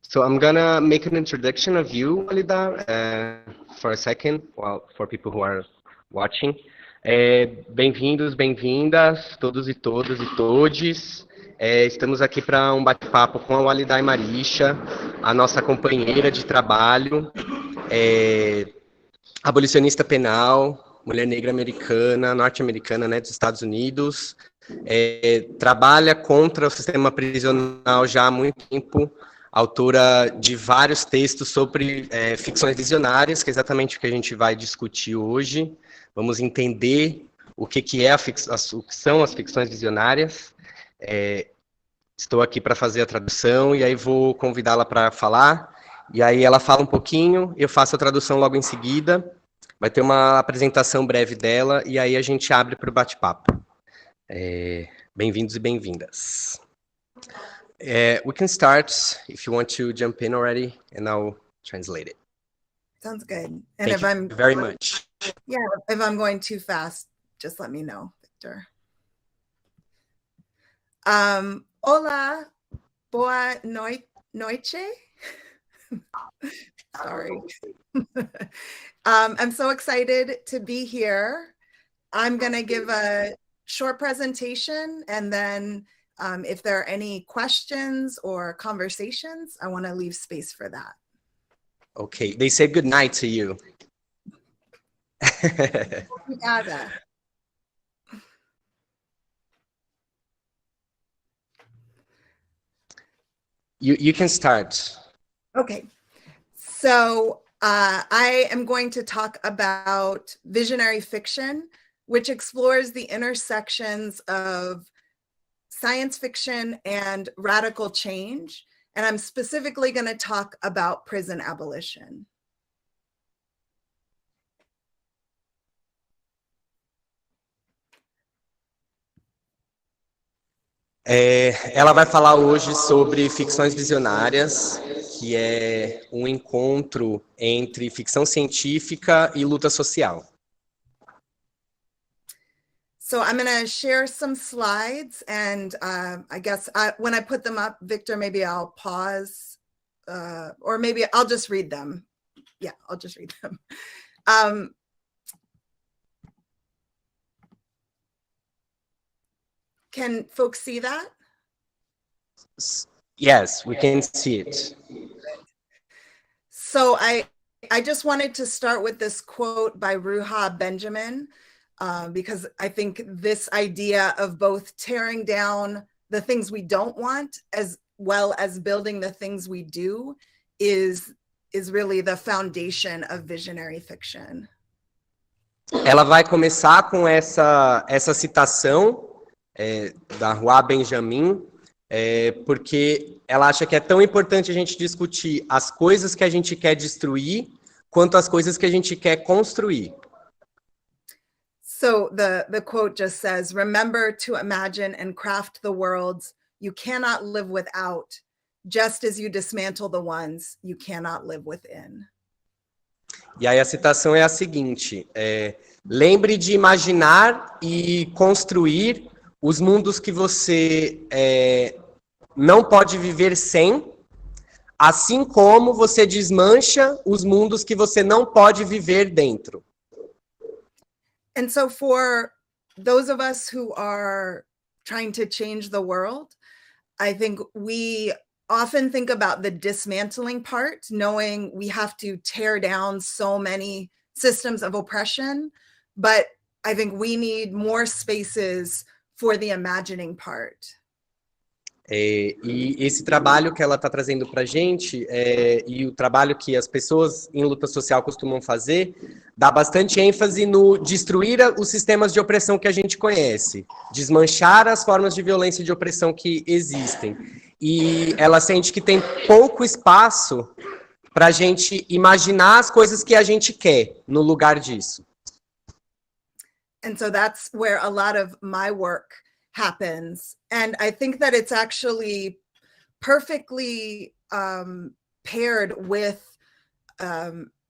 So I'm gonna make an introduction of you, WALIDAH, for a second, well, for people who are watching. Bem-vindos, bem-vindas, todos e todas e todes. Estamos aqui para um bate-papo com a WALIDAH IMARISHA, a nossa companheira de trabalho, abolicionista penal, mulher negra americana, norte-americana, né, dos Estados Unidos. Trabalha contra o sistema prisional já há muito tempo, autora de vários textos sobre ficções visionárias, que é exatamente o que a gente vai discutir hoje. Vamos entender o que são as ficções visionárias. Estou aqui para fazer a tradução e aí vou convidá-la para falar. E aí ela fala um pouquinho, eu faço a tradução logo em seguida. Vai ter uma apresentação breve dela e aí a gente abre para o bate-papo. Bem-vindos e bem-vindas. We can start if you want to jump in already, and I'll translate it. Sounds good. Thank And if you I'm very much. Yeah, if I'm going too fast, just let me know, Victor. Hola, boa noite. Sorry. I'm so excited to be here. I'm going to give a short presentation, and then if there are any questions or conversations, I want to leave space for that. Okay, they said good night to you. Obrigada. You can start. Okay, so I am going to talk about visionary fiction, which explores the intersections of science fiction and radical change. And I'm specifically going to talk about prison abolition. Ela vai falar hoje sobre ficções visionárias, que é um encontro entre ficção científica e luta social. So I'm going to share some slides, and I guess when I put them up, Victor, maybe I'll pause, or maybe I'll just read them. Yeah, I'll just read them. Can folks see that? Yes, we can see it. So I just wanted to start with this quote by Ruha Benjamin, because I think this idea of both tearing down the things we don't want as well as building the things we do is really the foundation of visionary fiction. Ela vai começar com essa citação da Ruha Benjamin, porque ela acha que é tão importante a gente discutir as coisas que a gente quer destruir quanto as coisas que a gente quer construir. So the quote just says, "Remember to imagine and craft the worlds you cannot live without, just as you dismantle the ones you cannot live within." E aí a citação é a seguinte: lembre de imaginar e construir os mundos que você não pode viver sem, assim como você desmancha os mundos que você não pode viver dentro. And so for those of us who are trying to change the world, I think we often think about the dismantling part, knowing we have to tear down so many systems of oppression, but I think we need more spaces for the imagining part. E esse trabalho que ela está trazendo para a gente, e o trabalho que as pessoas em luta social costumam fazer, dá bastante ênfase no destruir os sistemas de opressão que a gente conhece, desmanchar as formas de violência e de opressão que existem. E ela sente que tem pouco espaço para a gente imaginar as coisas que a gente quer no lugar disso. And so that's where a lot of my work happens. And I think that it's actually perfectly paired with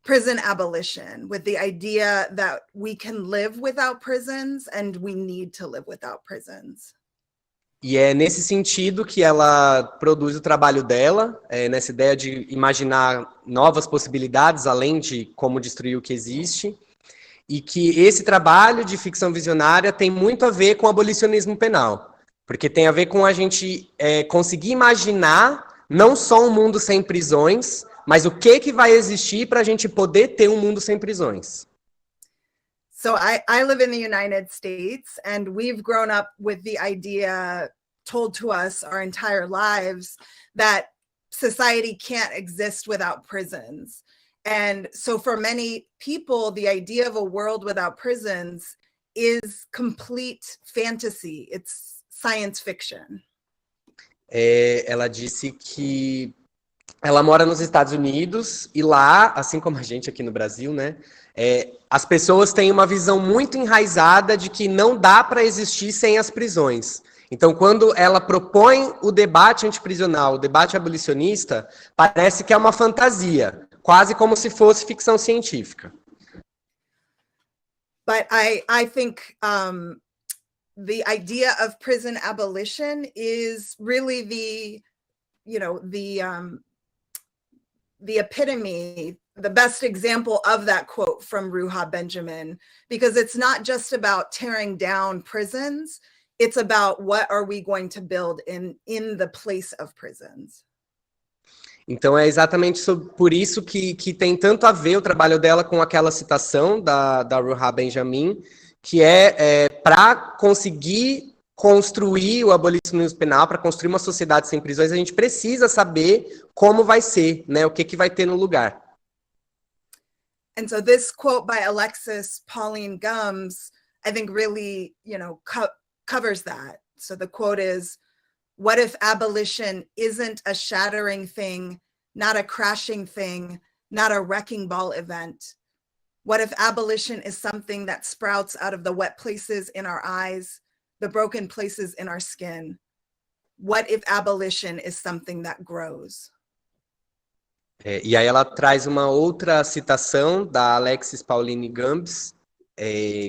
prison abolition, with the idea that we can live without prisons and we need to live without prisons. E é nesse sentido que ela produz o trabalho dela, nessa ideia de imaginar novas possibilidades, além de como destruir o que existe, e que esse trabalho de ficção visionária tem muito a ver com o abolicionismo penal, porque tem a ver com a gente conseguir imaginar não só um mundo sem prisões, mas o que vai existir para a gente poder ter um mundo sem prisões. So I live in the United States, and we've grown up with the idea told to us our entire lives that society can't exist without prisons. And so for many people, the idea of a world without prisons is complete fantasy. It's science fiction. Ela disse que ela mora nos Estados Unidos e lá, assim como a gente aqui no Brasil, né, as pessoas têm uma visão muito enraizada de que não dá para existir sem as prisões. Então, quando ela propõe o debate antiprisional, o debate abolicionista, parece que é uma fantasia, quase como se fosse ficção científica. But I think the idea of prison abolition is really the epitome, the best example of that quote from Ruha Benjamin, because it's not just about tearing down prisons, it's about what are we going to build in the place of prisons. Então é exatamente por isso que tem tanto a ver o trabalho dela com aquela citação da Ruha Benjamin, que para conseguir construir o abolicionismo penal, para construir uma sociedade sem prisões, a gente precisa saber como vai ser, né, o que vai ter no lugar. And so this quote by Alexis Pauline Gumbs, I think really, covers that. So the quote is, "What if abolition isn't a shattering thing, not a crashing thing, not a wrecking ball event? What if abolition is something that sprouts out of the wet places in our eyes, the broken places in our skin? What if abolition is something that grows?" E aí ela traz uma outra citação da Alexis Pauline Gumbs,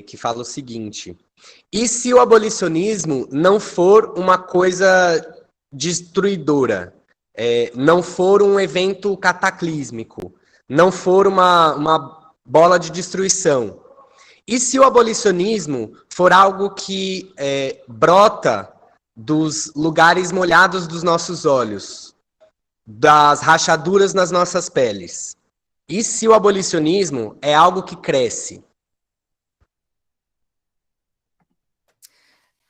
que fala o seguinte: e se o abolicionismo não for uma coisa destruidora, não for um evento cataclísmico, não for uma bola de destruição, e se o abolicionismo for algo que brota dos lugares molhados dos nossos olhos, das rachaduras nas nossas peles, e se o abolicionismo é algo que cresce?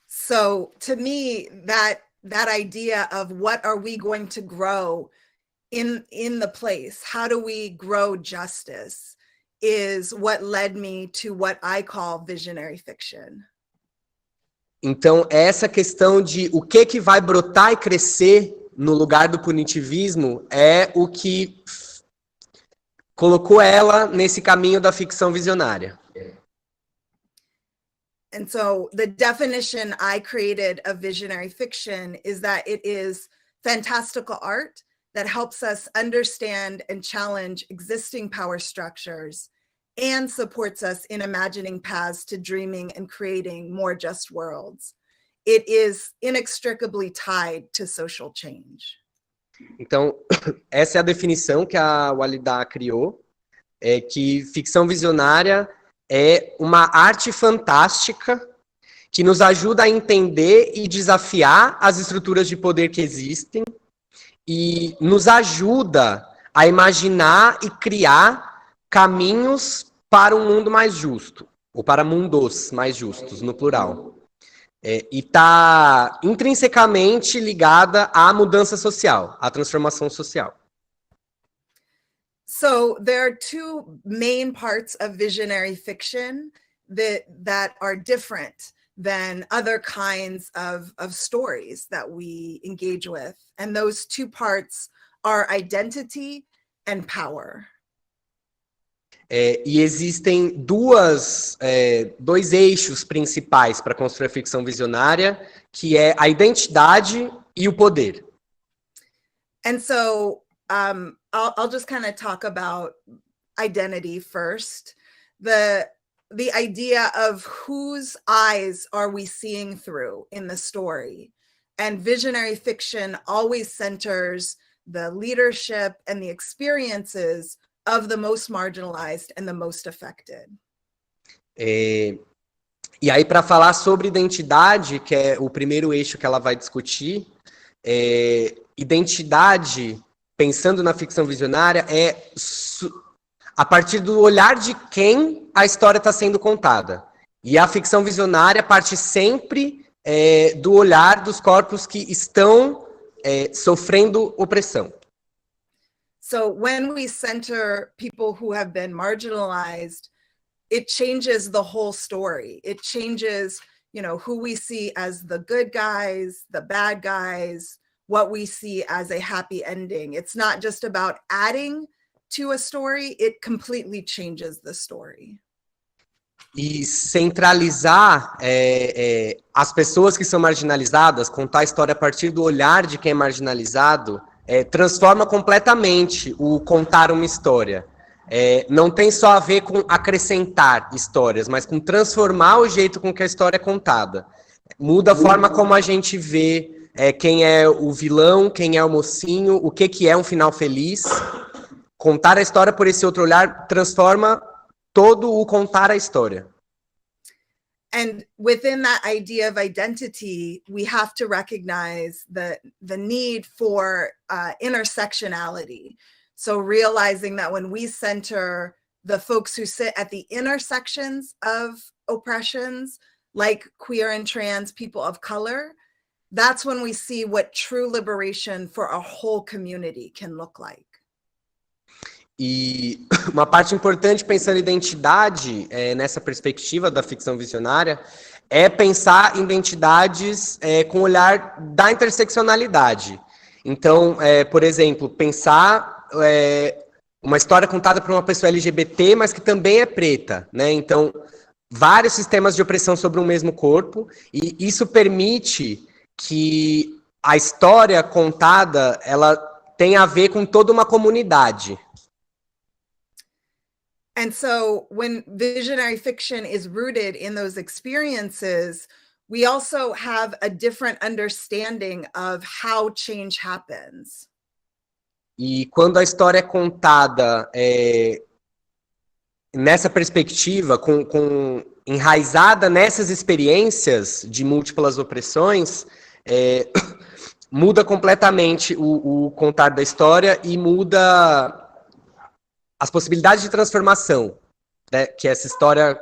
So to me, that idea of what are we going to grow in the place, how do we grow justice, is what led me to what I call visionary fiction. Então, essa questão de o que vai brotar e crescer no lugar do punitivismo é o que colocou ela nesse caminho da ficção visionária. And so the definition I created of visionary fiction is that it is fantastical art that helps us understand and challenge existing power structures and supports us in imagining paths to dreaming and creating more just worlds. It is inextricably tied to social change. Então, essa é a definição que a WALIDAH criou, que ficção visionária é uma arte fantástica que nos ajuda a entender e desafiar as estruturas de poder que existem e nos ajuda a imaginar e criar caminhos para um mundo mais justo, ou para mundos mais justos, no plural. E está intrinsecamente ligada à mudança social, à transformação social. So there are two main parts of visionary fiction that are different than other kinds of stories that we engage with. And those two parts are identity and power. E existem dois eixos principais para construir a ficção visionária, que é a identidade e o poder. And so I'll just kind of talk about identity first. The idea of whose eyes are we seeing through in the story. And visionary fiction always centers the leadership and the experiences of the most marginalized and the most affected. E aí, para falar sobre identidade, que é o primeiro eixo que ela vai discutir, identidade, pensando na ficção visionária, é a partir do olhar de quem a história está sendo contada. E a ficção visionária parte sempre do olhar dos corpos que estão sofrendo opressão. So when we center people who have been marginalized, it changes the whole story. It changes, you know, who we see as the good guys, the bad guys, what we see as a happy ending. It's not just about adding to a story, it completely changes the story. E centralizar as pessoas que são marginalizadas, contar a história a partir do olhar de quem é marginalizado, transforma completamente o contar uma história. Não tem só a ver com acrescentar histórias, mas com transformar o jeito com que a história é contada. Muda a forma como a gente vê quem é o vilão, quem é o mocinho, o que é um final feliz. Contar a história por esse outro olhar transforma todo o contar a história. And within that idea of identity, we have to recognize the need for intersectionality. So realizing that when we center the folks who sit at the intersections of oppressions, like queer and trans people of color, that's when we see what true liberation for a whole community can look like. E uma parte importante pensando em identidade, nessa perspectiva da ficção visionária, é pensar em identidades com o olhar da interseccionalidade. Então, por exemplo, pensar uma história contada por uma pessoa LGBT, mas que também é preta, né? Então, vários sistemas de opressão sobre um mesmo corpo, e isso permite que a história contada, ela tenha a ver com toda uma comunidade. And so when visionary fiction is rooted in those experiences, we also have a different understanding of how change happens. E quando a história é contada nessa perspectiva, enraizada nessas experiências de múltiplas opressões, muda completamente o contar da história e muda as possibilidades de transformação, né, que essa história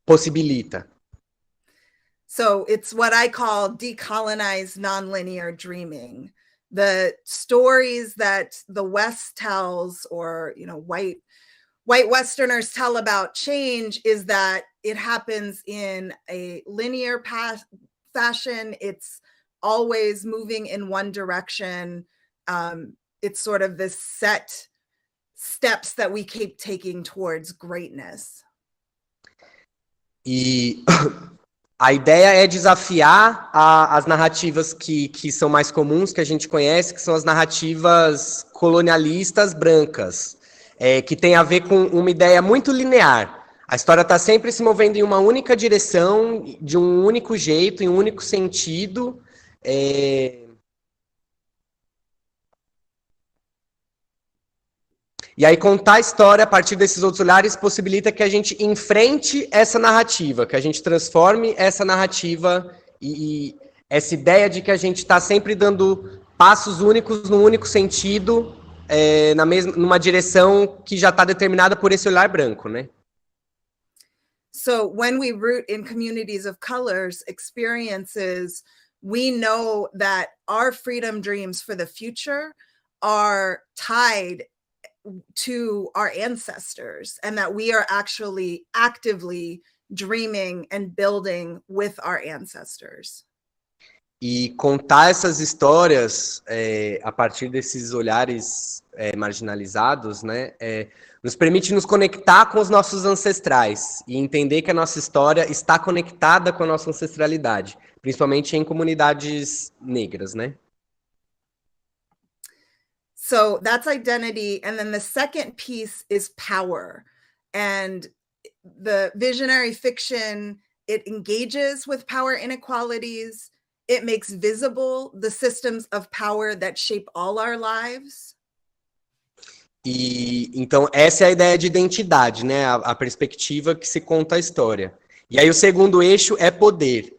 possibilita. So it's what I call decolonized nonlinear dreaming. The stories that the West tells, or white Westerners tell about change, is that it happens in a linear fashion. It's always moving in one direction. It's sort of this set steps that we keep taking towards greatness. E a ideia é desafiar as narrativas que são mais comuns, que a gente conhece, que são as narrativas colonialistas brancas, que tem a ver com uma ideia muito linear. A história está sempre se movendo em uma única direção, de um único jeito, em um único sentido. E aí contar a história a partir desses outros olhares possibilita que a gente enfrente essa narrativa, que a gente transforme essa narrativa e essa ideia de que a gente está sempre dando passos únicos num único sentido, numa direção que já está determinada por esse olhar branco, né? So when we root in communities of colors experiences, we know that our freedom dreams for the future are tied to our ancestors, and that we are actually actively dreaming and building with our ancestors. E contar essas histórias a partir desses olhares marginalizados, né, nos permite nos conectar com os nossos ancestrais e entender que a nossa história está conectada com a nossa ancestralidade, principalmente em comunidades negras, né? So that's identity. And then the second piece is power. And the visionary fiction it engages with power inequalities. It makes visible the systems of power that shape all our lives. E então essa é a ideia de identidade, né? A perspectiva que se conta a história. E aí o segundo eixo é poder.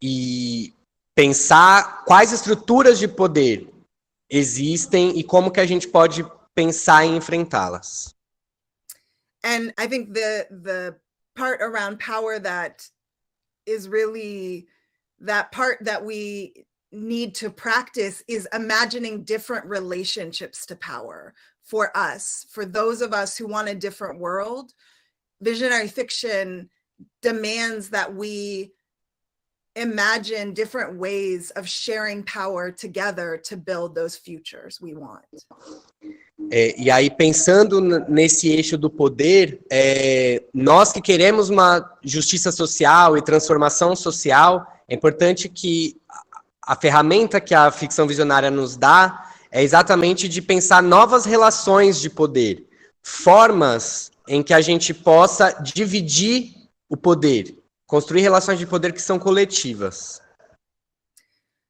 E pensar quais estruturas de poder existem e como que a gente pode pensar em enfrentá-las. And I think the part around power that is really that part that we need to practice is imagining different relationships to power for us, for those of us who want a different world. Visionary fiction demands that we imagine different ways of sharing power together to build those futures we want. E aí, pensando nesse eixo do poder, nós que queremos uma justiça social e transformação social, é importante que a ferramenta que a ficção visionária nos dá é exatamente de pensar novas relações de poder, formas em que a gente possa dividir o poder, construir relações de poder que são coletivas.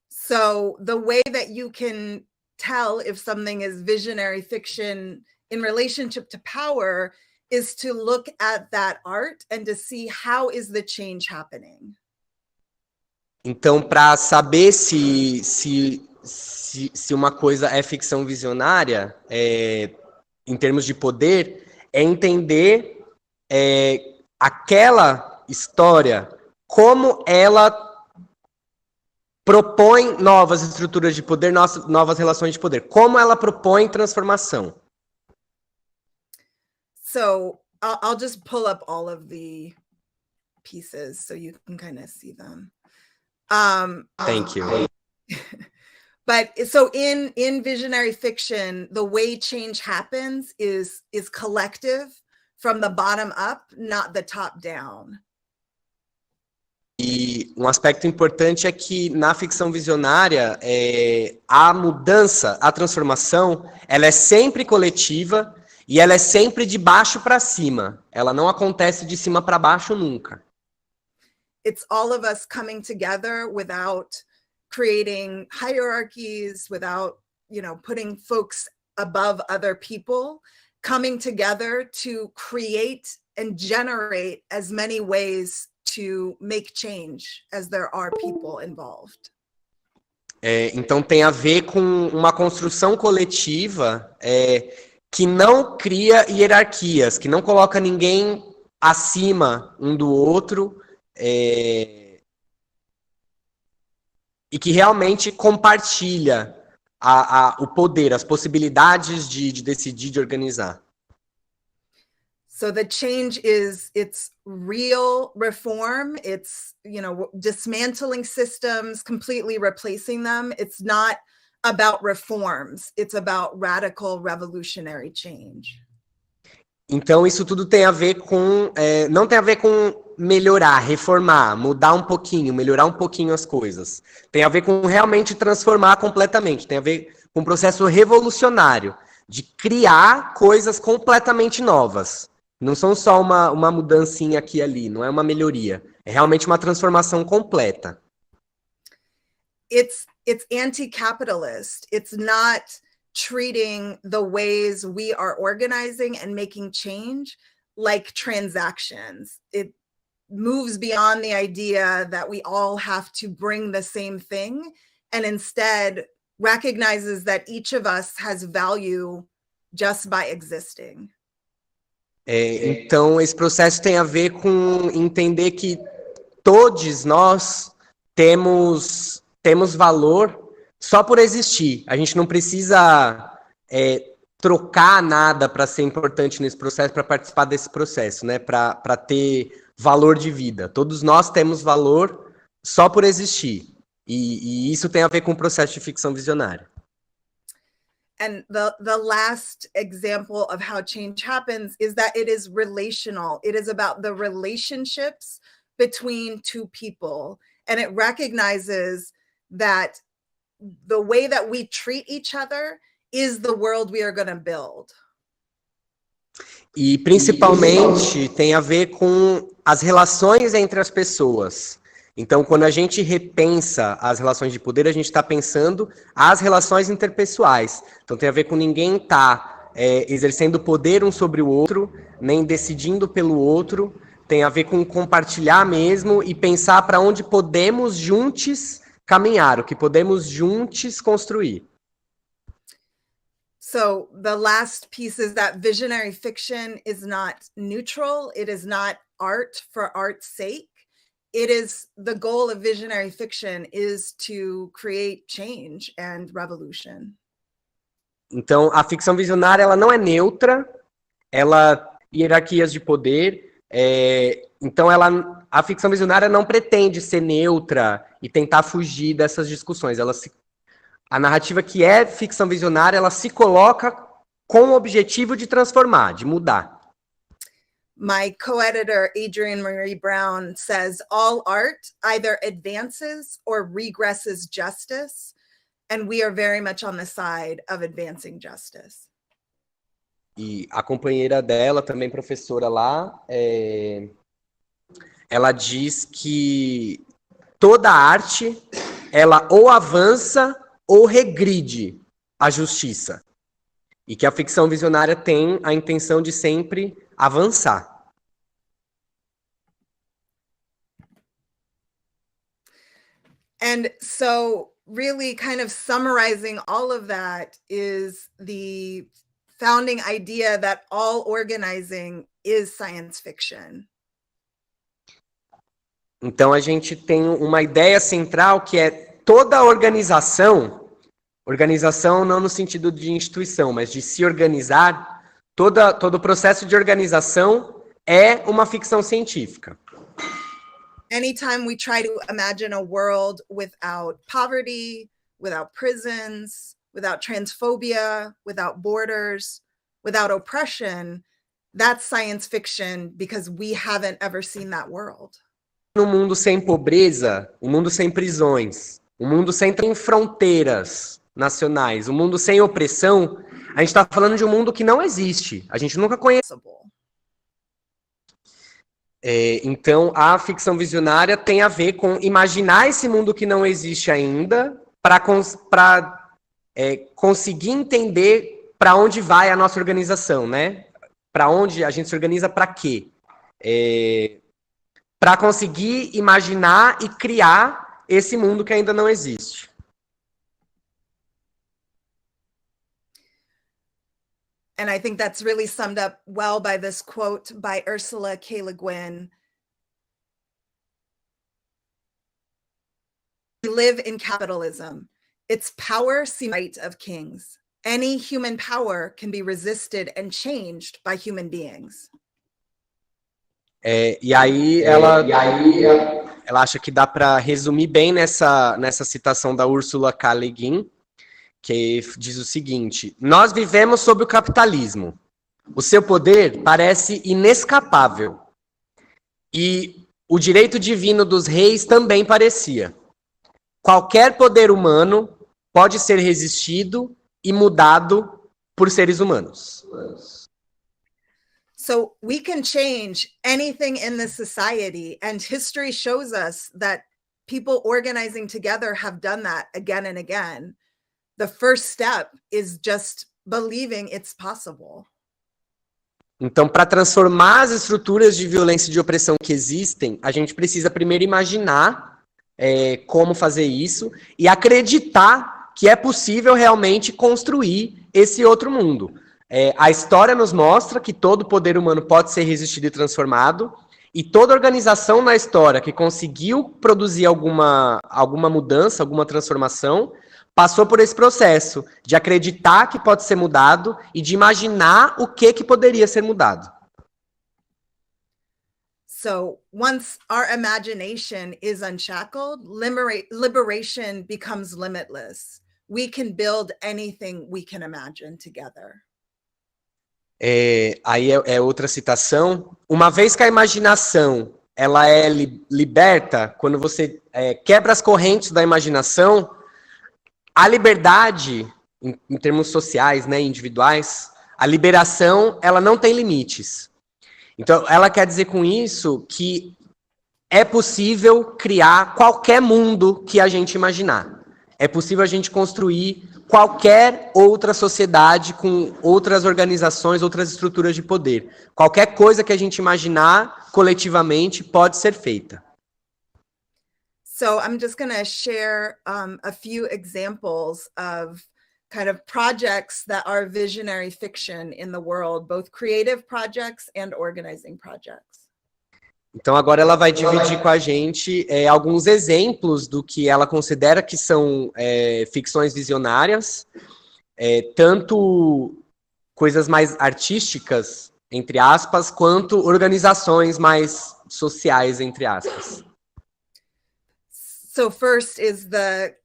So the way that you can tell if something is visionary fiction in relationship to power is to look at that art and to see how is the change happening. Então, para saber se uma coisa é ficção visionária, em termos de poder, é entender aquela história, como ela propõe novas estruturas de poder, novas relações de poder, como ela propõe transformação. So I'll just pull up all of the pieces so you can kind of see them. Thank you. But so in visionary fiction, the way change happens is collective from the bottom up, not the top down. E um aspecto importante é que na ficção visionária, a mudança, a transformação, ela é sempre coletiva e ela é sempre de baixo para cima. Ela não acontece de cima para baixo nunca. It's all of us coming together without creating hierarchies, without, putting folks above other people, coming together to create and generate as many ways to make change as there are people involved. Então tem a ver com uma construção coletiva que não cria hierarquias, que não coloca ninguém acima um do outro, e que realmente compartilha o poder, as possibilidades de decidir, de organizar. So the change it's real reform. It's, dismantling systems, completely replacing them. It's not about reforms. It's about radical revolutionary change. Então isso tudo tem a ver com, não tem a ver com melhorar, reformar, mudar um pouquinho, melhorar um pouquinho as coisas. Tem a ver com realmente transformar completamente. Tem a ver com um processo revolucionário, de criar coisas completamente novas. Não são só uma mudancinha aqui e ali, não é uma melhoria. É realmente uma transformação completa. It's anti-capitalist. It's not treating the ways we are organizing and making change like transactions. It moves beyond the idea that we all have to bring the same thing, and instead recognizes that each of us has value just by existing. Então, esse processo tem a ver com entender que todos nós temos valor só por existir. A gente não precisa trocar nada para ser importante nesse processo, para participar desse processo, né? Para ter valor de vida. Todos nós temos valor só por existir. E isso tem a ver com o processo de ficção visionária. And the last example of how change happens is that it is relational. It is about the relationships between two people. And it recognizes that the way that we treat each other is the world we are going to build. E principalmente tem a ver com as relações entre as pessoas. Então, quando a gente repensa as relações de poder, a gente está pensando as relações interpessoais. Então, tem a ver com ninguém estar exercendo poder um sobre o outro, nem decidindo pelo outro. Tem a ver com compartilhar mesmo e pensar para onde podemos juntos caminhar, o que podemos juntos construir. So the last piece is that visionary fiction is not neutral. It is not art for art's sake. It is, the goal of visionary fiction is to create change and revolution. Então, a ficção visionária, ela não é neutra, ela hierarquias de poder, então a ficção visionária não pretende ser neutra e tentar fugir dessas discussões. A narrativa que é ficção visionária, ela se coloca com o objetivo de transformar, de mudar. My co-editor, Adrienne Marie Brown, says all art either advances or regresses justice, and we are very much on the side of advancing justice. E a companheira dela, também professora lá, ela diz que toda arte, ela ou avança ou regride a justiça. E que a ficção visionária tem a intenção de sempre avançar. And so really kind of summarizing all of that is the founding idea that all organizing is science fiction. Então a gente tem uma ideia central que é toda organização não no sentido de instituição, mas de se organizar, todo o processo de organização é uma ficção científica. Anytime we try to imagine a world without poverty, without prisons, without transphobia, without borders, without oppression, that's science fiction because we haven't ever seen that world. Um mundo sem pobreza, um mundo sem prisões, um mundo sem fronteiras nacionais, um mundo sem opressão, a gente está falando de um mundo que não existe, a gente nunca conhece. Então, a ficção visionária tem a ver com imaginar esse mundo que não existe ainda para conseguir entender para onde vai a nossa organização, né? Para onde a gente se organiza, para quê? Para conseguir imaginar e criar esse mundo que ainda não existe. And I think that's really summed up well by this quote by Ursula K. Le Guin. We live in capitalism. Its power seems right of kings. Any human power can be resisted and changed by human beings. E aí ela acha que dá para resumir bem nessa citação da Ursula K. Le Guin, que diz o seguinte: nós vivemos sob o capitalismo. O seu poder parece inescapável. E o direito divino dos reis também parecia. Qualquer poder humano pode ser resistido e mudado por seres humanos. So we can change anything in this society, and history shows us that people organizing together have done that again and again. The first step is just believing it's possible. Então, para transformar as estruturas de violência e de opressão que existem, a gente precisa primeiro imaginar como fazer isso e acreditar que é possível realmente construir esse outro mundo. A história nos mostra que todo poder humano pode ser resistido e transformado, e toda organização na história que conseguiu produzir alguma mudança, alguma transformação, passou por esse processo de acreditar que pode ser mudado e de imaginar o que poderia ser mudado. So once our imagination is unshackled, liberation becomes limitless. We can build anything we can imagine together. Aí é outra citação. Uma vez que a imaginação ela é liberta, quando você quebra as correntes da imaginação, a liberdade, em termos sociais, né, individuais, a liberação, ela não tem limites. Então, ela quer dizer com isso que é possível criar qualquer mundo que a gente imaginar. É possível a gente construir qualquer outra sociedade com outras organizações, outras estruturas de poder. Qualquer coisa que a gente imaginar coletivamente pode ser feita. So I'm just going to share a few examples of kind of projects that are visionary fiction in the world, both creative projects and organizing projects. Então agora ela vai dividir com a gente alguns exemplos do que ela considera que são ficções visionárias, tanto coisas mais artísticas, entre aspas, quanto organizações mais sociais, entre aspas. So first is the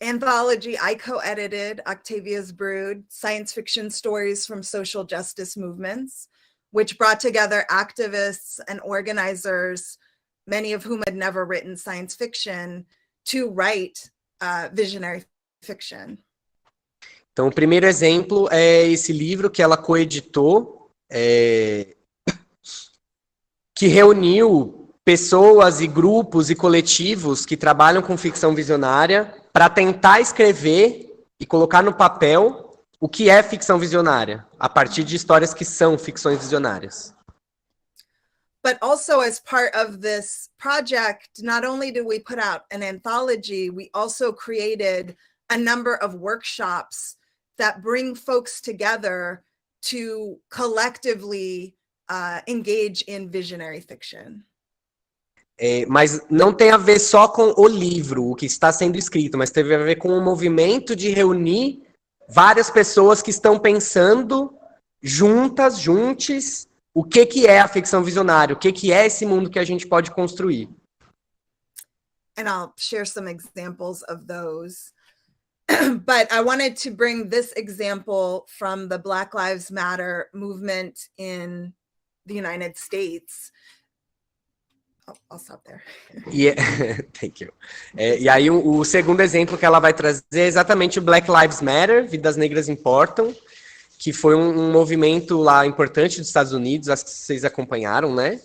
anthology I co-edited, Octavia's Brood, science fiction stories from social justice movements, which brought together activists and organizers, many of whom had never written science fiction, to write visionary fiction. Então, o primeiro exemplo é esse livro que ela coeditou, que reuniu pessoas e grupos e coletivos que trabalham com ficção visionária para tentar escrever e colocar no papel o que é ficção visionária, a partir de histórias que são ficções visionárias. But also as part of this project, not only did we put out an anthology, we also created a number of workshops that bring folks together to collectively engage in visionary fiction. Mas não tem a ver só com o livro, o que está sendo escrito, mas teve a ver com o movimento de reunir várias pessoas que estão pensando juntos, o que é a ficção visionária, o que é esse mundo que a gente pode construir. And I'll share some examples of those. But I wanted to bring this example from the Black Lives Matter movement in the United States. I'll stop there. Thank you. E aí o segundo exemplo que ela vai trazer é exatamente o Black Lives Matter, Vidas Negras Importam, que foi um movimento lá importante dos Estados Unidos, acho que vocês acompanharam, né?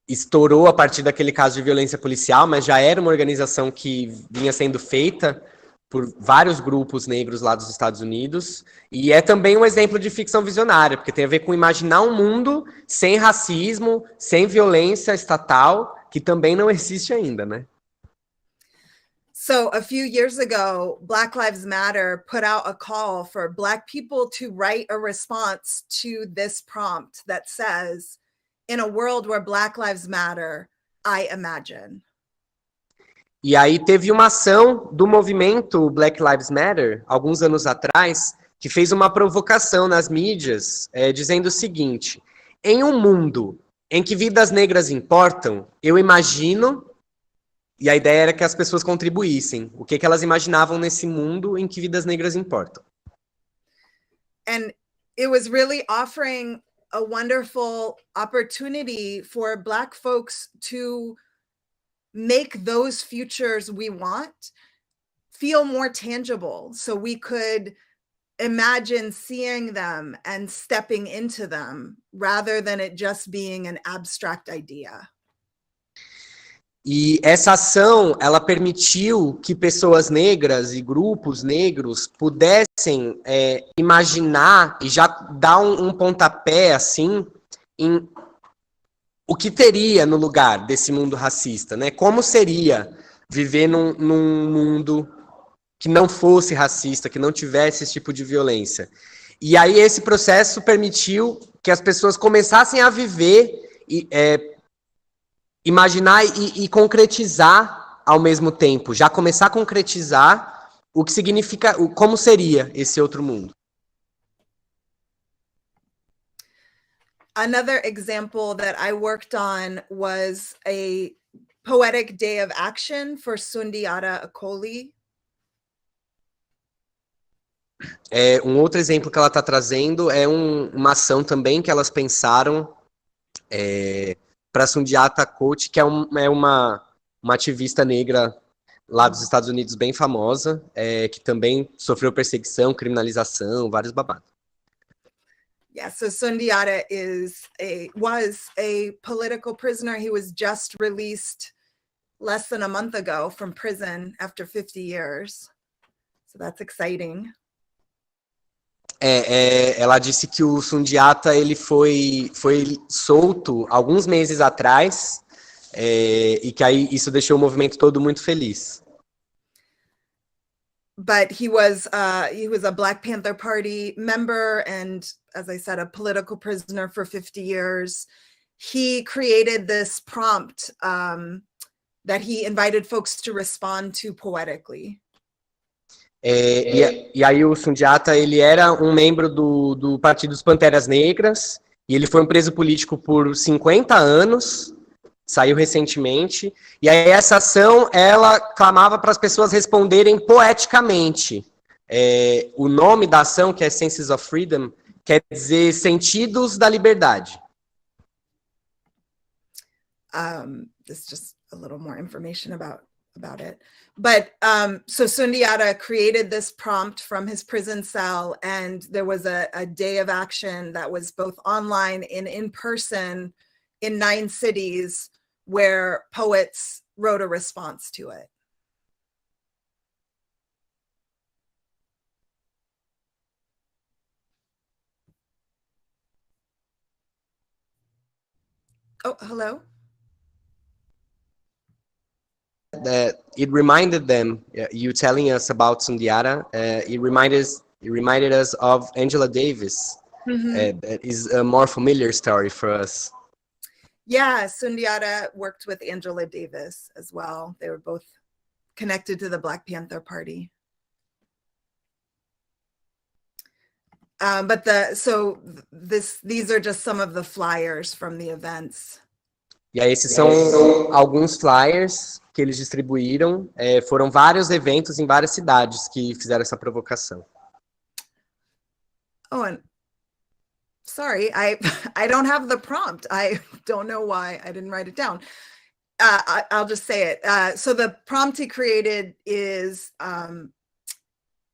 Estourou a partir daquele caso de violência policial, mas já era uma organização que vinha sendo feita por vários grupos negros lá dos Estados Unidos, e é também um exemplo de ficção visionária, porque tem a ver com imaginar um mundo sem racismo, sem violência estatal, que também não existe ainda, né? So a few years ago, Black Lives Matter put out a call for Black people to write a response to this prompt that says, "In a world where Black Lives Matter, I imagine." E aí teve uma ação do movimento Black Lives Matter, alguns anos atrás, que fez uma provocação nas mídias, dizendo o seguinte: em um mundo em que vidas negras importam, eu imagino, e a ideia era que as pessoas contribuíssem, o que elas imaginavam nesse mundo em que vidas negras importam. And it was really offering a wonderful opportunity for Black folks to make those futures we want feel more tangible, so we could imagine seeing them and stepping into them rather than it just being an abstract idea. E essa ação, ela permitiu que pessoas negras e grupos negros pudessem imaginar e já dar um pontapé, assim, em o que teria no lugar desse mundo racista, né? Como seria viver num mundo que não fosse racista, que não tivesse esse tipo de violência. E aí esse processo permitiu que as pessoas começassem a viver, imaginar e concretizar ao mesmo tempo, já começar a concretizar o que significa, como seria esse outro mundo. Another example that I worked on was a poetic day of action for Sundiata Acoli. Um outro exemplo que ela está trazendo é uma ação também que elas pensaram para Sundiata Acoli, que é uma ativista negra lá dos Estados Unidos bem famosa, que também sofreu perseguição, criminalização, vários babados. Yeah, so Sundiata was a political prisoner. He was just released less than a month ago from prison after 50 years. So that's exciting. Ela disse que o Sundiata ele foi solto alguns meses atrás e que aí isso deixou o movimento todo muito feliz. But he was a Black Panther Party member and, as I said, a political prisoner for 50 years. He created this prompt that he invited folks to respond to poetically. E aí o Sundiata, ele era um membro do Partido dos Panteras Negras, e ele foi um preso político por 50 anos, saiu recentemente, e aí essa ação, ela clamava para as pessoas responderem poeticamente. O nome da ação, que é Senses of Freedom, quer dizer sentidos da liberdade. This is just a little more information about it. But so Sundiata created this prompt from his prison cell, and there was a day of action that was both online and in person in 9 cities where poets wrote a response to it. Oh, hello. That it reminded them, you telling us about Sundiata, it reminded us of Angela Davis. Mm-hmm. That is a more familiar story for us. Yeah, Sundiata worked with Angela Davis as well. They were both connected to the Black Panther Party. These are just some of the flyers from the events. E aí esses são alguns flyers que eles distribuíram. Foram vários eventos em várias cidades que fizeram essa provocação. Oh, and sorry, I don't have the prompt. I don't know why I didn't write it down. I'll just say it. So the prompt he created is,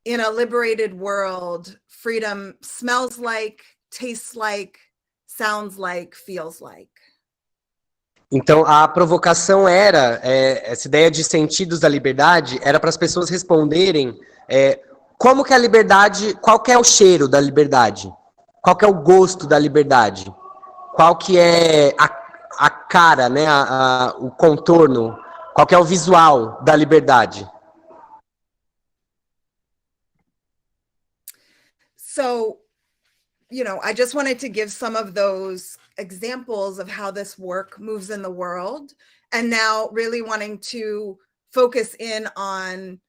in a liberated world, freedom smells like, tastes like, sounds like, feels like. Então, a provocação era, essa ideia de sentidos da liberdade, era para as pessoas responderem como que a liberdade, qual que é o cheiro da liberdade, qual que é o gosto da liberdade, qual que é a cara, né, o contorno, qual que é o visual da liberdade. So, I just wanted to give some of those examples of how this work moves in the world, and now really wanting to focus in on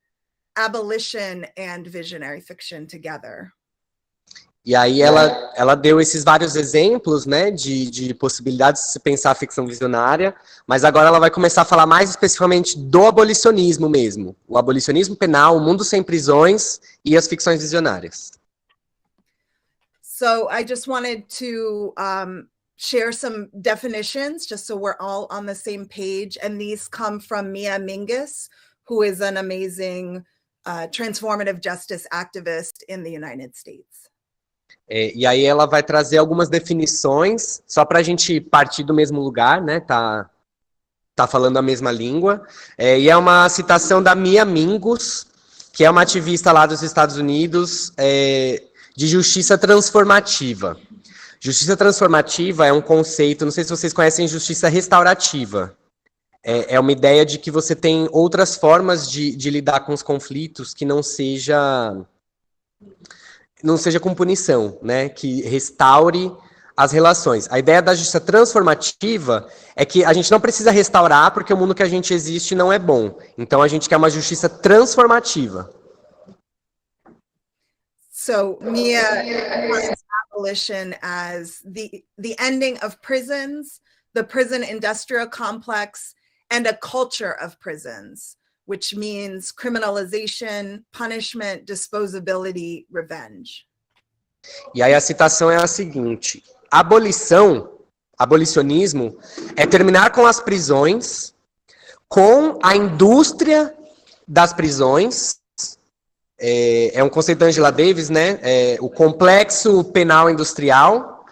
abolition and visionary fiction together. E aí ela deu esses vários exemplos, né, de possibilidades de se pensar a ficção visionária, mas agora ela vai começar a falar mais especificamente do abolicionismo mesmo, o abolicionismo penal, o mundo sem prisões e as ficções visionárias. So I just wanted to share some definitions just so we're all on the same page. And these come from Mia Mingus, who is an amazing transformative justice activist in the United States. E aí ela vai trazer algumas definições, só para a gente partir do mesmo lugar, né? Tá falando a mesma língua. E é uma citação da Mia Mingus, que é uma ativista lá dos Estados Unidos, de justiça transformativa. Justiça transformativa é um conceito, não sei se vocês conhecem justiça restaurativa. É uma ideia de que você tem outras formas de lidar com os conflitos que não seja com punição, né? Que restaure as relações. A ideia da justiça transformativa é que a gente não precisa restaurar porque o mundo que a gente existe não é bom. Então a gente quer uma justiça transformativa. So Mia defines abolition as the ending of prisons, the prison industrial complex, and a culture of prisons, which means criminalization, punishment, disposability, revenge. E aí a citação é a seguinte: abolicionismo é terminar com as prisões, com a indústria das prisões é um conceito da Angela Davis, né? O complexo penal industrial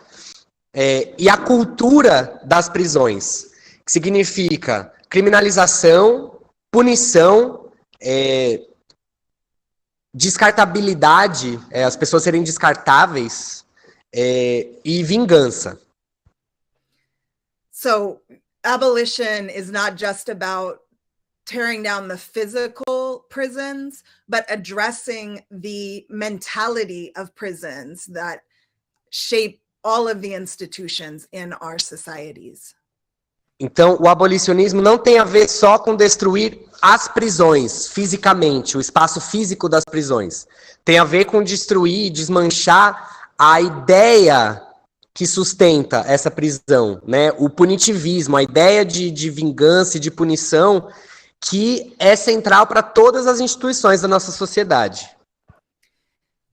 e a cultura das prisões, que significa criminalização, punição, descartabilidade, as pessoas serem descartáveis, e vingança. So, abolition is not just about tearing down the physical prisons, but addressing the mentality of prisons that shape all of the institutions in our societies. Então, o abolicionismo não tem a ver só com destruir as prisões, fisicamente, o espaço físico das prisões. Tem a ver com destruir, desmanchar a ideia que sustenta essa prisão, né? O punitivismo, a ideia de vingança e de punição, que é central para todas as instituições da nossa sociedade.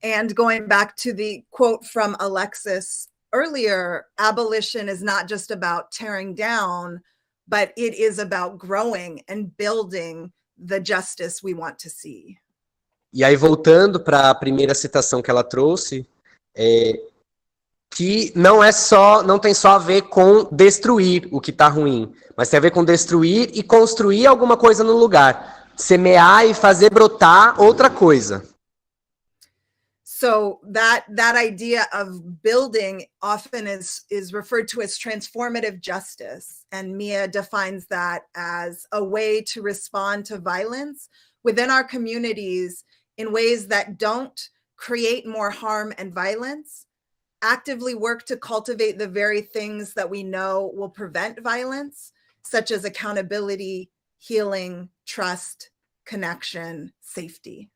And going back to the quote from Alexis earlier, abolition is not just about tearing down, but it is about growing and building the justice we want to see. E aí, voltando para a primeira citação que ela trouxe, que não tem só a ver com destruir o que está ruim, mas tem a ver com destruir e construir alguma coisa no lugar, semear e fazer brotar outra coisa. So that idea of building often is referred to as transformative justice, and Mia defines that as a way to respond to violence within our communities in ways that don't create more harm and violence, actively work to cultivate the very things that we know will prevent violence, such as accountability, healing, trust, connection, safety.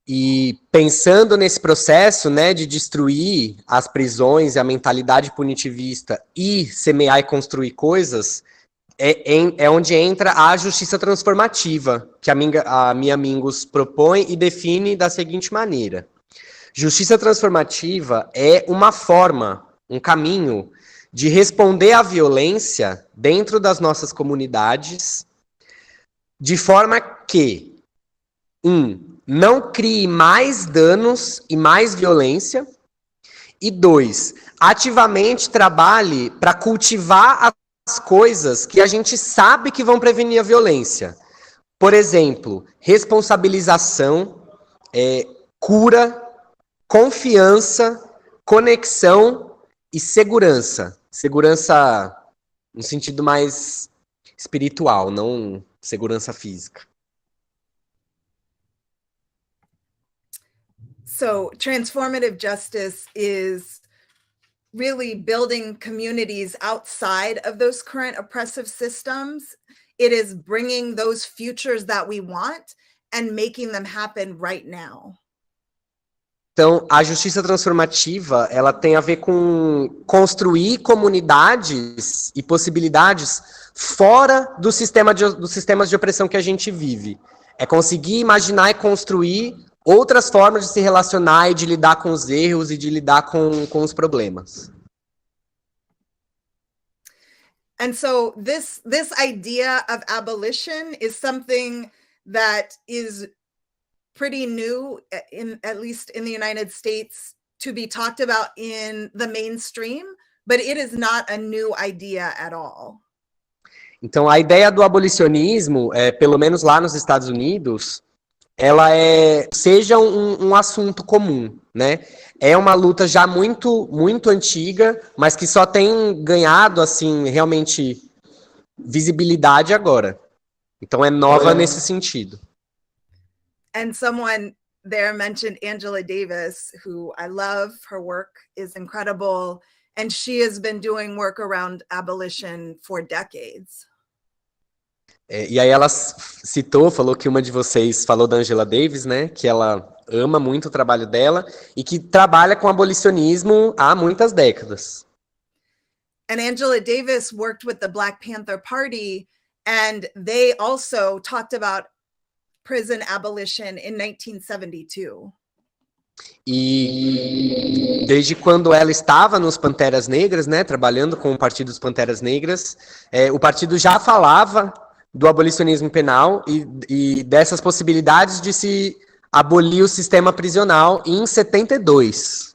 E pensando nesse processo, né, de destruir as prisões e a mentalidade punitivista e semear e construir coisas, é onde entra a justiça transformativa, que a Mia Mingus propõe e define da seguinte maneira. Justiça transformativa é uma forma, um caminho de responder à violência dentro das nossas comunidades, de forma que, não crie mais danos e mais violência, e 2, ativamente trabalhe para cultivar as coisas que a gente sabe que vão prevenir a violência. Por exemplo, responsabilização, cura, confiança, conexão e segurança. Segurança no sentido mais espiritual, não segurança física. So transformative justice is really building communities outside of those current oppressive systems. It is bringing those futures that we want and making them happen right now. Então, a justiça transformativa, ela tem a ver com construir comunidades e possibilidades fora dos sistemas de opressão que a gente vive. É conseguir imaginar e construir outras formas de se relacionar e de lidar com os erros e de lidar com os problemas. And so this idea of abolition is something that is pretty new, at least in the United States, to be talked about in the mainstream, but it is not a new idea at all. Então, a ideia do abolicionismo, pelo menos lá nos Estados Unidos, ela seja um assunto comum, né? É uma luta já muito, muito antiga, mas que só tem ganhado, assim, realmente visibilidade agora. Então, é nova nesse sentido. And someone there mentioned Angela Davis, who I love. Her work is incredible, and she has been doing work around abolition for decades. E aí ela falou que uma de vocês falou da Angela Davis, né, que ela ama muito o trabalho dela e que trabalha com abolicionismo há muitas décadas. And Angela Davis worked with the Black Panther Party, and they also talked about prison abolition in 1972. E desde quando ela estava nos Panteras Negras, né, trabalhando com o Partido dos Panteras Negras, o partido já falava do abolicionismo penal e dessas possibilidades de se aboliu o sistema prisional em 72.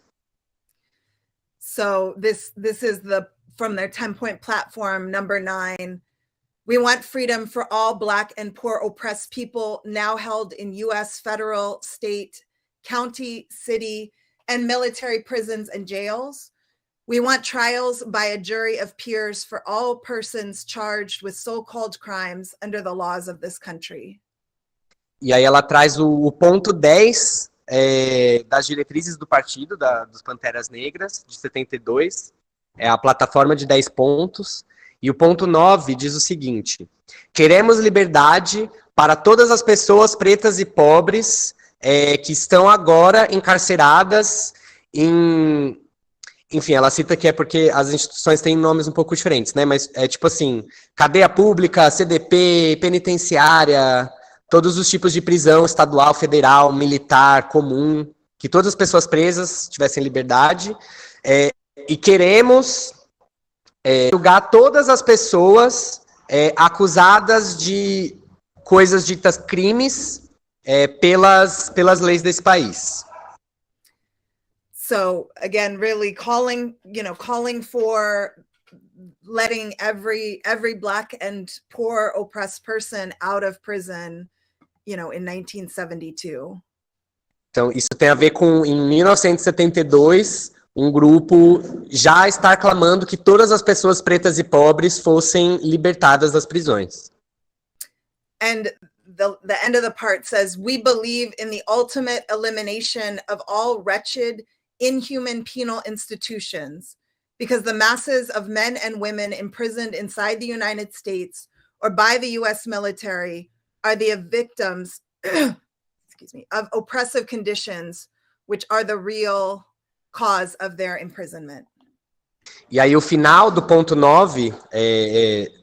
So this is from their 10-point platform, number 9. We want freedom for all Black and poor oppressed people now held in U.S. federal, state, county, city, and military prisons and jails. We want trials by a jury of peers for all persons charged with so-called crimes under the laws of this country. E aí ela traz o ponto 10 das diretrizes do partido, dos Panteras Negras, de 72. É a plataforma de 10 pontos. E o ponto 9 diz o seguinte: queremos liberdade para todas as pessoas pretas e pobres que estão agora encarceradas em... Enfim, ela cita que é porque as instituições têm nomes um pouco diferentes, né? Mas é tipo assim, cadeia pública, CDP, penitenciária, todos os tipos de prisão estadual, federal, militar, comum, que todas as pessoas presas tivessem liberdade. E queremos julgar todas as pessoas acusadas de coisas ditas crimes pelas leis desse país. So again, really calling for letting every Black and poor oppressed person out of prison, in 1972. Então, isso tem a ver com, em 1972, um grupo já estar clamando que todas as pessoas pretas e pobres fossem libertadas das prisões. And the end of the part says, we believe in the ultimate elimination of all wretched, inhuman penal institutions, because the masses of men and women imprisoned inside the United States or by the U.S. military are the victims of oppressive conditions, which are the real cause of their imprisonment. E aí o final do ponto 9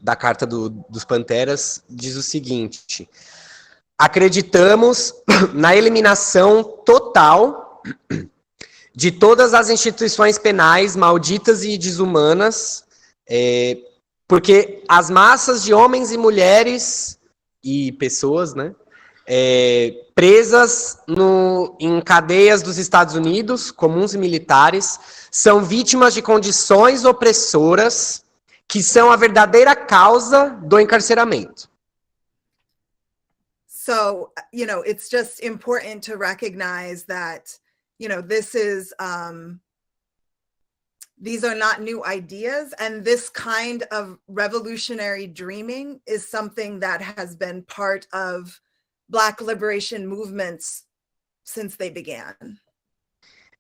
da Carta dos Panteras diz o seguinte: acreditamos na eliminação total de todas as instituições penais malditas e desumanas, porque as massas de homens e mulheres e pessoas, né, presas em cadeias dos Estados Unidos, comuns e militares, são vítimas de condições opressoras que são a verdadeira causa do encarceramento. So, it's just important to recognize that this is, these are not new ideas, and this kind of revolutionary dreaming is something that has been part of Black liberation movements since they began.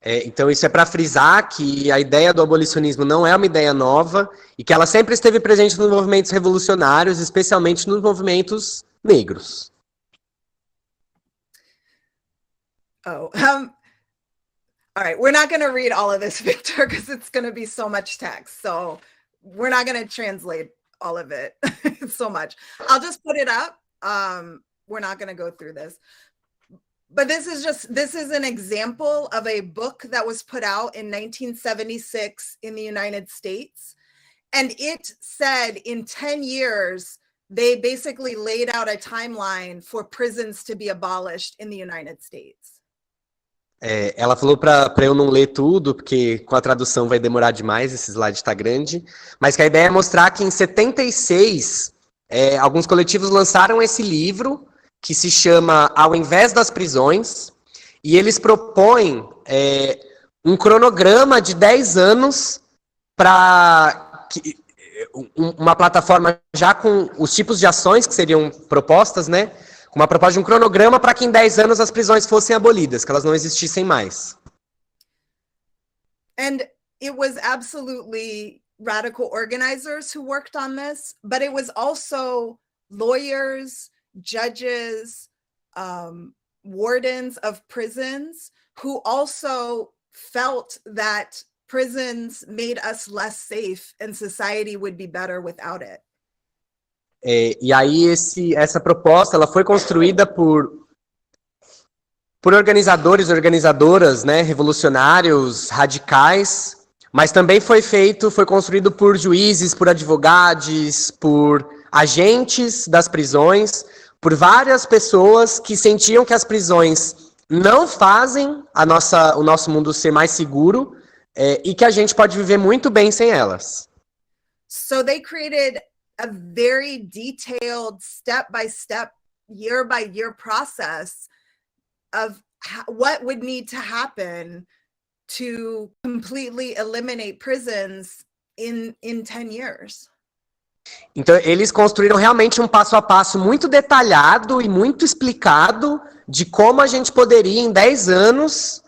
Então isso é para frisar que a ideia do abolicionismo não é uma ideia nova e que ela sempre esteve presente nos movimentos revolucionários, especialmente nos movimentos negros. All right, we're not going to read all of this, Victor, because it's going to be so much text. So we're not going to translate all of it. It's so much. I'll just put it up. We're not going to go through this. But this is an example of a book that was put out in 1976 in the United States. And it said in 10 years, they basically laid out a timeline for prisons to be abolished in the United States. Ela falou para eu não ler tudo, porque com a tradução vai demorar demais, esse slide está grande, mas que a ideia é mostrar que em 76, alguns coletivos lançaram esse livro, que se chama Ao Invés das Prisões, e eles propõem um cronograma de 10 anos para uma plataforma já com os tipos de ações que seriam propostas, né? Uma proposta de um cronograma para que em 10 anos as prisões fossem abolidas, que elas não existissem mais. And it was absolutely radical organizers who worked on this, but it was also lawyers, judges, wardens of prisons who also felt that prisons made us less safe and society would be better without it. E aí essa proposta ela foi construída por organizadores e organizadoras, né, revolucionários, radicais, mas também foi construído por juízes, por advogados, por agentes das prisões, por várias pessoas que sentiam que as prisões não fazem o nosso mundo ser mais seguro e que a gente pode viver muito bem sem elas. So they created a very detailed, step-by-step, year-by-year process of what would need to happen to completely eliminate prisons in 10 years. Então, eles construíram realmente um passo a passo muito detalhado e muito explicado de como a gente poderia, em 10 anos,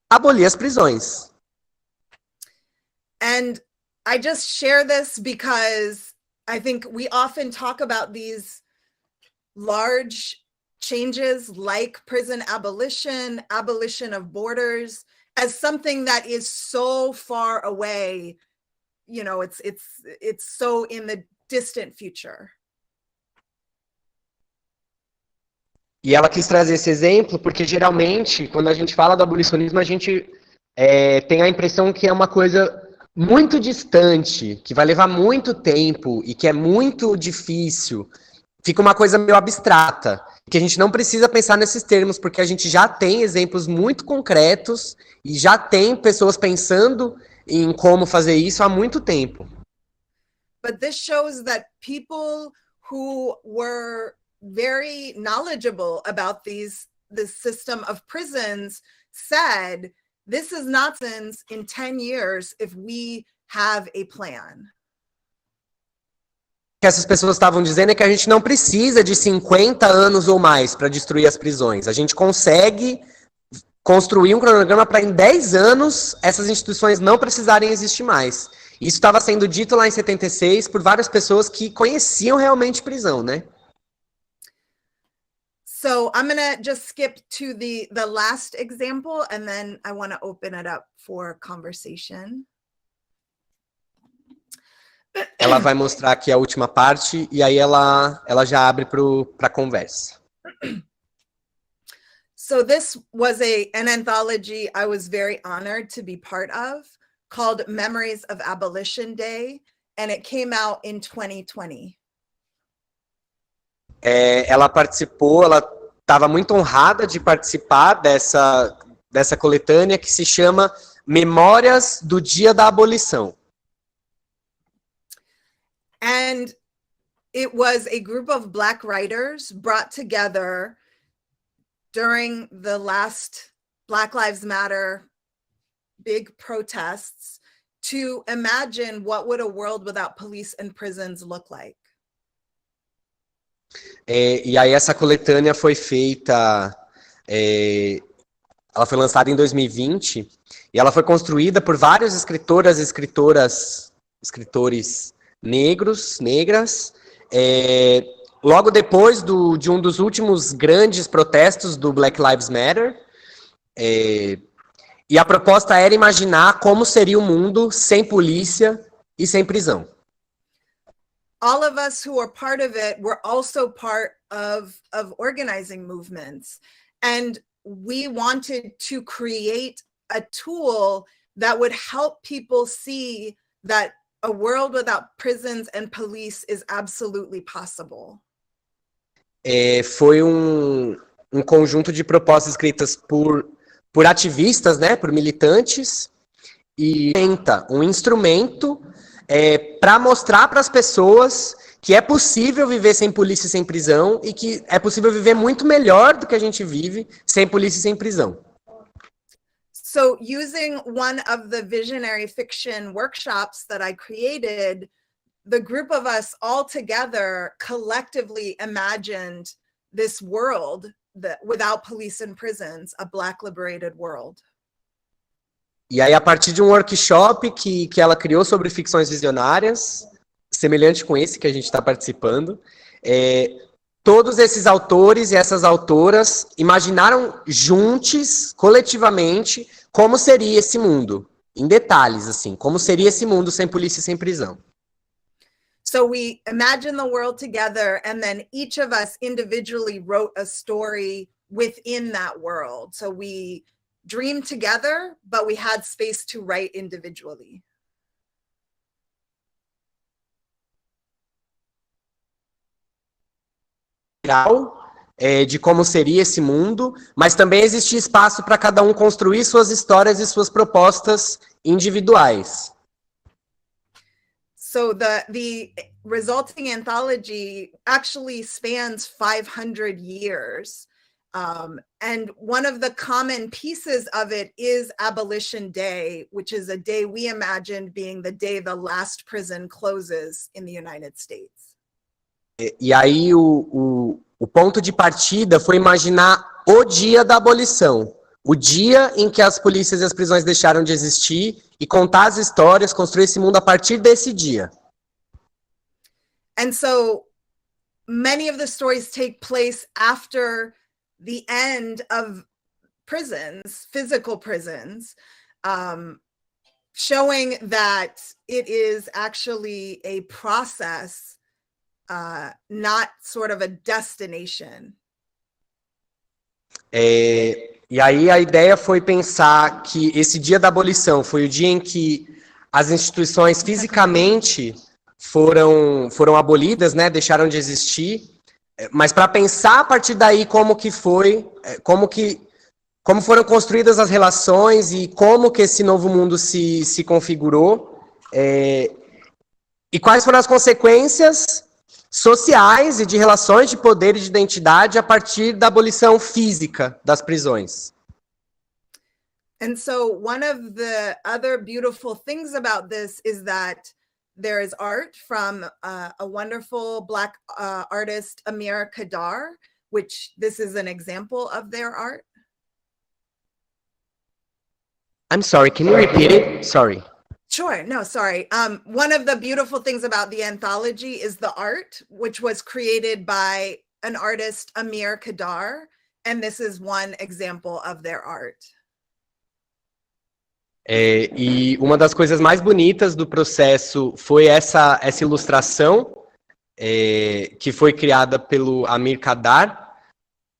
abolir as prisões. And I just share this because I think we often talk about these large changes like prison abolition, abolition of borders, as something that is so far away. You know, it's so in the distant future. E ela quis trazer esse exemplo porque, geralmente, quando a gente fala do abolicionismo, a gente tem a impressão que é uma coisa muito distante, que vai levar muito tempo e que é muito difícil. Fica uma coisa meio abstrata, que a gente não precisa pensar nesses termos, porque a gente já tem exemplos muito concretos e já tem pessoas pensando em como fazer isso há muito tempo. But this shows that people who were very knowledgeable about this system of prisons said, this is nonsense in 10 years if we have a plan. O que essas pessoas estavam dizendo é que a gente não precisa de 50 anos ou mais para destruir as prisões. A gente consegue construir um cronograma para em 10 anos essas instituições não precisarem existir mais. Isso estava sendo dito lá em 76 por várias pessoas que conheciam realmente prisão, né? So I'm gonna just skip to the last example, and then I want to open it up for conversation. Ela vai mostrar aqui a última parte e aí ela já abre para conversa. So this was an anthology I was very honored to be part of, called Memories of Abolition Day, and it came out in 2020. Ela participou, ela estava muito honrada de participar dessa coletânea que se chama Memórias do Dia da Abolição. And it was a group of Black writers brought together during the last Black Lives Matter big protests to imagine what would a world without police and prisons look like. E aí essa coletânea foi feita, ela foi lançada em 2020 e ela foi construída por vários escritores negras, logo depois de um dos últimos grandes protestos do Black Lives Matter, e a proposta era imaginar como seria o mundo sem polícia e sem prisão. All of us who are part of it were also part of organizing movements. And we wanted to create a tool that would help people see that a world without prisons and police is absolutely possible. Foi um conjunto de propostas escritas por ativistas, né, por militantes, e um instrumento para mostrar para as pessoas que é possível viver sem polícia e sem prisão e que é possível viver muito melhor do que a gente vive sem polícia e sem prisão. So using one of the visionary fiction workshops that I created, the group of us all together collectively imagined this world that without police and prisons, a Black liberated world. E aí, a partir de um workshop que ela criou sobre ficções visionárias, semelhante com esse que a gente está participando, todos esses autores e essas autoras imaginaram juntos, coletivamente, como seria esse mundo, em detalhes, assim, como seria esse mundo sem polícia e sem prisão. So we imagined the world together, and then each of us individually wrote a story within that world. So we dreamed together, but we had space to write individually. de como seria esse mundo, mas também existia espaço para cada um construir suas histórias e suas propostas individuais. So the resulting anthology actually spans 500 years. And one of the common pieces of it is Abolition Day, which is a day we imagined being the day the last prison closes in the United States. E aí o ponto de partida foi imaginar o dia da abolição, o dia em que as polícias e as prisões deixaram de existir e contar as histórias, construir esse mundo a partir desse dia. And so many of the stories take place after the end of prisons, physical prisons, showing that it is actually a process, not sort of a destination. E aí a ideia foi pensar que esse dia da abolição foi o dia em que as instituições fisicamente foram abolidas, né, deixaram de existir, mas para pensar a partir daí como que foi, como foram construídas as relações e como que esse novo mundo se configurou, e quais foram as consequências sociais e de relações de poder e de identidade a partir da abolição física das prisões. And so one of the other beautiful things about this is that there is art from a wonderful Black artist, Amir Kadar, which this is an example of their art. I'm sorry, can you repeat it? Sorry. Sure, no, sorry. One of the beautiful things about the anthology is the art, which was created by an artist, Amir Kadar, and this is one example of their art. E uma das coisas mais bonitas do processo foi essa ilustração que foi criada pelo Amir Kadar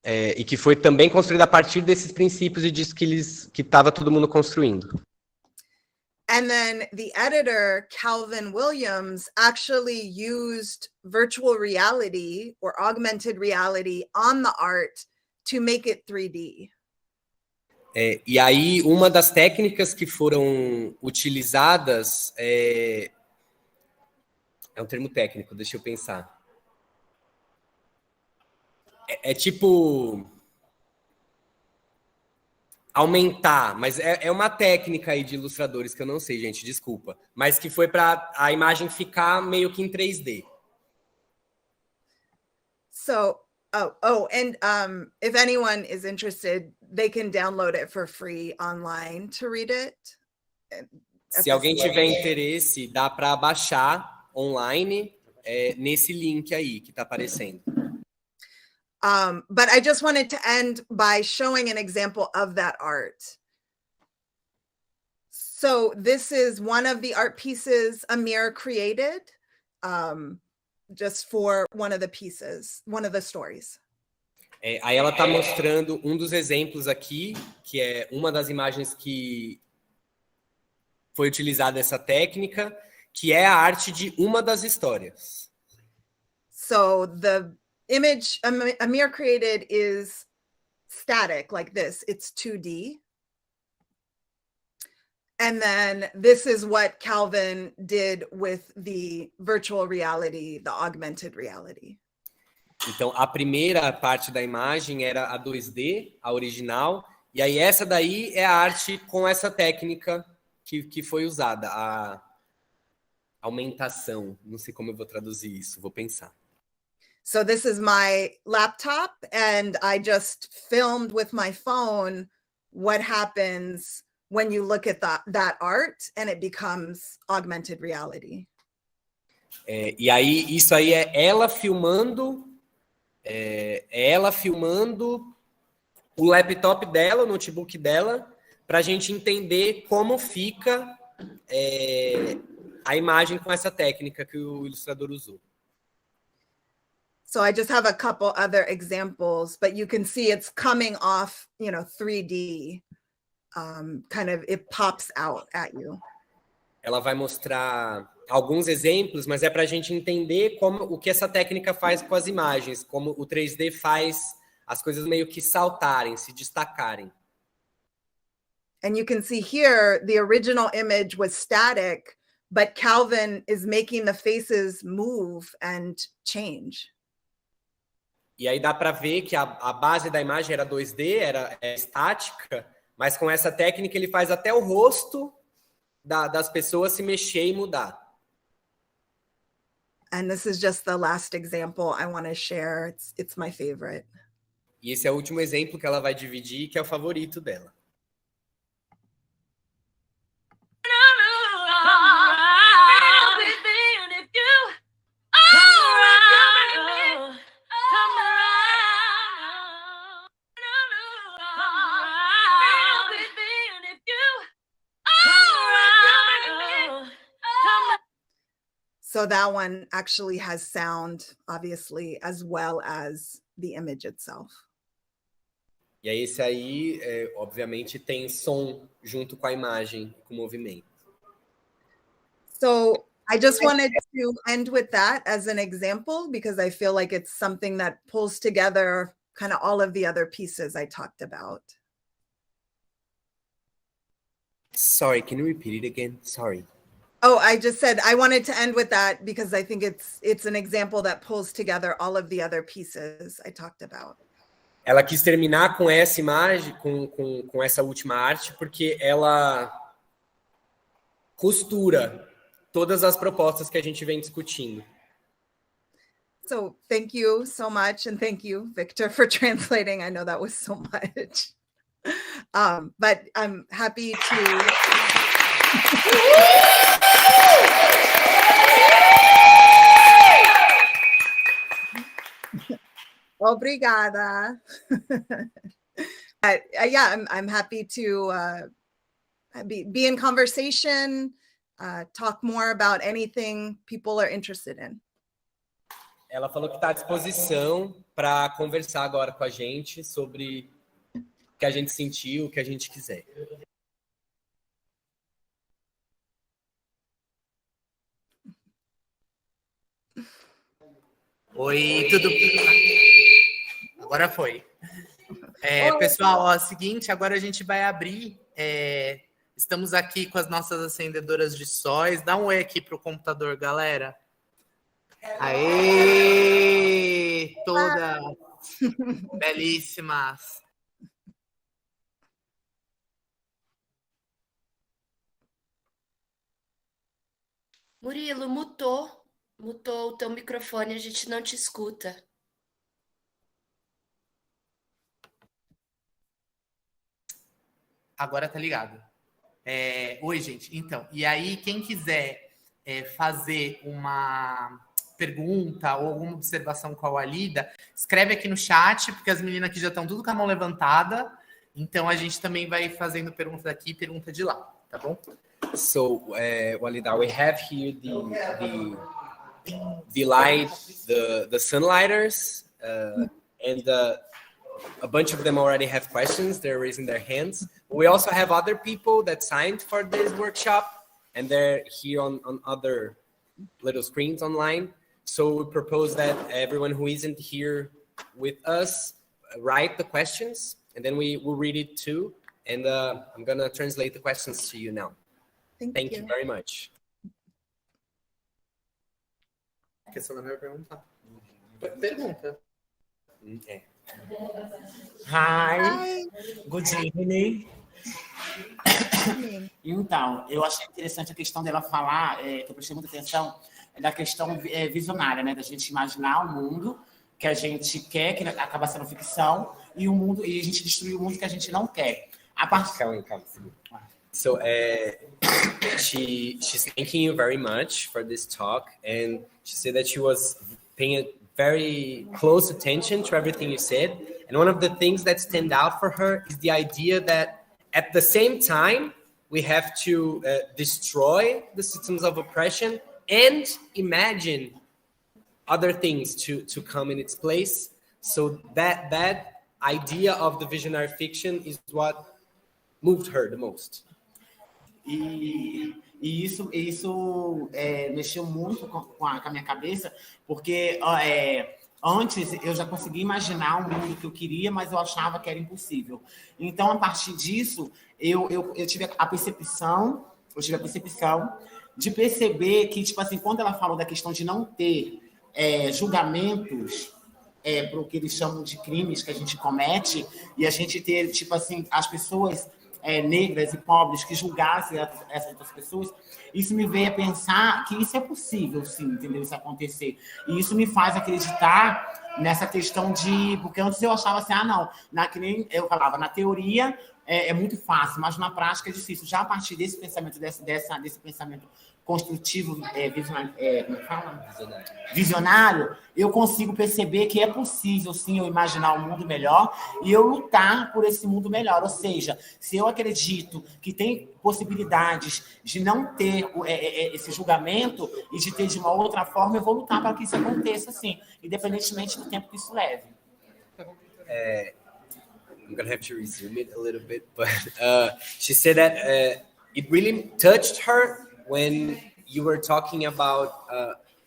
e que foi também construída a partir desses princípios e disso que estava todo mundo construindo. And then the editor, Calvin Williams, actually used virtual reality or augmented reality on the art to make it 3D. E aí, uma das técnicas que foram utilizadas é um termo técnico, deixa eu pensar. É tipo aumentar, mas é uma técnica aí de ilustradores que eu não sei, gente, desculpa, mas que foi para a imagem ficar meio que em 3D. So, and if anyone is interested, they can download it for free online to read it. Se alguém tiver interesse, dá para baixar online nesse link aí que está aparecendo. But I just wanted to end by showing an example of that art. So this is one of the art pieces Amir created, just for one of the pieces, one of the stories. Aí ela está mostrando um dos exemplos aqui, que é uma das imagens que foi utilizada essa técnica, que é a arte de uma das histórias. So the image Amir created is static like this. It's 2D. And then this is what Calvin did with the virtual reality, the augmented reality. Então, a primeira parte da imagem era a 2D, a original, e aí essa daí é a arte com essa técnica que foi usada, a aumentação. Não sei como eu vou traduzir isso, vou pensar. So this is my laptop, and I just filmed with my phone what happens when you look at that art, and it becomes augmented reality. E aí, isso aí é ela filmando o laptop dela, o notebook dela, para a gente entender como fica a imagem com essa técnica que o ilustrador usou. So I just have a couple other examples, but you can see it's coming off, 3D, kind of, it pops out at you. Ela vai mostrar alguns exemplos, mas é para a gente entender o que essa técnica faz com as imagens, como o 3D faz as coisas meio que saltarem, se destacarem. And you can see here, the original image was static, but Calvin is making the faces move and change. E aí dá para ver que a base da imagem era 2D, era estática, mas com essa técnica ele faz até o rosto das pessoas se mexer e mudar. And this is just the last example I want to share. It's my favorite. E esse é o último exemplo que ela vai dividir, que é o favorito dela. So that one actually has sound, obviously, as well as the image itself. E aí esse aí, obviamente, tem som junto com a imagem, com o movimento. So I just wanted to end with that as an example, because I feel like it's something that pulls together kind of all of the other pieces I talked about. Sorry, can you repeat it again? Sorry. Oh, I just said I wanted to end with that because I think it's an example that pulls together all of the other pieces I talked about. Ela quis terminar com essa imagem, com essa última arte, porque ela costura todas as propostas que a gente vem discutindo. So thank you so much, and thank you, Victor, for translating. I know that was so much. But I'm happy to... Obrigada. But yeah, I'm happy to be in conversation, talk more about anything people are interested in. Ela falou que está à disposição para conversar agora com a gente sobre o que a gente sentiu, o que a gente quiser. Oi, tudo bem? Agora foi. Pessoal, ó, é o seguinte, agora a gente vai abrir. Estamos aqui com as nossas acendedoras de sóis. Dá um oi aqui pro computador, galera. Aê! Todas belíssimas. Murilo, mutou o teu microfone, a gente não te escuta. Agora tá ligado. Oi, gente. Então, e aí, quem quiser fazer uma pergunta ou alguma observação com a WALIDAH, escreve aqui no chat, porque as meninas aqui já estão tudo com a mão levantada. Então, a gente também vai fazendo pergunta daqui e pergunta de lá, tá bom? So, WALIDAH, we have here the light, the sunlighters, and a bunch of them already have questions. They're raising their hands. We also have other people that signed for this workshop, and they're here on other little screens online. So we propose that everyone who isn't here with us write the questions, and then we will read it too. And I'm going to translate the questions to you now. Thank you very much. Que você vai perguntar. Pergunta. Hi, good evening. Então, eu achei interessante a questão dela falar, que eu prestei muita atenção, da questão visionária, né? Da gente imaginar o mundo que a gente quer, que acaba sendo ficção, e a gente destruir o mundo que a gente não quer. A parte... So she's thanking you very much for this talk, and she said that she was paying very close attention to everything you said. And one of the things that stand out for her is the idea that at the same time, we have to destroy the systems of oppression and imagine other things to come in its place. So that idea of the visionary fiction is what moved her the most. E isso mexeu muito com a minha cabeça, porque Antes, eu já conseguia imaginar o mundo que eu queria, mas eu achava que era impossível. Então, a partir disso, eu tive a percepção, de perceber que, tipo assim, quando ela falou da questão de não ter julgamentos para o que eles chamam de crimes que a gente comete, e a gente ter, tipo assim, as pessoas negras e pobres que julgassem essas outras pessoas, isso me veio a pensar que isso é possível, sim, entendeu? Isso acontecer. E isso me faz acreditar nessa questão de... Porque antes eu achava assim, não, que nem eu falava, na teoria é muito fácil, mas na prática é difícil. Já a partir desse pensamento, desse pensamento construtivo, visionário, eu consigo perceber que é possível, sim, eu imaginar um mundo melhor e eu lutar por esse mundo melhor. Ou seja, se eu acredito que tem possibilidades de não ter esse julgamento e de ter de uma outra forma, eu vou lutar para que isso aconteça, sim, independentemente do tempo que isso leve. I'm going to have to resume it a little bit, but she said that it really touched her when you were talking about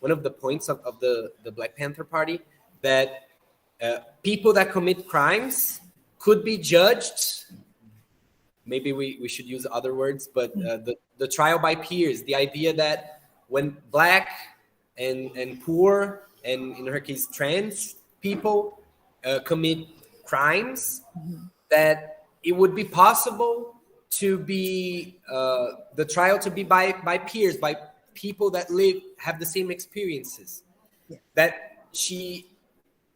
one of the points of the Black Panther Party, that people that commit crimes could be judged. Maybe we should use other words, but the trial by peers, the idea that when Black and poor, and in her case, trans people commit crimes, that it would be possible to be the trial to be by peers, by people that have the same experiences. Yeah. That she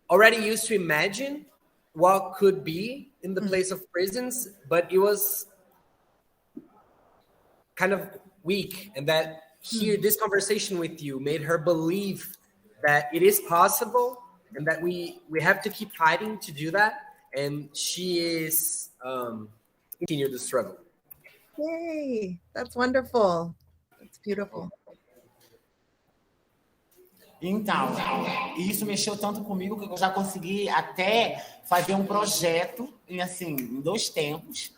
already used to imagine what could be in the place of prisons, but it was kind of weak, and that here this conversation with you made her believe that it is possible and that we have to keep fighting to do that, and she is continue the struggle. Yay, that's wonderful. That's beautiful. Então, isso mexeu tanto comigo que eu já consegui até fazer um projeto, em 2 tempos,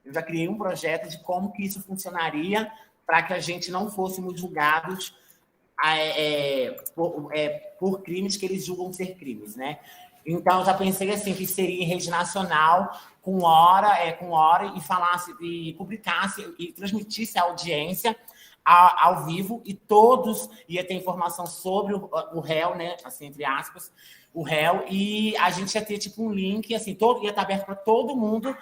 eu já criei um projeto de como que isso funcionaria para que a gente não fôssemos julgados por crimes que eles julgam ser crimes, né? Então, eu já pensei assim, que seria em rede nacional, com hora, e falasse, e publicasse, e transmitisse à audiência ao vivo, e todos iam ter informação sobre o réu, né, assim, entre aspas, o réu, e a gente ia ter, tipo, um link, assim, ia estar aberto para todo mundo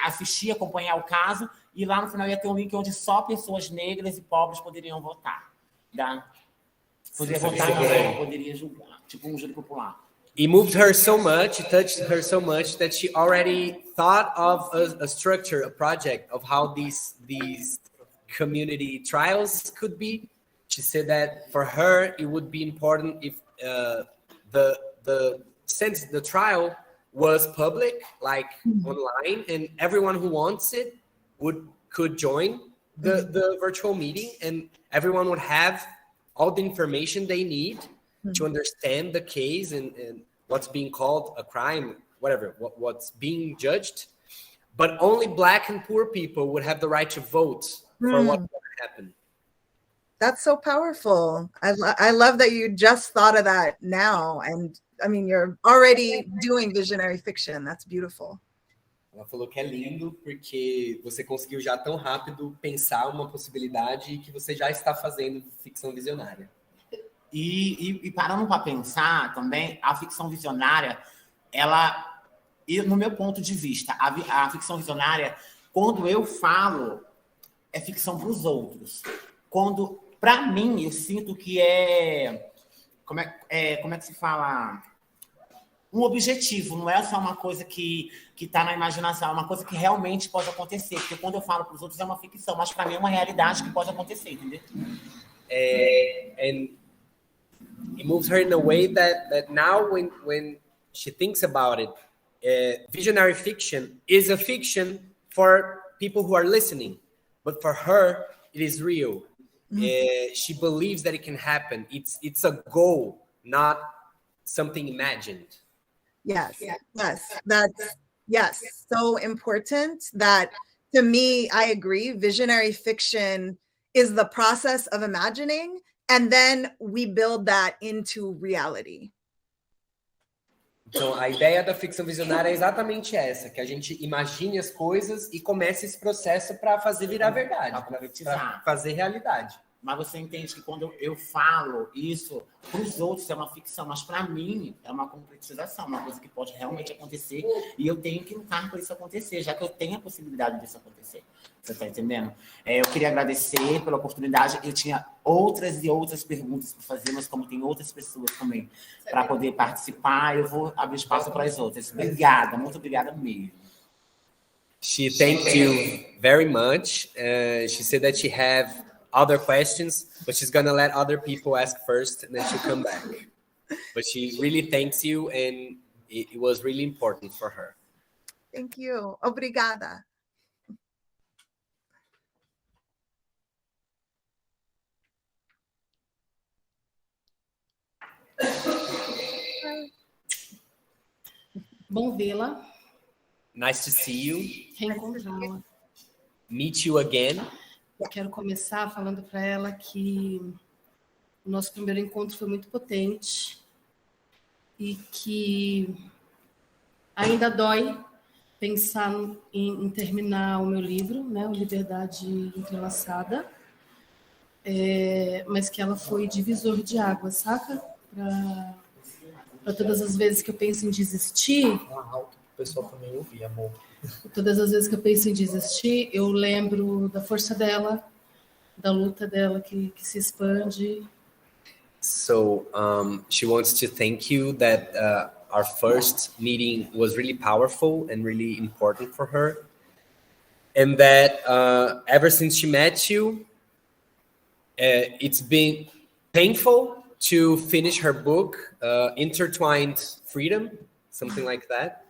assistir, acompanhar o caso, e lá no final ia ter um link onde só pessoas negras e pobres poderiam votar, tá? Poderia votar, não poderia julgar, tipo um júri popular. It moved her so much, it touched her so much that she already thought of a structure, a project of how these community trials could be. She said that for her, it would be important if since the trial was public, like online, and everyone who wants it could join the virtual meeting, and everyone would have all the information they need to understand the case and what's being called a crime, whatever, what's being judged. But only Black and poor people would have the right to vote for what would happen. That's so powerful. I love that you just thought of that now. And I mean, you're already doing visionary fiction. That's beautiful. Ela falou que é lindo porque você conseguiu já tão rápido pensar uma possibilidade que você já está fazendo ficção visionária. E parando para pensar também, a ficção visionária, ela, no meu ponto de vista, a ficção visionária, quando eu falo, é ficção para os outros. Quando, para mim, eu sinto que como é que se fala? Um objetivo, não é só uma coisa que está na imaginação, é uma coisa que realmente pode acontecer. Porque quando eu falo para os outros é uma ficção, mas para mim é uma realidade que pode acontecer, entendeu? And it moves her in a way that now when she thinks about it, visionary fiction is a fiction for people who are listening, but for her, it is real. She believes that it can happen. It's a goal, not something imagined. Yes. That's so important. That, to me, I agree. Visionary fiction is the process of imagining And then we build that into reality. Então, a ideia da ficção visionária é exatamente essa, que a gente imagine as coisas e comece esse processo para fazer virar verdade, para fazer realidade. Mas você entende que quando eu falo isso, para os outros é uma ficção, mas para mim é uma concretização, uma coisa que pode realmente acontecer e eu tenho que lutar para isso acontecer, já que eu tenho a possibilidade disso acontecer. Você está entendendo? Eu queria agradecer pela oportunidade. Eu tinha outras e outras perguntas para fazer, mas como tem outras pessoas também para poder participar, eu vou abrir espaço para as outras. Obrigada, muito obrigada mesmo. She thanked you very much. She said that she have other questions, but she's gonna let other people ask first, and then she'll come back. But she really thanks you, and it was really important for her. Thank you. Obrigada. Bom vê-la. Nice to see you. Reencontrá-la. Meet you again. Eu quero começar falando para ela que o nosso primeiro encontro foi muito potente e que ainda dói pensar em terminar o meu livro, né, o Liberdade Entrelaçada, mas que ela foi divisor de água, saca? Para todas as vezes que eu penso em desistir... O pessoal também ouvir, amor. Todas as vezes que eu penso em desistir, eu lembro da força dela, da luta dela que se expande. So she wants to thank you that our first meeting was really powerful and really important for her. And that ever since she met you, it's been painful to finish her book, Intertwined Freedom, something like that.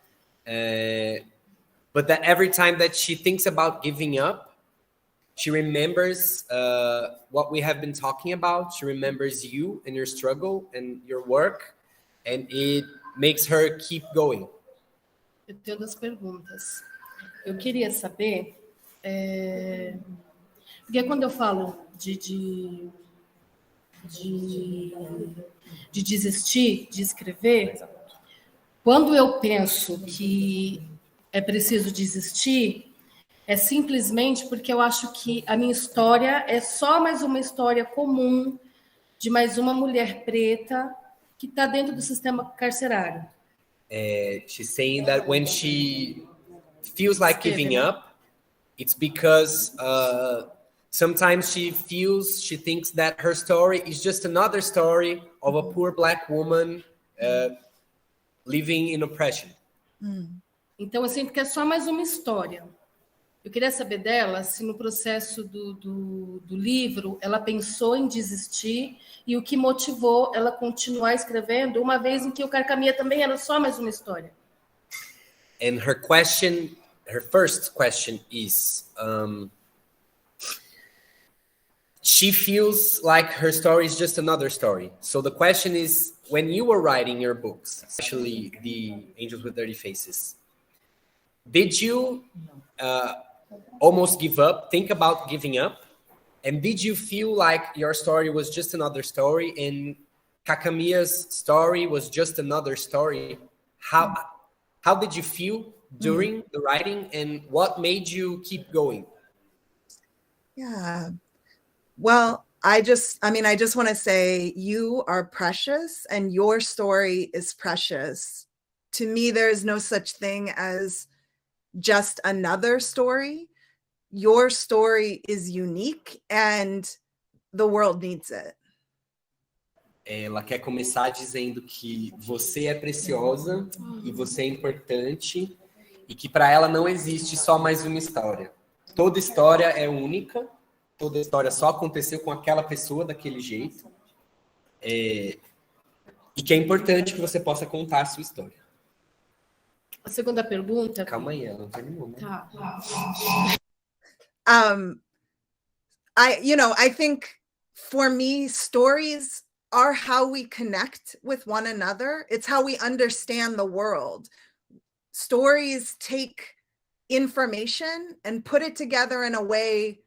But that every time that she thinks about giving up, she remembers what we have been talking about. She remembers you and your struggle and your work, and it makes her keep going. Eu tenho duas perguntas. Eu queria saber, porque quando eu falo de desistir de escrever, quando eu penso que é preciso desistir, é simplesmente porque eu acho que a minha história é só mais uma história comum de mais uma mulher preta que está dentro do sistema carcerário. She's saying that when she feels like giving up, it's because sometimes she thinks that her story is just another story of a poor black woman living in oppression. Então, eu sinto que é só mais uma história. Eu queria saber dela se no processo do livro ela pensou em desistir e o que motivou ela continuar escrevendo, uma vez em que o Carcamia também era só mais uma história. And her first question is, she feels like her story is just another story. So the question is, when you were writing your books, especially The Angels with Dirty Faces, did you almost give up, think about giving up? And did you feel like your story was just another story and Kakamia's story was just another story? How did you feel during the writing, and what made you keep going? Yeah. Well, I just want to say you are precious and your story is precious. To me, there is no such thing as just another story. Your story is unique and the world needs it. Ela quer começar dizendo que você é preciosa e você é importante e que para ela não existe só mais uma história. Toda história é única, toda história só aconteceu com aquela pessoa daquele jeito, e que é importante que você possa contar a sua história. A segunda pergunta... Calma aí, ela não terminou, né? Tá. I think for me, stories are how we connect with one another. It's how we understand the world. Stories take information and put it together in a way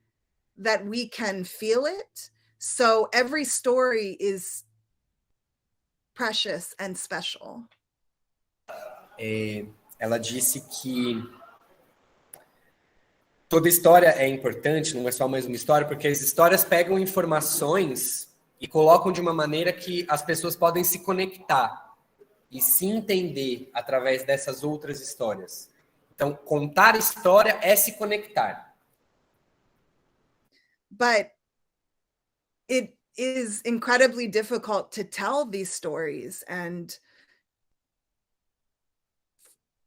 that we can feel it. So every story is precious and special. Ela disse que toda história é importante, não é só mais uma história, porque as histórias pegam informações e colocam de uma maneira que as pessoas podem se conectar e se entender através dessas outras histórias. Então, contar história é se conectar. But it is incredibly difficult to tell these stories. And,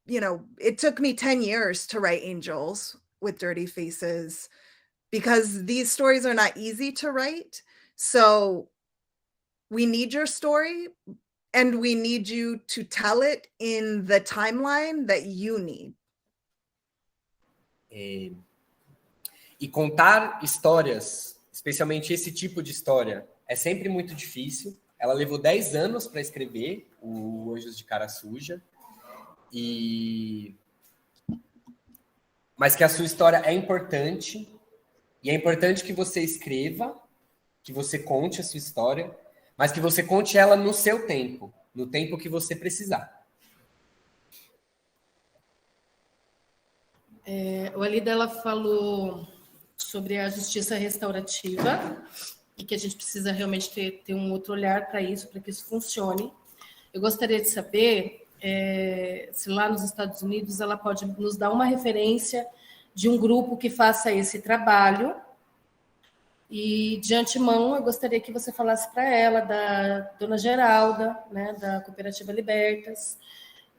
you know, it took me 10 years to write Angels with Dirty Faces because these stories are not easy to write. So we need your story and we need you to tell it in the timeline that you need. E contar histórias, especialmente esse tipo de história, é sempre muito difícil. Ela levou 10 anos para escrever o Anjos de Cara Suja. Mas que a sua história é importante. E é importante que você escreva, que você conte a sua história, mas que você conte ela no seu tempo, no tempo que você precisar. O WALIDAH, ela falou sobre a justiça restaurativa e que a gente precisa realmente ter um outro olhar para isso, para que isso funcione. Eu gostaria de saber se lá nos Estados Unidos ela pode nos dar uma referência de um grupo que faça esse trabalho. E, de antemão, eu gostaria que você falasse para ela da Dona Geralda, né, da Cooperativa Libertas,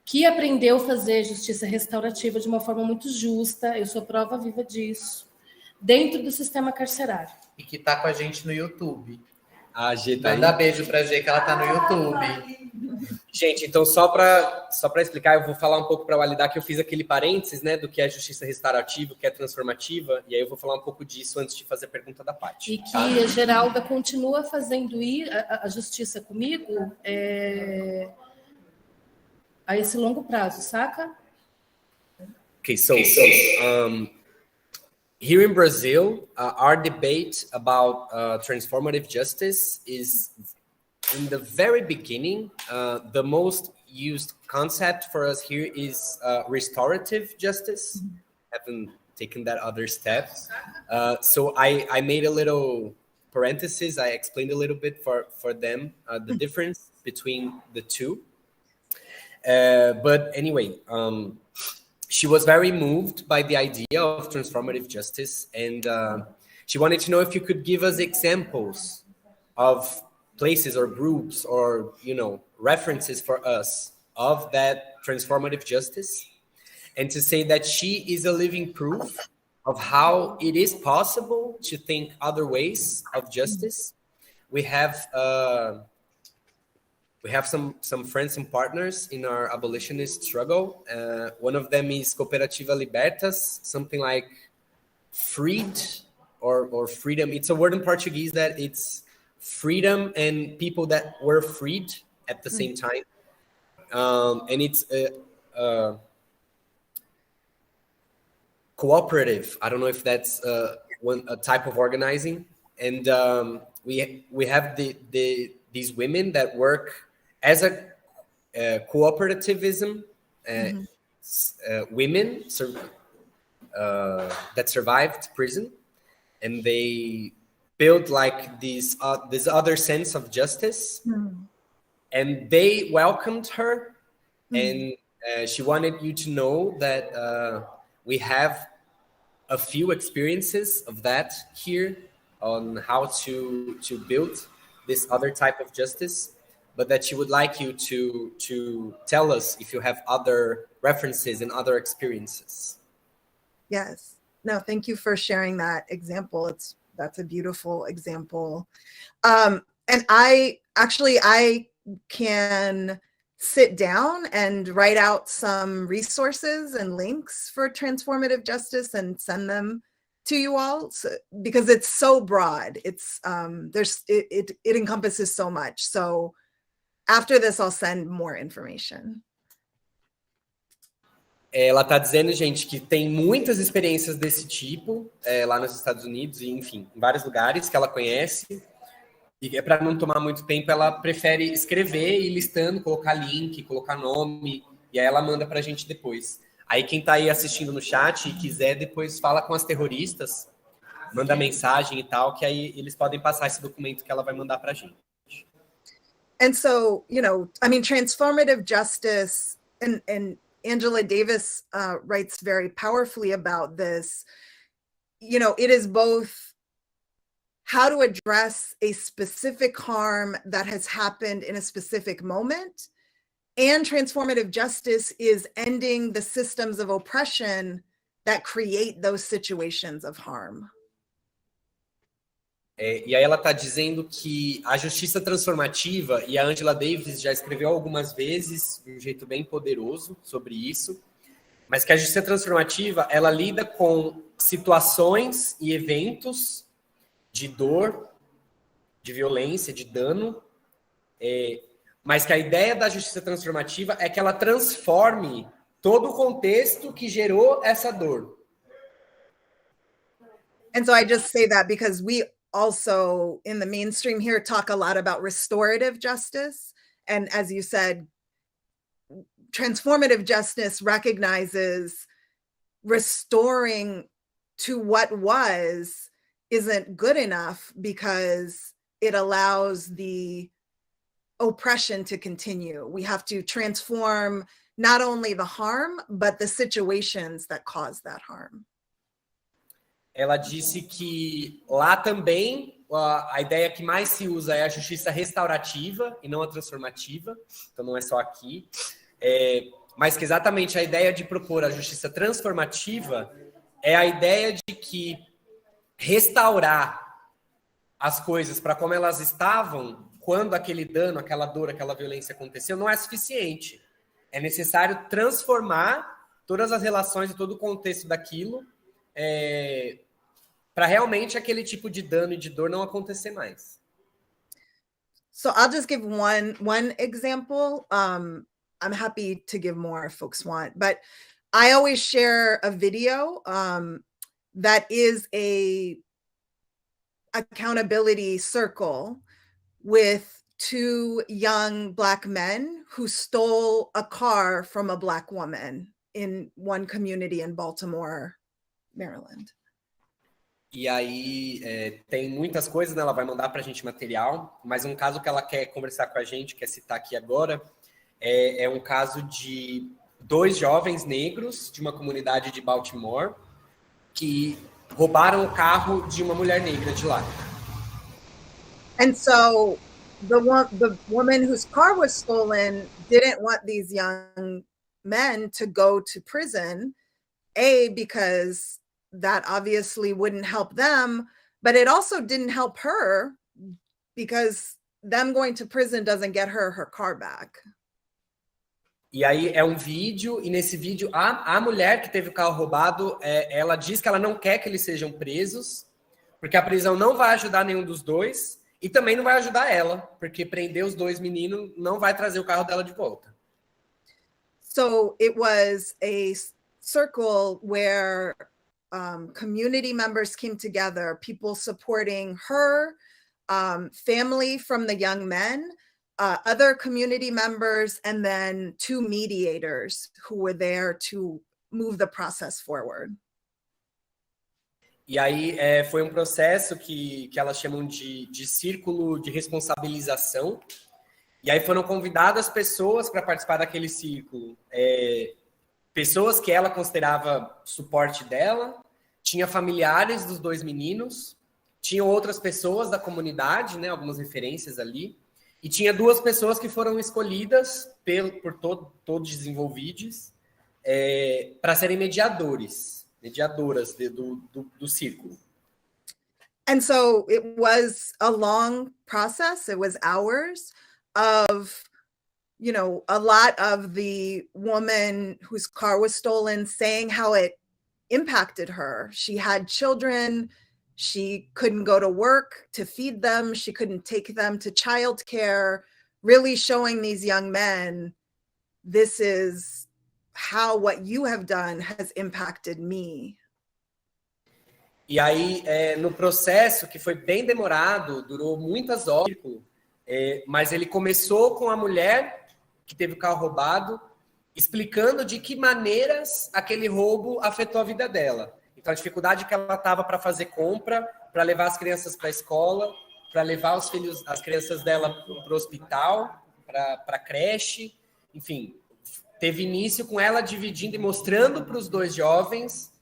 que aprendeu a fazer justiça restaurativa de uma forma muito justa, eu sou prova viva disso, dentro do sistema carcerário. E que está com a gente no YouTube. A G tá Manda aí. beijo pra G, que ela tá no YouTube. Gente, então só para explicar, eu vou falar um pouco para validar que eu fiz aquele parênteses, né, do que é justiça restaurativa, o que é transformativa, e aí eu vou falar um pouco disso antes de fazer a pergunta da Paty. E que a Geralda continua fazendo a justiça comigo a esse longo prazo, saca? Okay, so here in Brazil, our debate about transformative justice is in the very beginning. The most used concept for us here is restorative justice. Haven't taken that other step. So I made a little parenthesis. I explained a little bit for them the difference between the two. But anyway, she was very moved by the idea of transformative justice, and she wanted to know if you could give us examples of places or groups or, you know, references for us of that transformative justice, and to say that she is a living proof of how it is possible to think other ways of justice. We have some friends and partners in our abolitionist struggle. One of them is Cooperativa Libertas, something like freed or freedom. It's a word in Portuguese that it's freedom and people that were freed at the same time. And it's cooperative. I don't know if that's a type of organizing. And we have these women that work as a cooperativism, women that survived prison, and they build like this other sense of justice, and they welcomed her, and she wanted you to know that we have a few experiences of that here on how to build this other type of justice, but that she would like you to tell us if you have other references and other experiences. Yes. No, thank you for sharing that example. That's a beautiful example. And I can sit down and write out some resources and links for transformative justice and send them to you all, because it's so broad. It's it encompasses so much. So after this, I'll send more information. Ela está dizendo, gente, que tem muitas experiências desse tipo lá nos Estados Unidos e, enfim, em vários lugares que ela conhece. E para não tomar muito tempo, ela prefere escrever e listando, colocar link, colocar nome, e aí ela manda para a gente depois. Aí quem está aí assistindo no chat e quiser, depois fala com as terroristas, manda mensagem e tal, que aí eles podem passar esse documento que ela vai mandar para a gente. And so, you know, I mean, transformative justice, and Angela Davis writes very powerfully about this. You know, it is both how to address a specific harm that has happened in a specific moment, and transformative justice is ending the systems of oppression that create those situations of harm. E aí ela está dizendo que a justiça transformativa, e a Angela Davis já escreveu algumas vezes, de um jeito bem poderoso sobre isso, mas que a justiça transformativa, ela lida com situações e eventos de dor, de violência, de dano, mas que a ideia da justiça transformativa é que ela transforme todo o contexto que gerou essa dor. And so I just say that because we also in the mainstream here talk a lot about restorative justice. And as you said, transformative justice recognizes restoring to what was isn't good enough because it allows the oppression to continue. We have to transform not only the harm, but the situations that cause that harm. Ela disse que lá também a ideia que mais se usa é a justiça restaurativa e não a transformativa, então não é só aqui, mas que exatamente a ideia de propor a justiça transformativa é a ideia de que restaurar as coisas para como elas estavam quando aquele dano, aquela dor, aquela violência aconteceu, não é suficiente. É necessário transformar todas as relações e todo o contexto daquilo para realmente aquele tipo de dano e de dor não acontecer mais. So I'll just give one example. I'm happy to give more if folks want, but I always share a video that is a accountability circle with two young Black men who stole a car from a Black woman in one community in Baltimore, Maryland. E aí tem muitas coisas, né? Ela vai mandar para a gente material, mas um caso que ela quer conversar com a gente, quer citar aqui agora, é um caso de 2 jovens negros de uma comunidade de Baltimore que roubaram o carro de uma mulher negra de lá. And so the woman whose car was stolen didn't want these young men to go to prison, because that obviously wouldn't help them, but it also didn't help her because them going to prison doesn't get her car back. E aí é um vídeo, e nesse vídeo a mulher que teve o carro roubado, ela diz que ela não quer que eles sejam presos, porque a prisão não vai ajudar nenhum dos dois, e também não vai ajudar ela, porque prender os 2 meninos não vai trazer o carro dela de volta. So it was a circle where community members came together, people supporting her, family from the young men, other community members, and then 2 mediators who were there to move the process forward. E aí foi um processo que elas chamam de círculo de responsabilização. E aí foram convidadas pessoas para participar daquele círculo. Pessoas que ela considerava suporte dela, tinha familiares dos 2 meninos, tinham outras pessoas da comunidade, né, algumas referências ali, e tinha 2 pessoas que foram escolhidas por todos os envolvidos para serem mediadoras do círculo. And so it was a long process. It was hours of, you know, a lot of the woman whose car was stolen saying how it impacted her. She had children. She couldn't go to work to feed them. She couldn't take them to childcare, really showing these young men, this is how what you have done has impacted me. E aí, no processo, que foi bem demorado, durou muitas horas, mas ele começou com a mulher que teve o carro roubado, explicando de que maneiras aquele roubo afetou a vida dela. Então, a dificuldade que ela estava para fazer compra, para levar as crianças para a escola, para levar as crianças dela para o hospital, para a creche, enfim, teve início com ela dividindo e mostrando para os dois jovens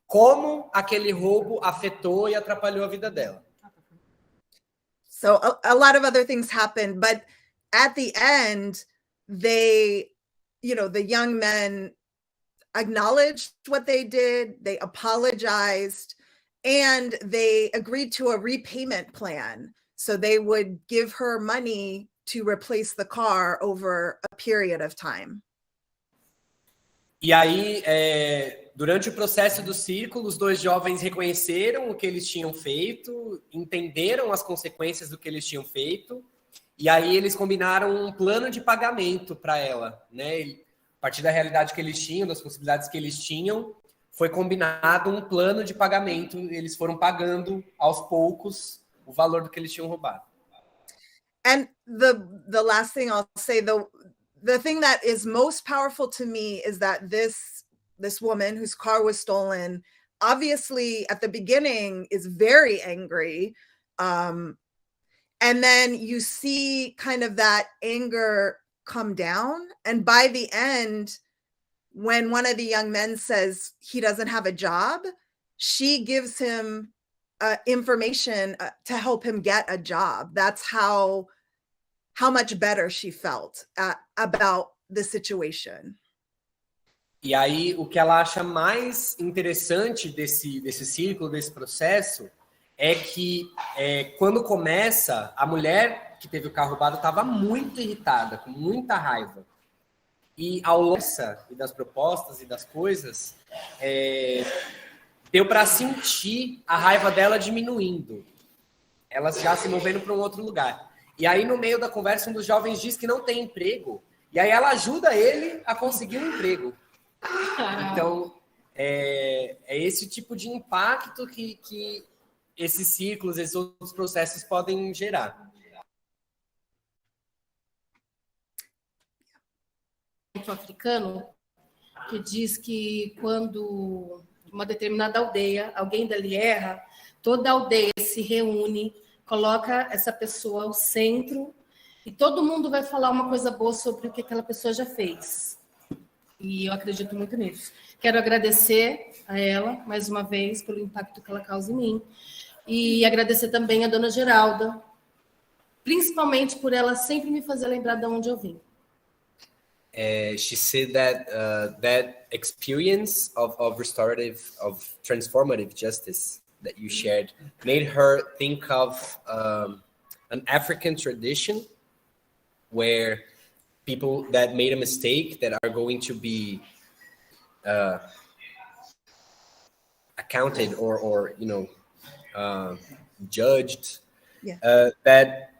como aquele roubo afetou e atrapalhou a vida dela. So a lot of other things happened, but at the end, they, the young men acknowledged what they did, they apologized, and they agreed to a repayment plan. So they would give her money to replace the car over a period of time. E aí, durante o processo do círculo, os dois jovens reconheceram o que eles tinham feito, entenderam as consequências do que eles tinham feito, e aí eles combinaram um plano de pagamento para ela, né? A partir da realidade que eles tinham, das possibilidades que eles tinham, foi combinado um plano de pagamento, eles foram pagando aos poucos o valor do que eles tinham roubado. And the last thing I'll say, the thing that is most powerful to me is that this woman whose car was stolen, obviously at the beginning is very angry. And then you see kind of that anger come down. And by the end, when one of the young men says he doesn't have a job, she gives him information to help him get a job. That's how much better she felt about the situation. E aí, o que ela acha mais interessante desse círculo, desse processo, é que quando começa, a mulher que teve o carro roubado estava muito irritada, com muita raiva. E ao longo das propostas e das coisas, deu para sentir a raiva dela diminuindo. Elas já se movendo para um outro lugar. E aí, no meio da conversa, um dos jovens diz que não tem emprego. E aí ela ajuda ele a conseguir um emprego. Então, é esse tipo de impacto que esses ciclos, esses outros processos podem gerar. Africano que diz que quando uma determinada aldeia, alguém dali erra, toda a aldeia se reúne, coloca essa pessoa ao centro e todo mundo vai falar uma coisa boa sobre o que aquela pessoa já fez. E eu acredito muito nisso. Quero agradecer a ela, mais uma vez, pelo impacto que ela causa em mim. E agradecer também a dona Geralda, principalmente por ela sempre me fazer lembrar de onde eu vim. She said that that experience of transformative justice that you shared made her think of an African tradition where people that made a mistake that are going to be accounted or judged. Yeah. That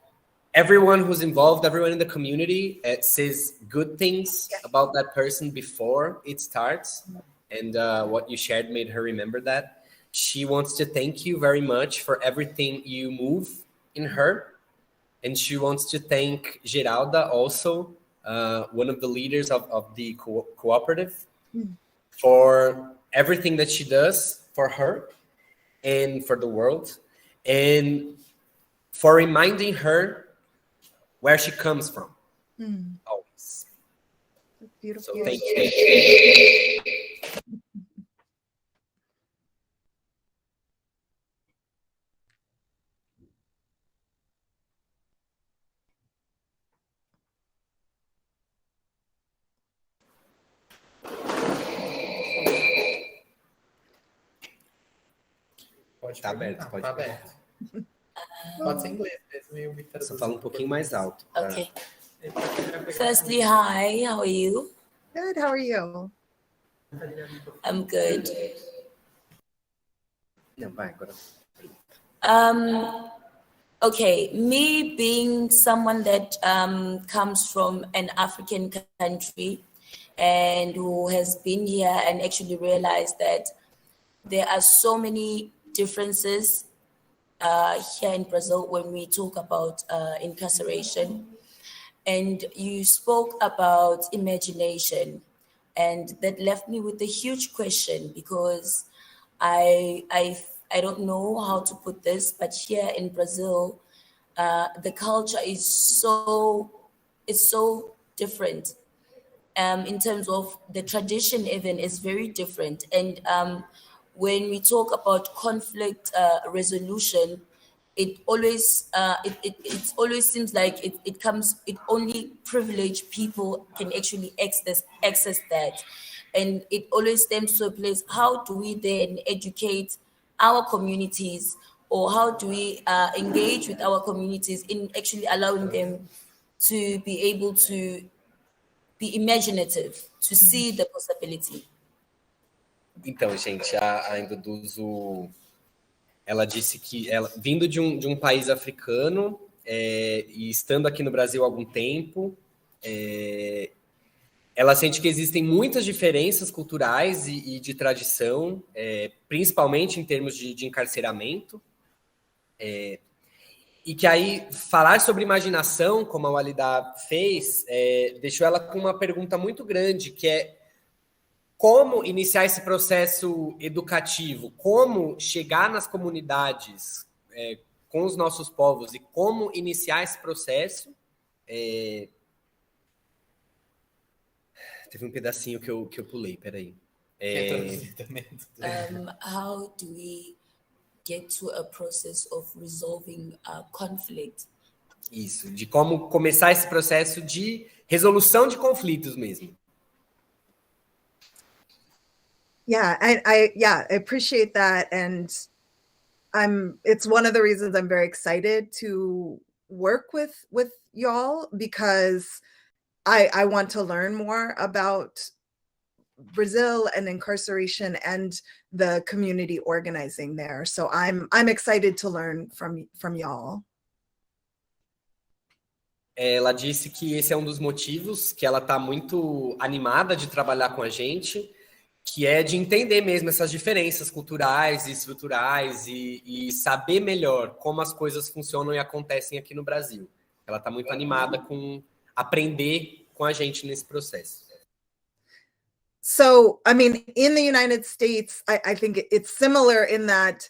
everyone who's involved, everyone in the community says good things about that person before it starts. And what you shared made her remember that. She wants to thank you very much for everything you move in her. And she wants to thank Geralda also, one of the leaders of the cooperative, for everything that she does for her and for the world, and for reminding her where she comes from. Always. Beautiful. So thank you. Pode tá aberto, pode. Tá aberto. Pode ser em inglês mesmo. Só fala um pouquinho mais alto. Okay. Firstly, hi, how are you? Good, how are you? I'm good. Não, vai agora. Okay, me being someone that comes from an African country and who has been here and actually realized that there are so many differences here in Brazil when we talk about incarceration. And you spoke about imagination, and that left me with a huge question, because I don't know how to put this, but here in Brazil, the culture is so different. In terms of the tradition, even is very different. And when we talk about conflict resolution, it always seems like it only privileged people can actually access that, and it always stems to a place: how do we then educate our communities, or how do we engage with our communities in actually allowing them to be able to be imaginative, to see the possibility? Então, gente, a Induduzo, ela disse que, ela, vindo de um país africano e estando aqui no Brasil há algum tempo, ela sente que existem muitas diferenças culturais e de tradição, principalmente em termos de encarceramento, e que aí falar sobre imaginação, como a WALIDAH fez, deixou ela com uma pergunta muito grande, que é: como iniciar esse processo educativo, como chegar nas comunidades com os nossos povos e como iniciar esse processo. Teve um pedacinho que eu pulei, peraí. How do we get to a process of resolving conflict? Isso, de como começar esse processo de resolução de conflitos mesmo. Yeah, I appreciate that, and it's one of the reasons I'm very excited to work with y'all, because I want to learn more about Brazil and incarceration and the community organizing there. So I'm excited to learn from y'all. Ela disse que esse é um dos motivos que ela está muito animada de trabalhar com a gente, que é de entender mesmo essas diferenças culturais e estruturais e saber melhor como as coisas funcionam e acontecem aqui no Brasil. Ela está muito animada com aprender com a gente nesse processo. So, I mean, in the United States, I think it's similar in that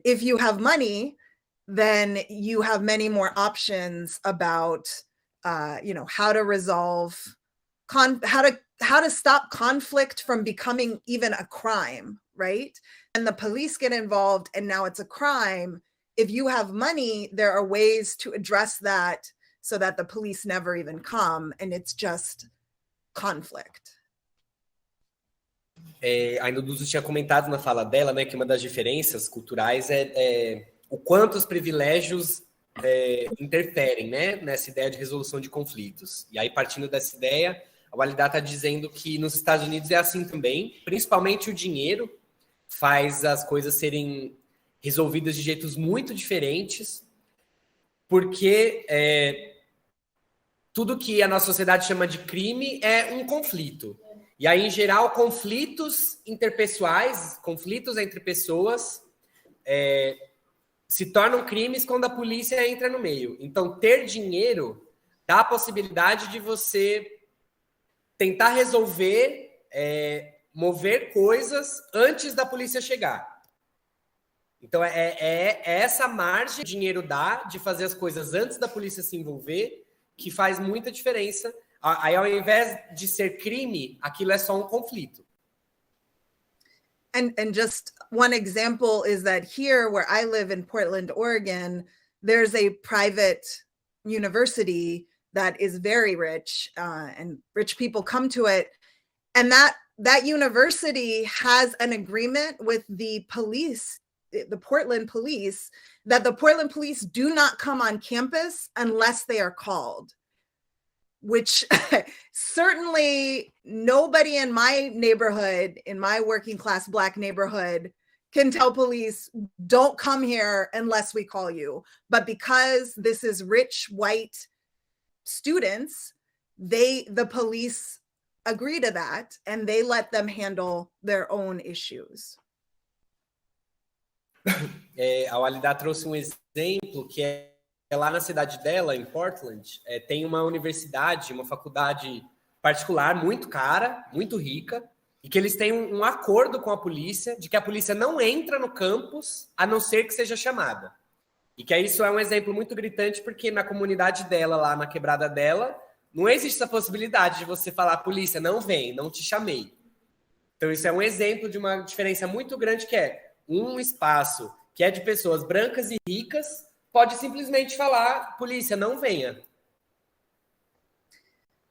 if you have money, then you have many more options about, how to resolve, how to stop conflict from becoming even a crime, right? And the police get involved and now it's a crime. If you have money, there are ways to address that so that the police never even come and it's just conflict. A Induduzo tinha comentado na fala dela, né, que uma das diferenças culturais é o quanto os privilégios interferem, né, nessa ideia de resolução de conflitos. E aí, partindo dessa ideia, a WALIDAH está dizendo que nos Estados Unidos é assim também, principalmente o dinheiro faz as coisas serem resolvidas de jeitos muito diferentes, porque tudo que a nossa sociedade chama de crime é um conflito. E aí, em geral, conflitos interpessoais, conflitos entre pessoas, se tornam crimes quando a polícia entra no meio. Então, ter dinheiro dá a possibilidade de você tentar resolver, mover coisas antes da polícia chegar. Então, é essa margem que o dinheiro dá de fazer as coisas antes da polícia se envolver que faz muita diferença. Aí, ao invés de ser crime, aquilo é só um conflito. And just one example is that here where I live in Portland, Oregon, there's a private university that is very rich, and rich people come to it. And that university has an agreement with the police, the Portland police, that the Portland police do not come on campus unless they are called, which certainly nobody in my neighborhood, in my working class Black neighborhood, can tell police, don't come here unless we call you. But because this is rich white students, the police agree to that and they let them handle their own issues. A WALIDAH trouxe um exemplo que é lá na cidade dela, em Portland, tem uma universidade, uma faculdade particular muito cara, muito rica, e que eles têm um acordo com a polícia de que a polícia não entra no campus a não ser que seja chamada. E que isso é um exemplo muito gritante, porque na comunidade dela, lá na quebrada dela, não existe essa possibilidade de você falar, polícia, não vem, não te chamei. Então isso é um exemplo de uma diferença muito grande, que é um espaço que é de pessoas brancas e ricas, pode simplesmente falar, polícia, não venha.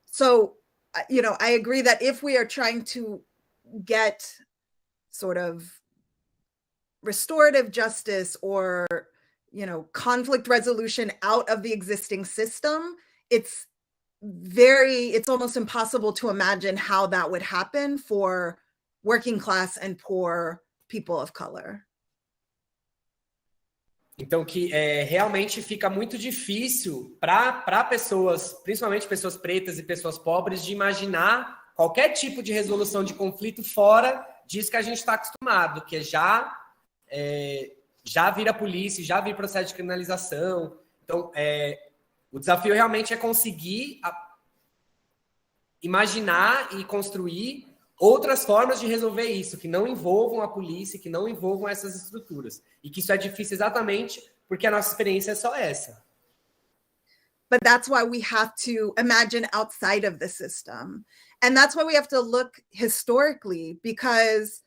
So, I agree that if we are trying to get sort of restorative justice or, conflict resolution out of the existing system, it's almost impossible to imagine how that would happen for working class and poor people of color. Então, que realmente fica muito difícil para pessoas, principalmente pessoas pretas e pessoas pobres, de imaginar qualquer tipo de resolução de conflito fora disso que a gente está acostumado, que já vira polícia, já vira processo de criminalização. Então, o desafio realmente é conseguir imaginar e construir outras formas de resolver isso, que não envolvam a polícia, que não envolvam essas estruturas. E que isso é difícil exatamente porque a nossa experiência é só essa. But that's why we have to imagine outside of the system. And that's why we have to look historically, because,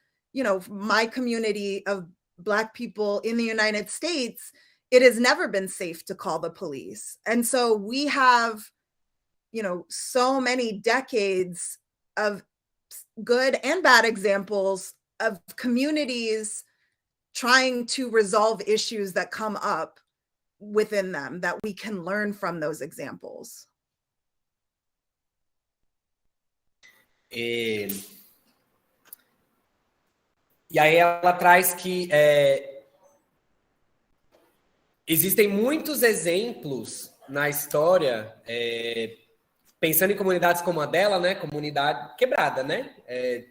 my community of Black people in the United States, it has never been safe to call the police. And so we have, so many decades of good and bad examples of communities trying to resolve issues that come up within them, that we can learn from those examples. E aí ela traz que existem muitos exemplos na história, pensando em comunidades como a dela, né, comunidade quebrada, né,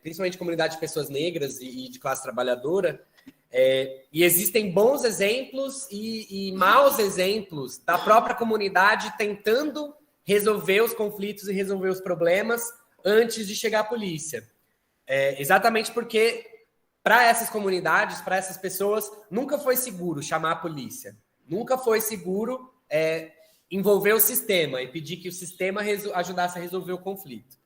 principalmente comunidade de pessoas negras e de classe trabalhadora, e existem bons exemplos e maus exemplos da própria comunidade tentando resolver os conflitos e resolver os problemas antes de chegar à polícia. Exatamente porque para essas comunidades, para essas pessoas, nunca foi seguro chamar a polícia. Nunca foi seguro envolver o sistema e pedir que o sistema ajudasse a resolver o conflito.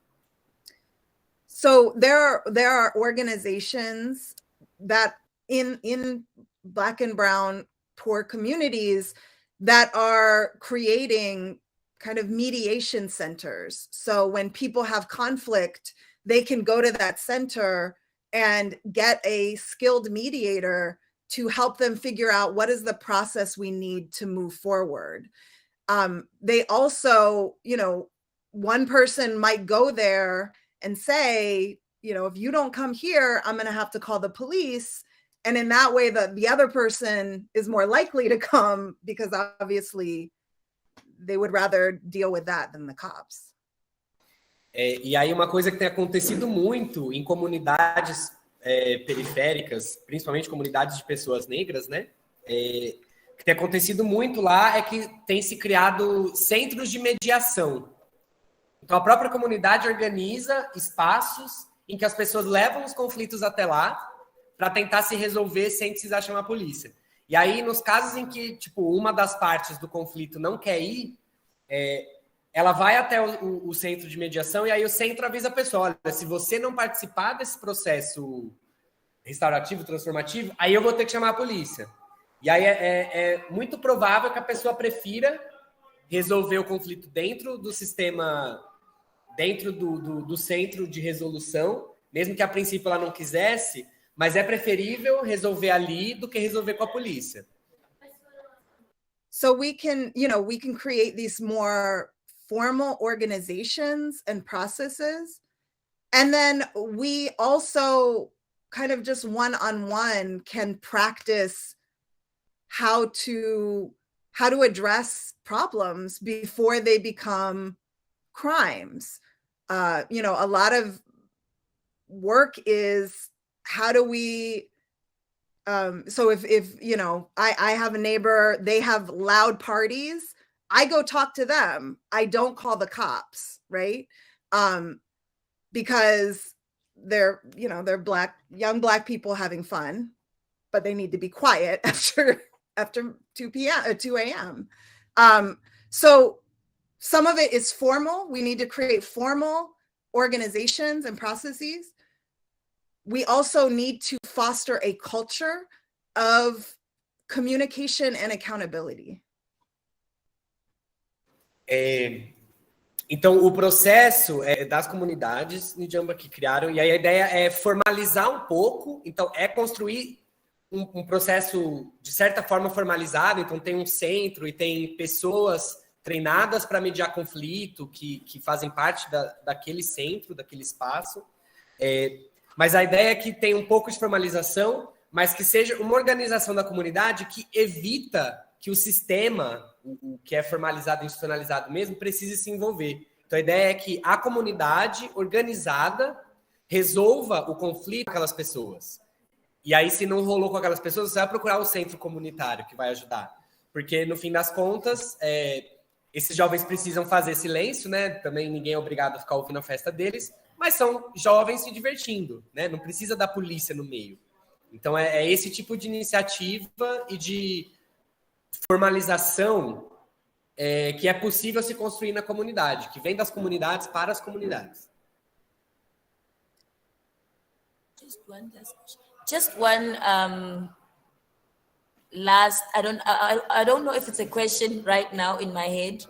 So there are organizations that in Black and brown poor communities that are creating kind of mediation centers. So when people have conflict, they can go to that center and get a skilled mediator to help them figure out what is the process we need to move forward. They also, one person might go there and say, if you don't come here, I'm going to have to call the police. And in that way, the other person is more likely to come, because obviously they would rather deal with that than the cops. E aí uma coisa que tem acontecido muito em comunidades periféricas, principalmente comunidades de pessoas negras, né? Que tem acontecido muito lá é que tem se criado centros de mediação. Então a própria comunidade organiza espaços em que as pessoas levam os conflitos até lá para tentar se resolver sem precisar chamar a polícia. E aí, nos casos em que, uma das partes do conflito não quer ir, ela vai até o centro de mediação e aí o centro avisa a pessoa, olha, se você não participar desse processo restaurativo, transformativo, aí eu vou ter que chamar a polícia. E aí é muito provável que a pessoa prefira resolver o conflito dentro do sistema, dentro do centro de resolução, mesmo que a princípio ela não quisesse, mas é preferível resolver ali do que resolver com a polícia. So we can create these more formal organizations and processes. And then we also kind of just one-on-one can practice how to address problems before they become crimes. A lot of work is, how do we So if you know, I have a neighbor, they have loud parties, I go talk to them. I don't call the cops, right? Because they're, you know, they're young black people having fun, but they need to be quiet after 2 a.m. So some of it is formal. We need to create formal organizations and processes. We also need to foster a culture of communication and accountability. Então, o processo das comunidades Nijamba que criaram, e aí a ideia é formalizar um pouco, então é construir um processo de certa forma formalizado, então tem um centro e tem pessoas treinadas para mediar conflito, que fazem parte daquele centro, daquele espaço, mas a ideia é que tenha um pouco de formalização, mas que seja uma organização da comunidade que evita que o sistema, o que é formalizado e institucionalizado mesmo, precise se envolver. Então, a ideia é que a comunidade organizada resolva o conflito com aquelas pessoas. E aí, se não rolou com aquelas pessoas, você vai procurar o centro comunitário que vai ajudar. Porque, no fim das contas, esses jovens precisam fazer silêncio, né? Também ninguém é obrigado a ficar ouvindo a festa deles, mas são jovens se divertindo, né? Não precisa da polícia no meio. Então, é esse tipo de iniciativa e de formalização que é possível se construir na comunidade, que vem das comunidades para as comunidades. Just one last, I don't know if it's a question right now in my head,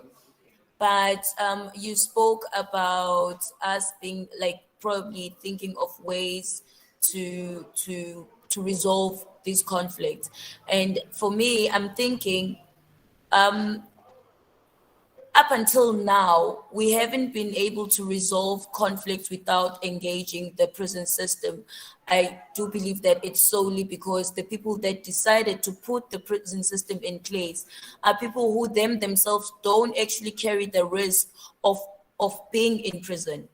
but you spoke about us being like probably thinking of ways to resolve this conflict. And for me, I'm thinking, up until now, we haven't been able to resolve conflict without engaging the prison system. I do believe that it's solely because the people that decided to put the prison system in place are people who themselves don't actually carry the risk of being in prison.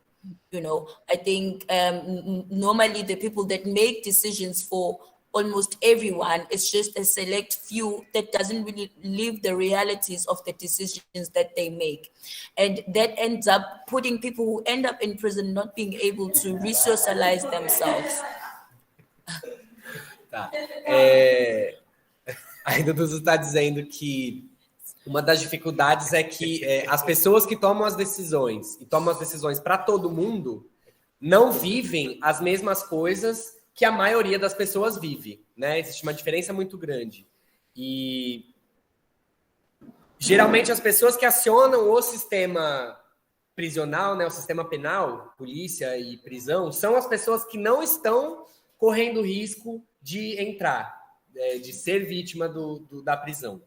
You know, I think normally the people that make decisions for almost everyone, it's just a select few that doesn't really live the realities of the decisions that they make. And that ends up putting people who end up in prison not being able to re-socialize themselves. Tá. Ainda Dudu está dizendo que uma das dificuldades é que as pessoas que tomam as decisões, e tomam as decisões para todo mundo, não vivem as mesmas coisas que a maioria das pessoas vive, né? Existe uma diferença muito grande. E geralmente as pessoas que acionam o sistema prisional, né, o sistema penal, polícia e prisão, são as pessoas que não estão correndo risco de entrar, de ser vítima da prisão.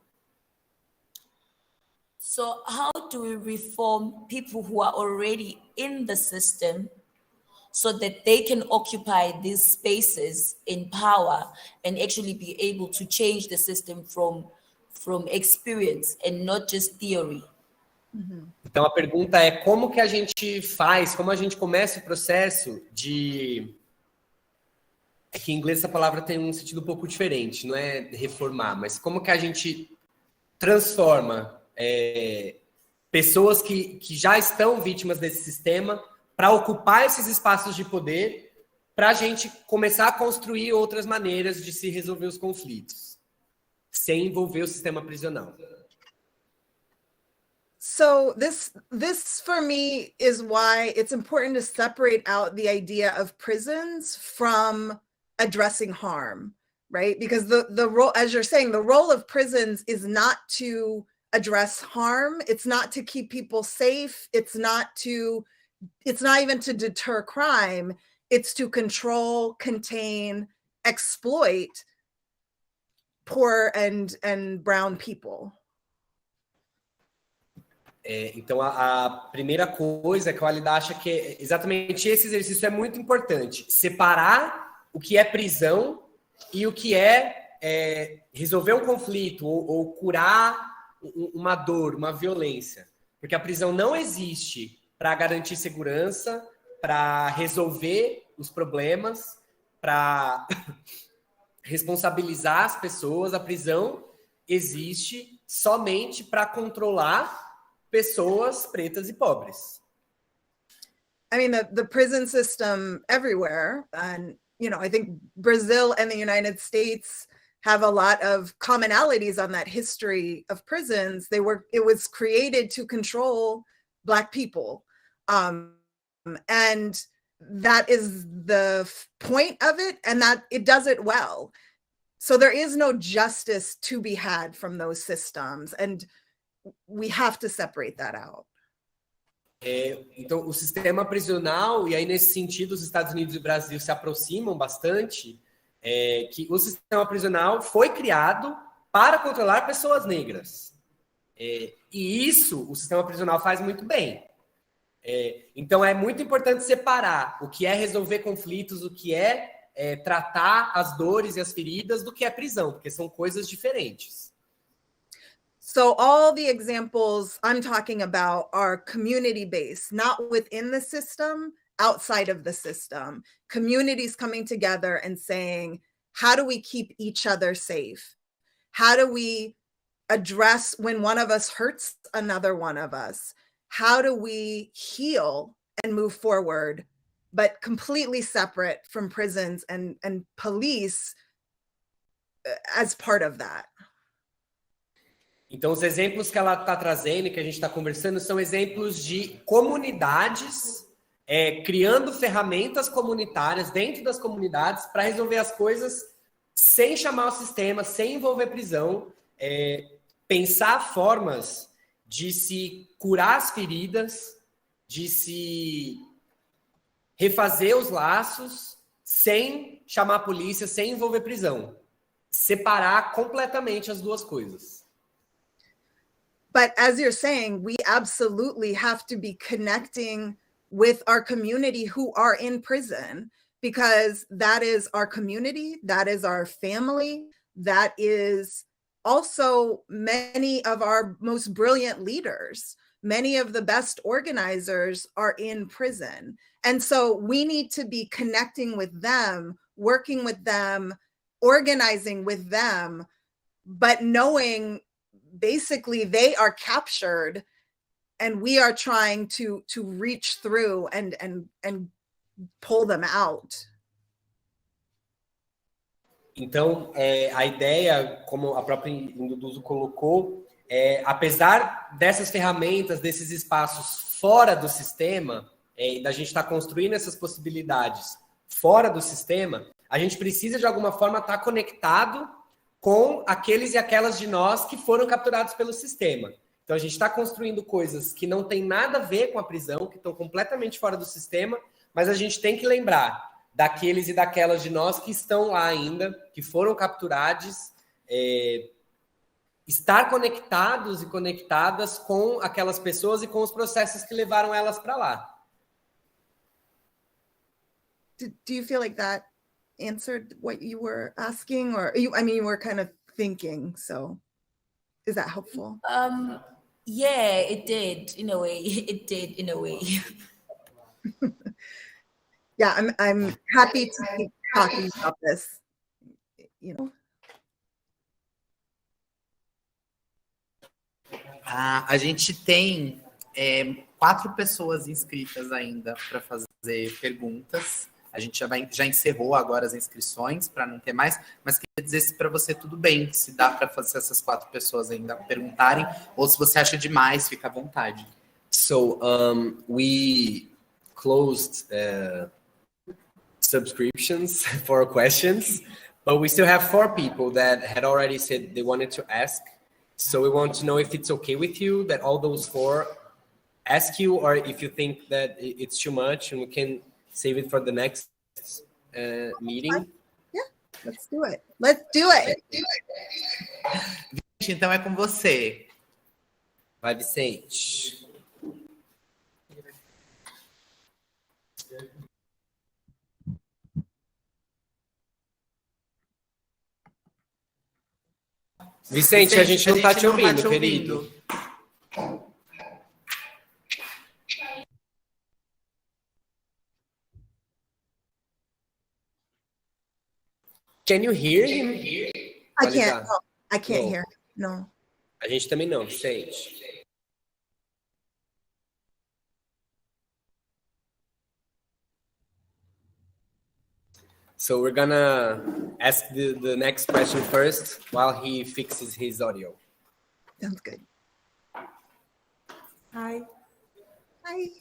So how do we reform people who are already in the system so that they can occupy these spaces in power and actually be able to change the system from experience and not just theory? Então a pergunta é como que a gente faz, como a gente começa o processo de... É que em inglês essa palavra tem um sentido um pouco diferente, não é reformar, mas como que a gente transforma pessoas que já estão vítimas desse sistema para ocupar esses espaços de poder, para a gente começar a construir outras maneiras de se resolver os conflitos, sem envolver o sistema prisional. So this for me is why it's important to separate out the idea of prisons from addressing harm, right? Because the role, as you're saying, the role of prisons is not to address harm. It's not to keep people safe. It's not even to deter crime. It's to control, contain, exploit poor and brown people. Então, a primeira coisa que a WALIDAH acha que exatamente esse exercício é muito importante. Separar o que é prisão e o que é resolver um conflito ou curar uma dor, uma violência. Porque a prisão não existe para garantir segurança, para resolver os problemas, para responsabilizar as pessoas. A prisão existe somente para controlar pessoas pretas e pobres. I mean, the prison system everywhere, and I think Brazil and the United States have a lot of commonalities on that history of prisons. It was created to control Black people. And that is the point of it, and that it does it well. So there is no justice to be had from those systems, and we have to separate that out. Então, o sistema prisional, e aí nesse sentido os Estados Unidos e o Brasil se aproximam bastante, que o sistema prisional foi criado para controlar pessoas negras. E isso o sistema prisional faz muito bem. Então, é muito importante separar o que é resolver conflitos, o que é tratar as dores e as feridas do que é prisão, porque são coisas diferentes. So all the examples I'm talking about are community-based, not within the system, outside of the system. Communities coming together and saying, how do we keep each other safe? How do we address when one of us hurts another one of us? How do we heal and move forward, but completely separate from prisons and police as part of that? Então, os exemplos que ela está trazendo, que a gente está conversando, são exemplos de comunidades criando ferramentas comunitárias dentro das comunidades para resolver as coisas sem chamar o sistema, sem envolver prisão, pensar formas de se curar as feridas, de se refazer os laços, sem chamar a polícia, sem envolver prisão. Separar completamente as duas coisas. But as you're saying, we absolutely have to be connecting with our community who are in prison, because that is our community, that is our family, that is also many of our most brilliant leaders. Many of the best organizers are in prison. And so we need to be connecting with them, working with them, organizing with them, but knowing basically they are captured and we are trying to reach through and pull them out. Então, a ideia, como a própria Induduzo colocou, apesar dessas ferramentas, desses espaços fora do sistema, da gente estar construindo essas possibilidades fora do sistema, a gente precisa de alguma forma estar conectado com aqueles e aquelas de nós que foram capturados pelo sistema. Então, a gente está construindo coisas que não tem nada a ver com a prisão, que estão completamente fora do sistema, mas a gente tem que lembrar daqueles e daquelas de nós que estão lá ainda, que foram capturados, estar conectados e conectadas com aquelas pessoas e com os processos que levaram elas para lá. Do you feel like that answered what you were asking, or you were kind of thinking, so is that helpful? Yeah, it did in a way. Yeah, I'm happy to keep talking about this, A gente tem 4 pessoas inscritas ainda para fazer perguntas. A gente já encerrou agora as inscrições para não ter mais, mas queria dizer se para você tudo bem, se dá para fazer essas 4 pessoas ainda perguntarem, ou se você acha demais, fica à vontade. So, we closed subscriptions for questions, but we still have 4 people that had already said they wanted to ask. So we want to know if it's okay with you that all those 4 ask you, or if you think that it's too much and we can save it for the next meeting. Yeah, let's do it. Let's do it. Vicente, então é com você. Vai, Vicente. Vicente, a gente não está te ouvindo, querido. Can you hear him? I can't. WALIDAH? No, I can't No. hear. No. A gente também não, sente. So we're gonna ask the next question first while he fixes his audio. Sounds good. Hi. Hi.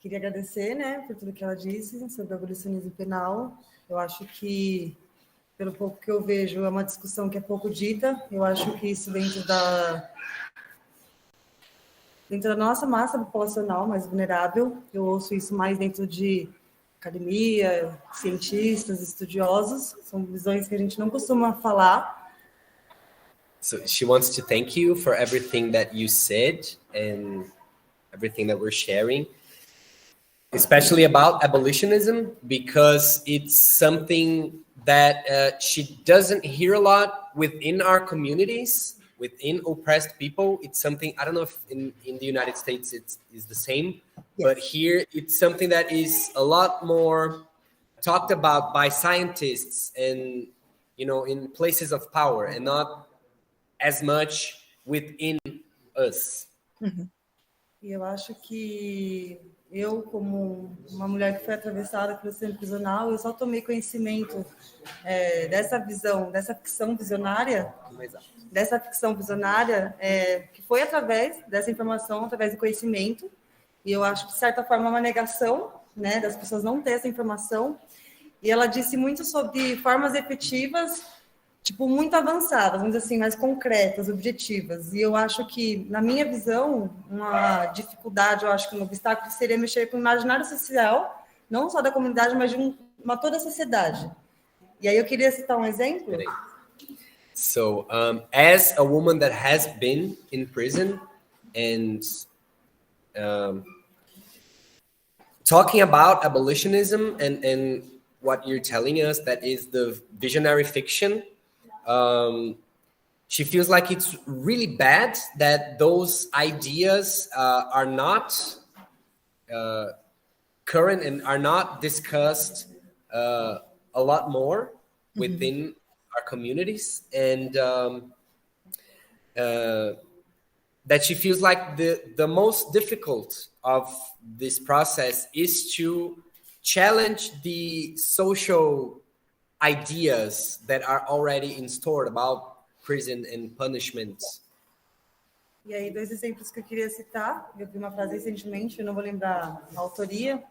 Queria agradecer, né, por tudo que ela disse sobre o abolicionismo penal. Eu acho que, pelo pouco que eu vejo, é uma discussão que é pouco dita. Eu acho que isso dentro da nossa massa populacional mais vulnerável, eu ouço isso mais dentro de academia, cientistas, estudiosos, são visões que a gente não costuma falar. So she wants to thank you for everything that you said and everything that we're sharing, especially about abolitionism, because it's something that she doesn't hear a lot within our communities, within oppressed people. It's something, I don't know if in the United States it's the same, Yes. but here it's something that is a lot more talked about by scientists and, you know, in places of power and not as much within us. E eu acho que eu, como uma mulher que foi atravessada pelo centro prisional, eu só tomei conhecimento dessa visão, dessa ficção visionária, que foi através dessa informação, através do conhecimento. E eu acho que, de certa forma, é uma negação, né, das pessoas não terem essa informação. E ela disse muito sobre formas efetivas, tipo, muito avançadas, vamos dizer assim, mais concretas, objetivas. E eu acho que, na minha visão, uma dificuldade, eu acho que um obstáculo seria mexer com o imaginário social, não só da comunidade, mas de toda a sociedade. E aí eu queria citar um exemplo. So, as a woman that has been in prison and talking about abolitionism and what you're telling us, that is the visionary fiction, she feels like it's really bad that those ideas are not current and are not discussed a lot more within our communities, and that she feels like the most difficult of this process is to challenge the social ideas that are already instaured about prison and punishments. E aí, dois exemplos que eu queria citar. Eu vi uma frase recentemente, eu não vou lembrar a autoria,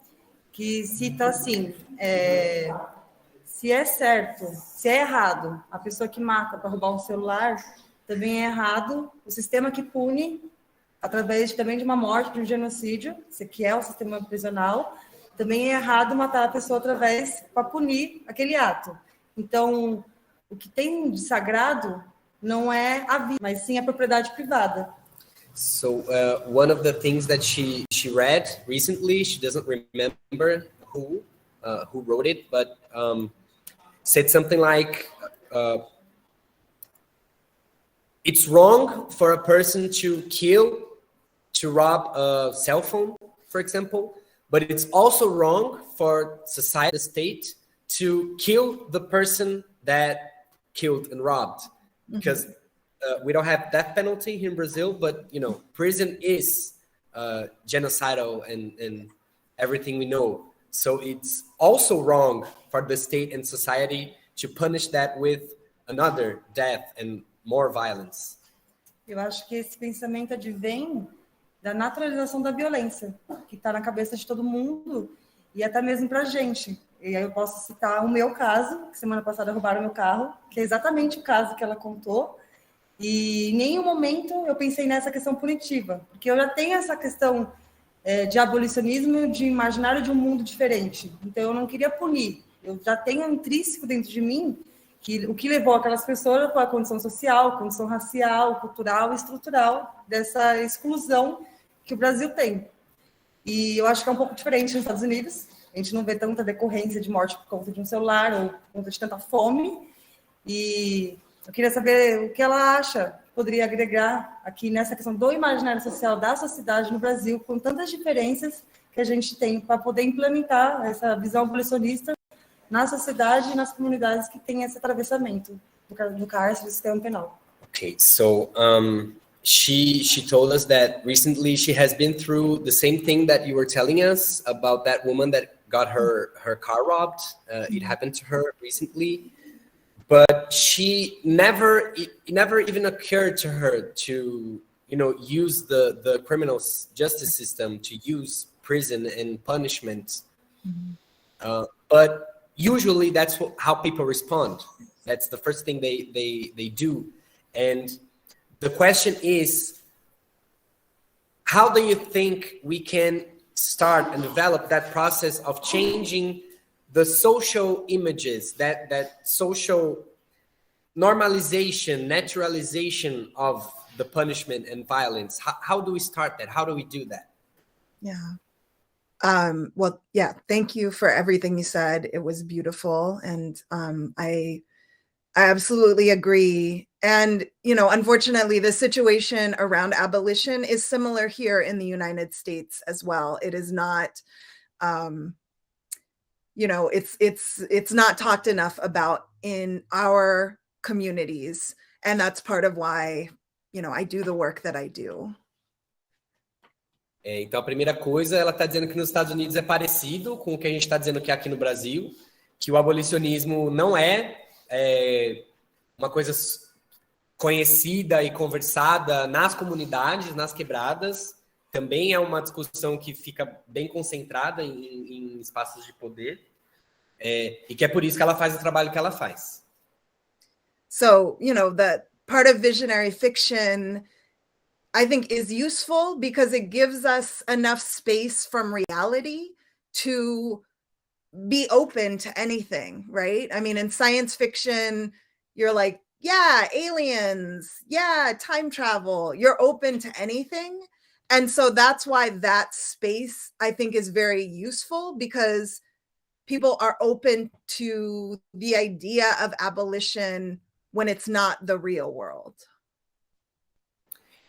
que cita assim: se é certo, se é errado a pessoa que mata para roubar um celular, também é errado o sistema que pune, através também de uma morte, de um genocídio, que é o sistema prisional, também é errado matar a pessoa através para punir aquele ato. Então, o que tem de sagrado não é a vida, mas sim a propriedade privada. So one of the things that she read recently, she doesn't remember who wrote it, but said something like, it's wrong for a person to kill, to rob a cell phone, for example, but it's also wrong for society, the state, to kill the person that killed and robbed, because we don't have death penalty here in Brazil, but you know, prison is genocidal and everything we know. So it's also wrong for the state and society to punish that with another death and more violence. Eu acho que esse pensamento advém da naturalização da violência, que está na cabeça de todo mundo e até mesmo para a gente. E aí eu posso citar o meu caso, que semana passada roubaram meu carro, que é exatamente o caso que ela contou. E em nenhum momento eu pensei nessa questão punitiva, porque eu já tenho essa questão de abolicionismo, de imaginário de um mundo diferente. Então eu não queria punir. Eu já tenho intrínseco dentro de mim que o que levou aquelas pessoas foi a condição social, condição racial, cultural e estrutural dessa exclusão que o Brasil tem. E eu acho que é um pouco diferente nos Estados Unidos. A gente não vê tanta decorrência de morte por conta de um celular ou por conta de tanta fome. E eu queria saber o que ela acha que poderia agregar aqui nessa questão do imaginário social da sociedade no Brasil, com tantas diferenças que a gente tem para poder implementar essa visão abolicionista na sociedade e nas comunidades que têm esse atravessamento do cárcere do sistema penal. Okay, so she told us that recently she has been through the same thing that you were telling us about that woman that got her car robbed. It happened to her recently, but it never even occurred to her to, you know, use the criminal justice system, to use prison and punishment. But usually that's how people respond. That's the first thing they do. And the question is, how do you think we can start and develop that process of changing the social images, that social normalization, naturalization of the punishment and violence? How do we start that? How do we do that? Yeah. Well, yeah, thank you for everything you said. It was beautiful. And I absolutely agree. And, you know, unfortunately, the situation around abolition is similar here in the United States as well. It is not, you know, it's not talked enough about in our communities. And that's part of why, you know, I do the work that I do. Então, a primeira coisa, ela está dizendo que nos Estados Unidos é parecido com o que a gente está dizendo que é aqui no Brasil, que o abolicionismo não é uma coisa conhecida e conversada nas comunidades, nas quebradas. Também é uma discussão que fica bem concentrada em espaços de poder, e que é por isso que ela faz o trabalho que ela faz. So, you know, the part of visionary fiction, I think, is useful because it gives us enough space from reality to be open to anything, right? I mean, in science fiction, you're like, yeah, aliens, yeah, time travel, you're open to anything. And so that's why that space, I think, is very useful, because people are open to the idea of abolition when it's not the real world.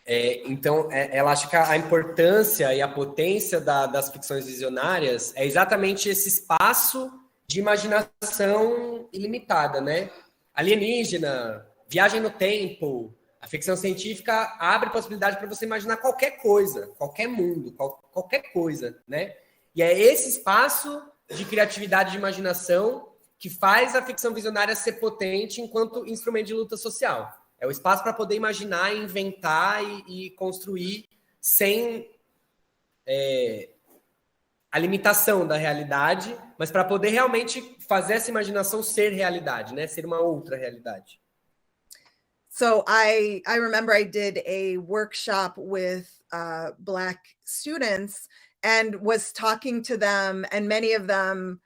Então, ela acha que a importância e a potência das ficções visionárias é exatamente esse espaço de imaginação ilimitada, né? Alienígena, viagem no tempo. A ficção científica abre possibilidade para você imaginar qualquer coisa, qualquer mundo, qualquer coisa, né? E é esse espaço de criatividade e de imaginação que faz a ficção visionária ser potente enquanto instrumento de luta social. É o espaço para poder imaginar, inventar e construir sem a limitação da realidade, mas para poder realmente fazer essa imaginação ser realidade, né? Ser uma outra realidade. So I remember I did a workshop with Black students and was talking to them, and many of them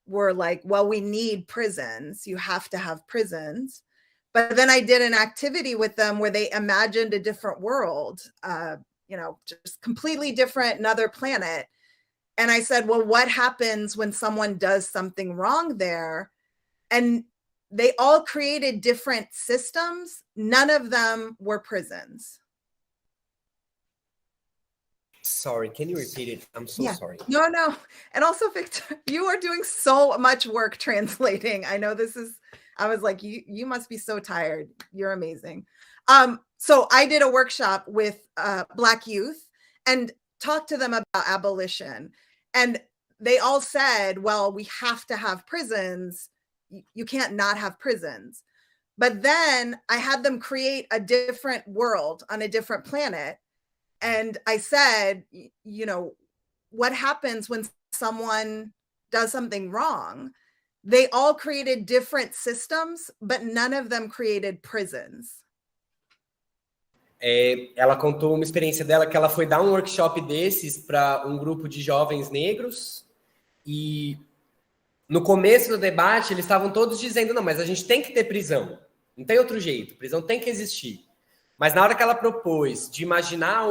were like, well, we need prisons. You have to have prisons. But then I did an activity with them where they imagined a different world, you know, just completely different, another planet. And I said, well, what happens when someone does something wrong there? And they all created different systems. None of them were prisons. Sorry, can you repeat it? I'm so sorry. No. And also, Victor, you are doing so much work translating. I know this is, I was like, you must be so tired. You're amazing. So I did a workshop with Black youth and talked to them about abolition. And they all said, well, we have to have prisons. You can't not have prisons. But then I had them create a different world on a different planet. And I said, you know, what happens when someone does something wrong? They all created different systems, but none of them created prisons. Ela contou uma experiência dela que ela foi dar um workshop desses para um grupo de jovens negros, e no começo do debate eles estavam todos dizendo, não, mas a gente tem que ter prisão, não tem outro jeito, prisão tem que existir. Mas na hora que ela propôs de imaginar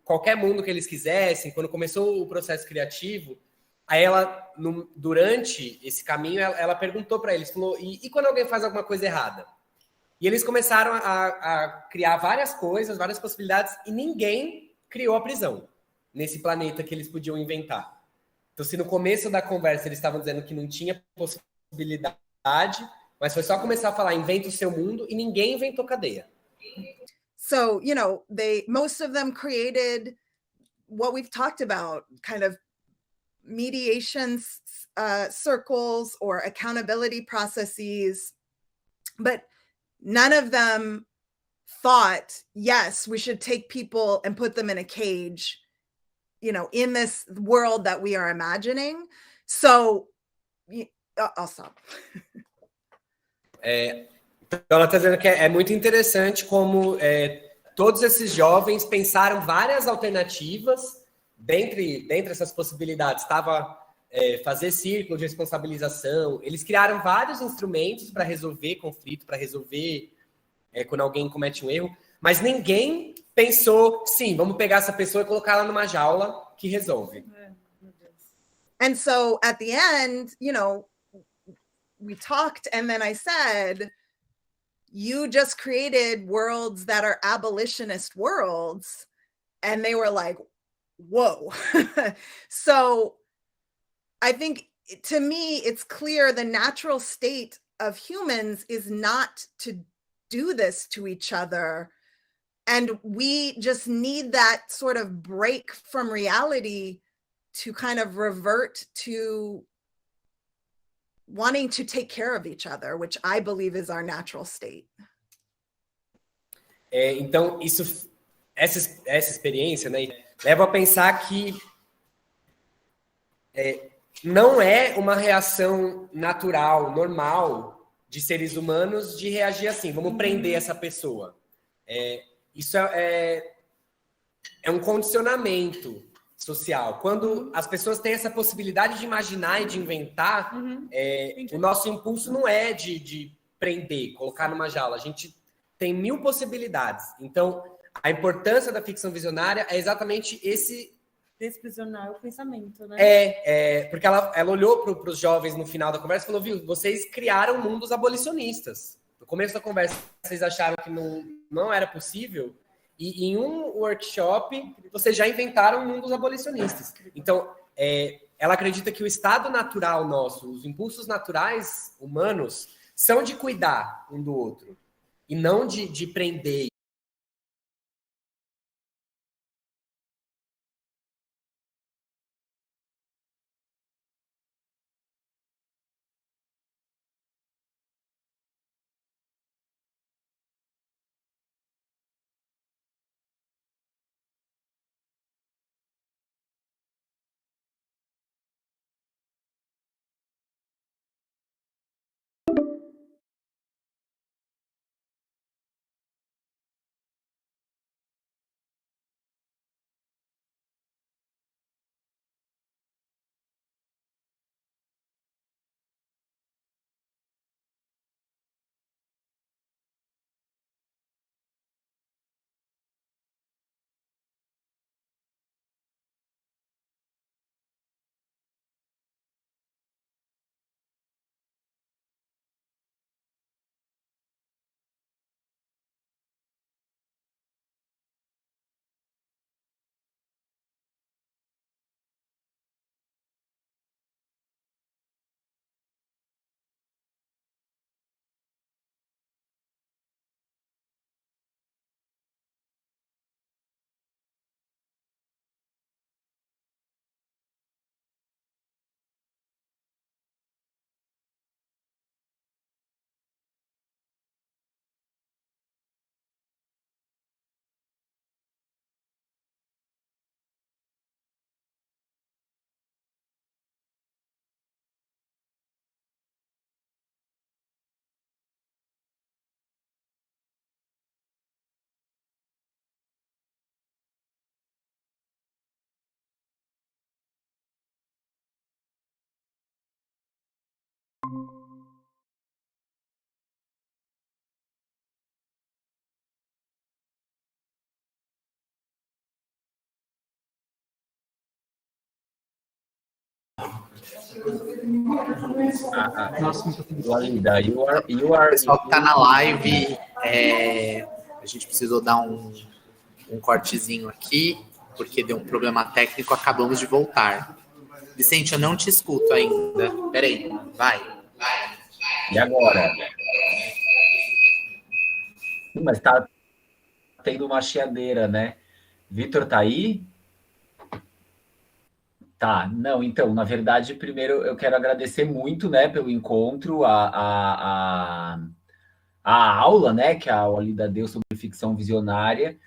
qualquer mundo que eles quisessem, quando começou o processo criativo, aí ela, durante esse caminho, ela perguntou para eles, falou, e quando alguém faz alguma coisa errada? E eles começaram a criar várias coisas, várias possibilidades, e ninguém criou a prisão nesse planeta que eles podiam inventar. Então, se no começo da conversa eles estavam dizendo que não tinha possibilidade, mas foi só começar a falar, inventa o seu mundo, e ninguém inventou cadeia. So, you know, most of them created what we've talked about, kind of mediation circles or accountability processes, but none of them thought, yes, we should take people and put them in a cage, you know, in this world that we are imagining. So I'll stop. Então ela está dizendo que é muito interessante como todos esses jovens pensaram várias alternativas. Dentre essas possibilidades estava fazer círculo de responsabilização. Eles criaram vários instrumentos para resolver conflito, para resolver quando alguém comete um erro, mas ninguém pensou, sim, vamos pegar essa pessoa e colocar ela numa jaula que resolve. And so at the end, you know, we talked and then I said, you just created worlds that are abolitionist worlds. And they were like, whoa. So I think, to me, it's clear the natural state of humans is not to do this to each other. And we just need that sort of break from reality to kind of revert to wanting to take care of each other, which I believe is our natural state. Então, essa experiência, né, leva a pensar que não é uma reação natural, normal, de seres humanos de reagir assim, vamos prender essa pessoa. Isso é um condicionamento social. Quando as pessoas têm essa possibilidade de imaginar e de inventar, o nosso impulso não é de prender, colocar numa jaula. A gente tem 1000 possibilidades. Então, a importância da ficção visionária é exatamente esse... Desprisionar o pensamento, né? Porque ela olhou para os jovens no final da conversa e falou, viu, vocês criaram mundos abolicionistas. No começo da conversa, vocês acharam que não era possível, e em um workshop, vocês já inventaram mundos abolicionistas. Então, ela acredita que o estado natural nosso, os impulsos naturais humanos, são de cuidar um do outro, e não de prender. WALIDAH, you are... Pessoal que está na live, a gente precisou dar um cortezinho aqui, porque deu um problema técnico, acabamos de voltar. Vicente, eu não te escuto ainda. Peraí, vai. E agora? Mas tá tendo uma chiadeira, né? Vitor tá aí? Tá, não, então, na verdade, primeiro eu quero agradecer muito, né, pelo encontro, a aula, né, que a WALIDAH deu sobre ficção visionária.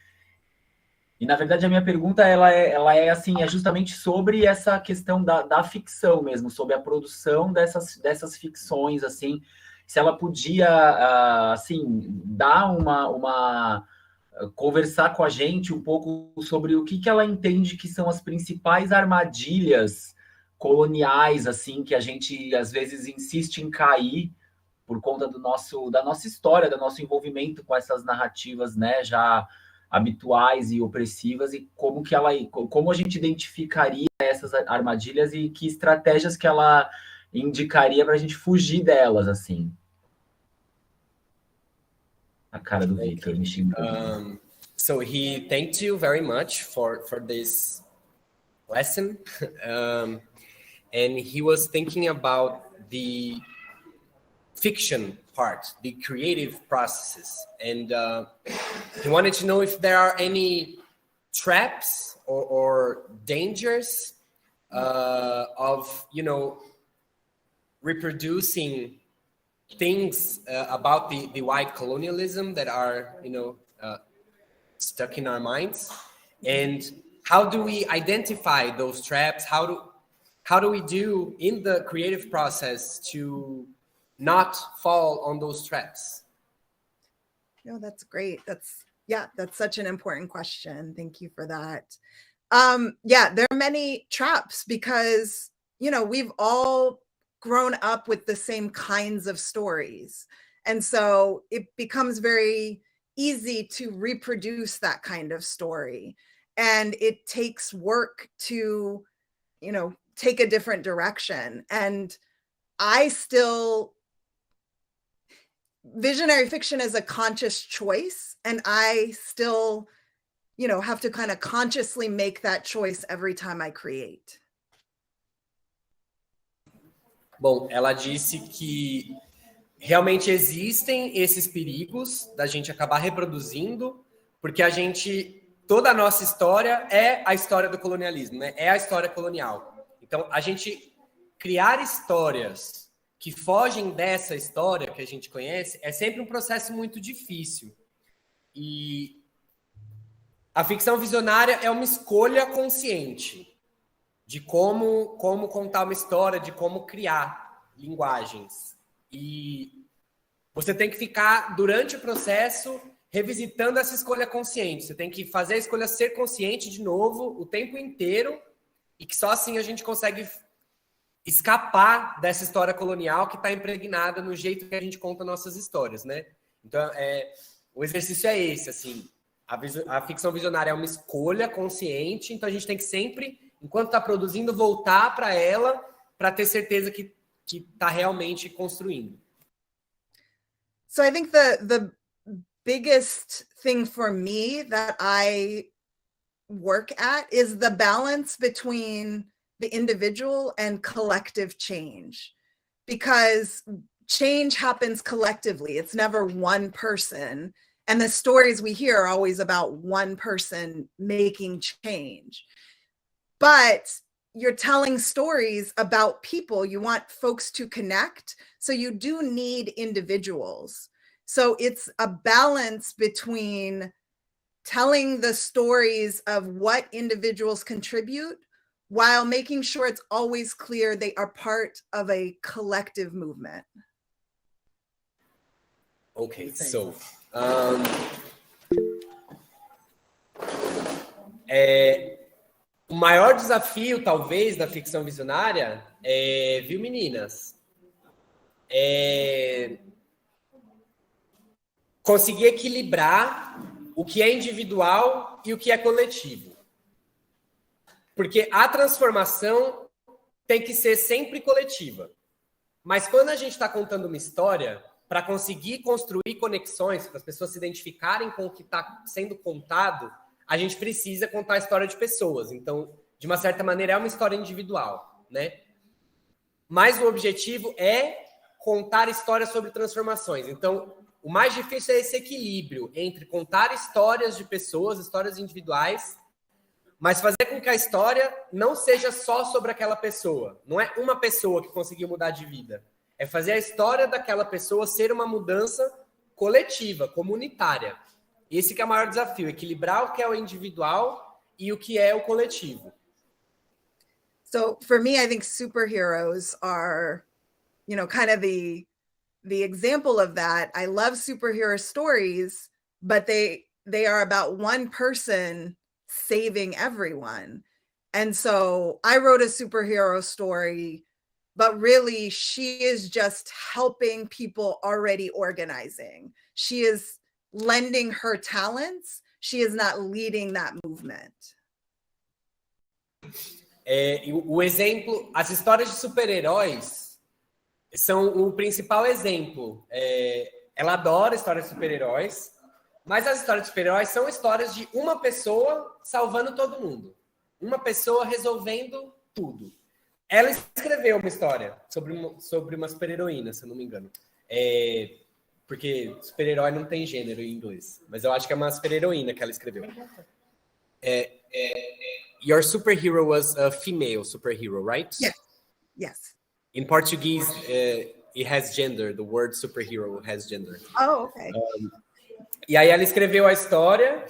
E, na verdade, a minha pergunta, ela é assim, é justamente sobre essa questão da ficção mesmo, sobre a produção dessas ficções, assim, se ela podia, assim, dar conversar com a gente um pouco sobre o que ela entende que são as principais armadilhas coloniais, assim, que a gente, às vezes, insiste em cair por conta da nossa história, do nosso envolvimento com essas narrativas, né, já habituais e opressivas, e como a gente identificaria essas armadilhas e que estratégias que ela indicaria para a gente fugir delas, assim. A cara do Victor me xingando. So he thanked you very much for this lesson. And he was thinking about the fiction part, the creative processes. And he wanted to know if there are any traps or dangers of, reproducing things about the white colonialism that are, stuck in our minds. And how do we identify those traps? How do we do in the creative process to not fall on those traps? No, that's great. That's such an important question. Thank you for that. There are many traps because, we've all grown up with the same kinds of stories. And so it becomes very easy to reproduce that kind of story. And it takes work to, take a different direction. And visionary fiction is a conscious choice. And I still, have to kind of consciously make that choice every time I create. Bom, ela disse que realmente existem esses perigos da gente acabar reproduzindo, porque toda a nossa história é a história do colonialismo, né? É a história colonial. Então, a gente criar histórias que fogem dessa história que a gente conhece é sempre um processo muito difícil. E a ficção visionária é uma escolha consciente de como contar uma história, de como criar linguagens. E você tem que ficar, durante o processo, revisitando essa escolha consciente. Você tem que fazer a escolha ser consciente de novo, o tempo inteiro, e que só assim a gente consegue escapar dessa história colonial que está impregnada no jeito que a gente conta nossas histórias, né? Então, o exercício é esse, assim. A ficção visionária é uma escolha consciente, então a gente tem que sempre, enquanto está produzindo, voltar para ela para ter certeza que está realmente construindo. So I think the biggest thing for me that I work at is the balance between the individual and collective change, because change happens collectively. It's never one person. And the stories we hear are always about one person making change. But you're telling stories about people. You want folks to connect. So you do need individuals. So it's a balance between telling the stories of what individuals contribute while making sure it's always clear they are part of a collective movement. Okay, so o maior desafio, talvez, da ficção visionária viu, meninas? Conseguir equilibrar o que é individual e o que é coletivo. Porque a transformação tem que ser sempre coletiva. Mas quando a gente está contando uma história, para conseguir construir conexões, para as pessoas se identificarem com o que está sendo contado, a gente precisa contar a história de pessoas. Então, de uma certa maneira, é uma história individual. né? Mas o objetivo é contar histórias sobre transformações. Então, o mais difícil é esse equilíbrio entre contar histórias de pessoas, histórias individuais, mas fazer com que a história não seja só sobre aquela pessoa. Não é uma pessoa que conseguiu mudar de vida. É fazer a história daquela pessoa ser uma mudança coletiva, comunitária. Esse que é o maior desafio, equilibrar o que é o individual e o que é o coletivo. So for me, I think superheroes are, you know, kind of the example of that. I love superhero stories, but they are about one person saving everyone. And so I wrote a superhero story, but really she is just helping people already organizing. She is lending her talents. She is not leading that movement. O exemplo, as histórias de super-heróis são o principal exemplo. Ela adora histórias de super-heróis, mas as histórias de super-heróis são histórias de uma pessoa salvando todo mundo. Uma pessoa resolvendo tudo. Ela escreveu uma história sobre uma super-heroína, se eu não me engano. Porque super-herói não tem gênero em inglês. Mas eu acho que é uma super-heroína que ela escreveu. Your superhero was a female superhero, right? Yes. Yes. In Portuguese, it has gender. The word superhero has gender. Oh, okay. E aí ela escreveu a história,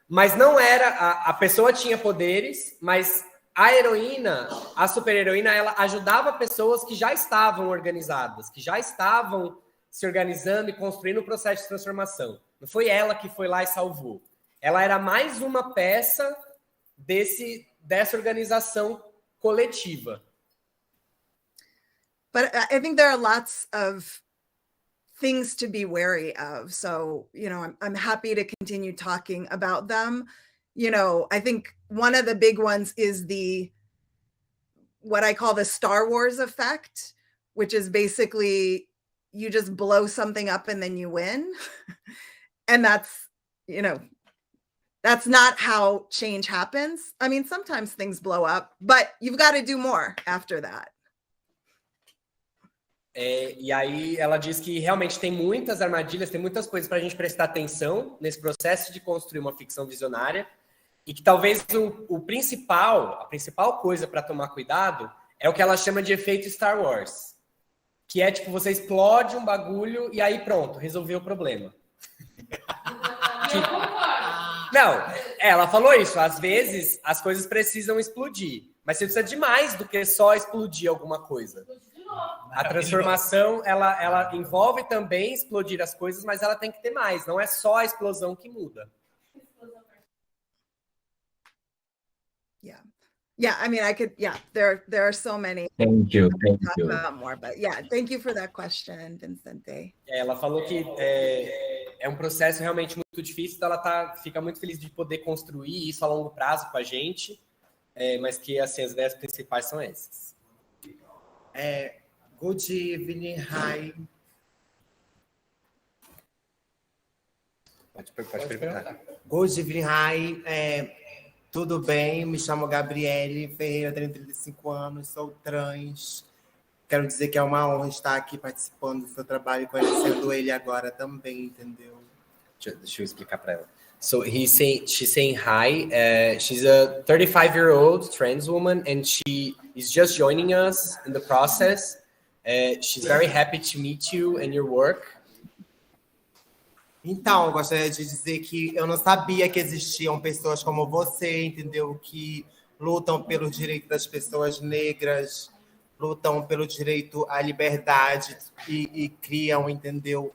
mas não era... A pessoa tinha poderes, mas a heroína, a super-heroína, ela ajudava pessoas que já estavam organizadas, que já estavam se organizando e construindo o processo de transformação. Não foi ela que foi lá e salvou. Ela era mais uma peça dessa organização coletiva. But I think there are lots of things to be wary of. So, you know, I'm happy to continue talking about them. You know, I think one of the big ones is what I call the Star Wars effect, which is basically you just blow something up and then you win. And that's, you know, that's not how change happens. I mean, sometimes things blow up, but you've got to do more after that. E aí ela diz que realmente tem muitas armadilhas, tem muitas coisas para a gente prestar atenção nesse processo de construir uma ficção visionária e que talvez a principal coisa para tomar cuidado é o que ela chama de efeito Star Wars, que é tipo, você explode um bagulho e aí pronto, resolveu o problema. Não, ela falou isso, às vezes as coisas precisam explodir, mas você precisa de mais do que só explodir alguma coisa. A transformação, ela envolve também explodir as coisas, mas ela tem que ter mais, não é só a explosão que muda. Yeah, I mean, there are so many. Thank you. About more, but yeah, thank you for that question, Vincente. Ela falou que é um processo realmente muito difícil, então ela fica muito feliz de poder construir isso a longo prazo com a gente, mas que assim, as ideias principais são essas. Good evening, hi. Pode perguntar. Good evening, hi. Tudo bem? Me chamo Gabriele Ferreira, tenho 35 anos, sou trans. Quero dizer que é uma honra estar aqui participando do seu trabalho e conhecendo ele agora também, entendeu? Deixa eu explicar para ela. So she's saying hi. She's a 35-year-old trans woman and she is just joining us in the process. She's very happy to meet you and your work. Então, eu gostaria de dizer que eu não sabia que existiam pessoas como você, entendeu? Que lutam pelo direito das pessoas negras, lutam pelo direito à liberdade e criam, entendeu?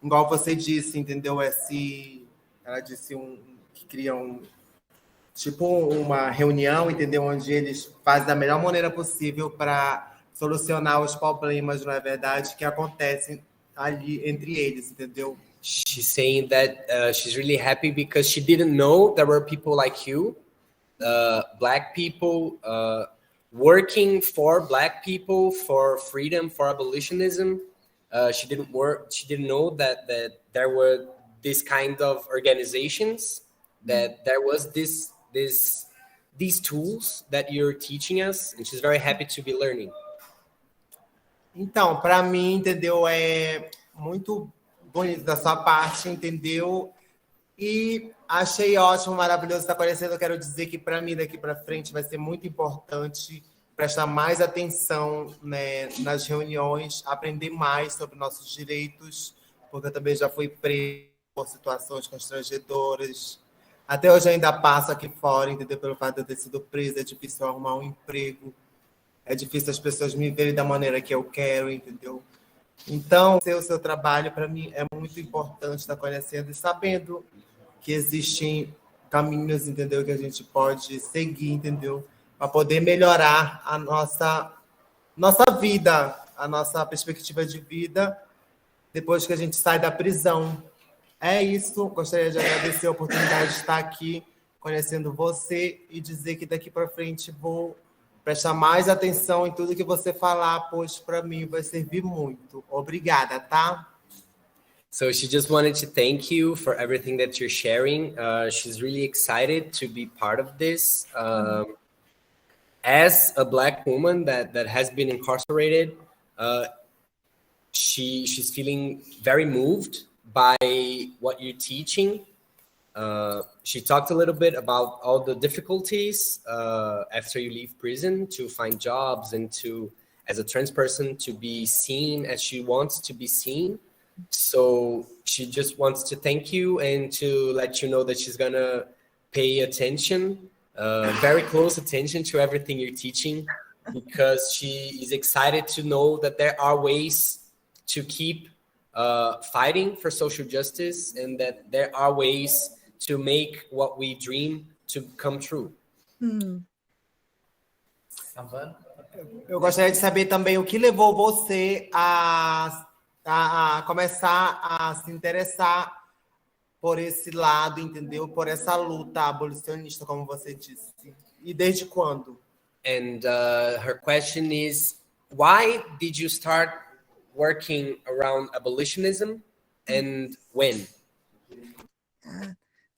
Igual você disse, entendeu? Ela disse que criam tipo uma reunião, entendeu? Onde eles fazem da melhor maneira possível para solucionar os problemas, não é verdade, que acontecem ali entre eles, entendeu? She's saying that she's really happy because she didn't know there were people like you, Black people, working for Black people, for freedom, for abolitionism. She didn't know that there were this kind of organizations, that there was this these tools that you're teaching us, and she's very happy to be learning. Então, para mim, entendeu? É muito bonito da sua parte, entendeu? E achei ótimo, maravilhoso estar conhecendo. Eu quero dizer que para mim, daqui para frente, vai ser muito importante prestar mais atenção, né, nas reuniões, aprender mais sobre nossos direitos, porque eu também já fui preso por situações constrangedoras. Até hoje eu ainda passo aqui fora, entendeu? Pelo fato de eu ter sido presa, é difícil arrumar um emprego, é difícil as pessoas me verem da maneira que eu quero, entendeu? Então, o seu trabalho, para mim, é muito importante estar conhecendo e sabendo que existem caminhos, entendeu? Que a gente pode seguir, entendeu? Para poder melhorar a nossa vida, a nossa perspectiva de vida, depois que a gente sai da prisão. É isso, gostaria de agradecer a oportunidade de estar aqui, conhecendo você e dizer que daqui para frente vou prestar mais atenção em tudo que você falar, pois para mim vai servir muito. Obrigada, tá? So she just wanted to thank you for everything that you're sharing. She's really excited to be part of this. As a Black woman that has been incarcerated, she's feeling very moved by what you're teaching. She talked a little bit about all the difficulties after you leave prison to find jobs and to, as a trans person, to be seen as she wants to be seen. So she just wants to thank you and to let you know that she's gonna pay attention, very close attention to everything you're teaching, because she is excited to know that there are ways to keep fighting for social justice and that there are ways to make what we dream to come true. Eu gostaria de saber também o que levou você a começar a se interessar por esse lado, entendeu? Por essa luta abolicionista, como você disse. E desde quando? And her question is, why did you start working around abolitionism and when?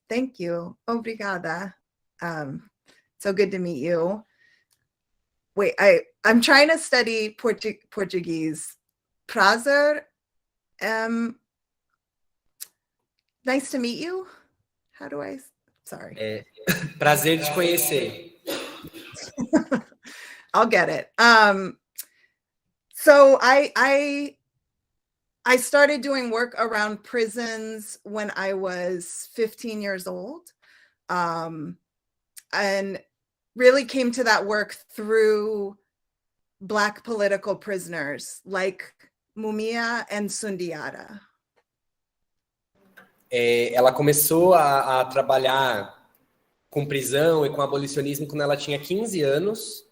Thank you. Obrigada. So good to meet you. Wait, I'm trying to study Portuguese. Prazer. Nice to meet you. How do I? Sorry. Prazer de conhecer. I'll get it. So I started doing work around prisons when I was 15 years old, and really came to that work through Black political prisoners like Mumia and Sundiata. Ela começou a trabalhar com prisão e com abolicionismo quando ela tinha 15 anos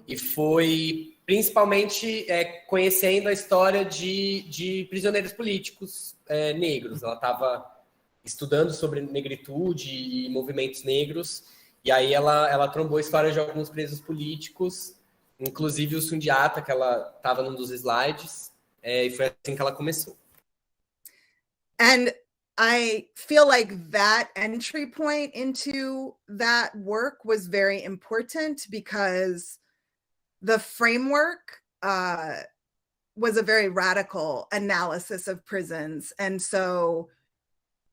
e foi principalmente conhecendo a história de prisioneiros políticos negros. Ela estava estudando sobre negritude e movimentos negros, e aí ela trombou a história de alguns presos políticos, inclusive o Sundiata, que ela estava num dos slides, e foi assim que ela começou. And I feel like that entry point into that work was very important because the framework was a very radical analysis of prisons. And so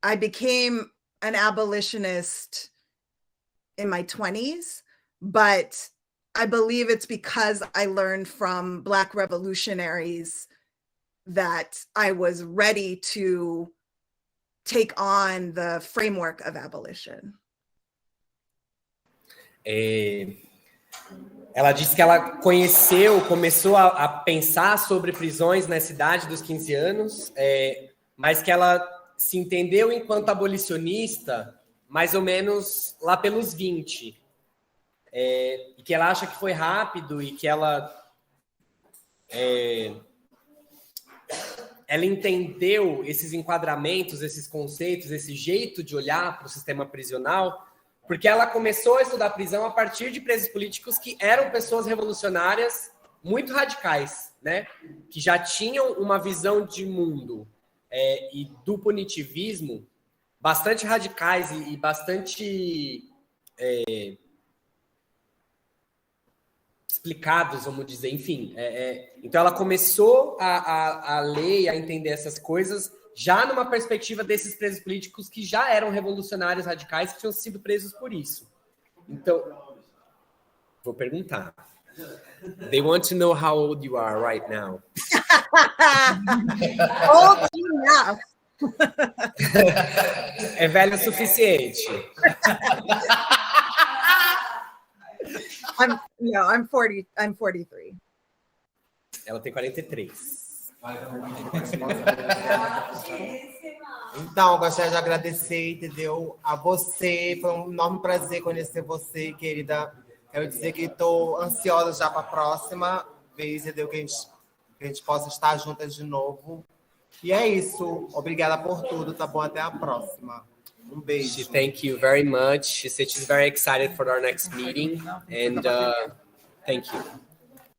I became an abolitionist in my 20s, but I believe it's because I learned from Black revolutionaries that I was ready to take on the framework of abolition. Ela disse que ela começou a pensar sobre prisões nessa idade dos 15 anos, mas que ela se entendeu enquanto abolicionista mais ou menos lá pelos 20. E que ela acha que foi rápido e que ela entendeu esses enquadramentos, esses conceitos, esse jeito de olhar para o sistema prisional, porque ela começou a estudar prisão a partir de presos políticos que eram pessoas revolucionárias muito radicais, né? Que já tinham uma visão de mundo e do punitivismo bastante radicais e bastante explicados, vamos dizer, enfim. Então ela começou a ler e a entender essas coisas já numa perspectiva desses presos políticos que já eram revolucionários radicais, que tinham sido presos por isso. Então, vou perguntar. They want to know how old you are right now. Old enough. É velho o suficiente. I'm 40. I'm 43. Ela tem 43. Então, gostaria de agradecer, entendeu? A você. Foi um enorme prazer conhecer você, querida. Quero dizer que estou ansiosa já para a próxima vez, entendeu? Que a gente possa estar juntas de novo. E é isso. Obrigada por tudo, tá bom? Até a próxima. Um beijo. She thank you very much. She said she's very excited for our next meeting. And thank you.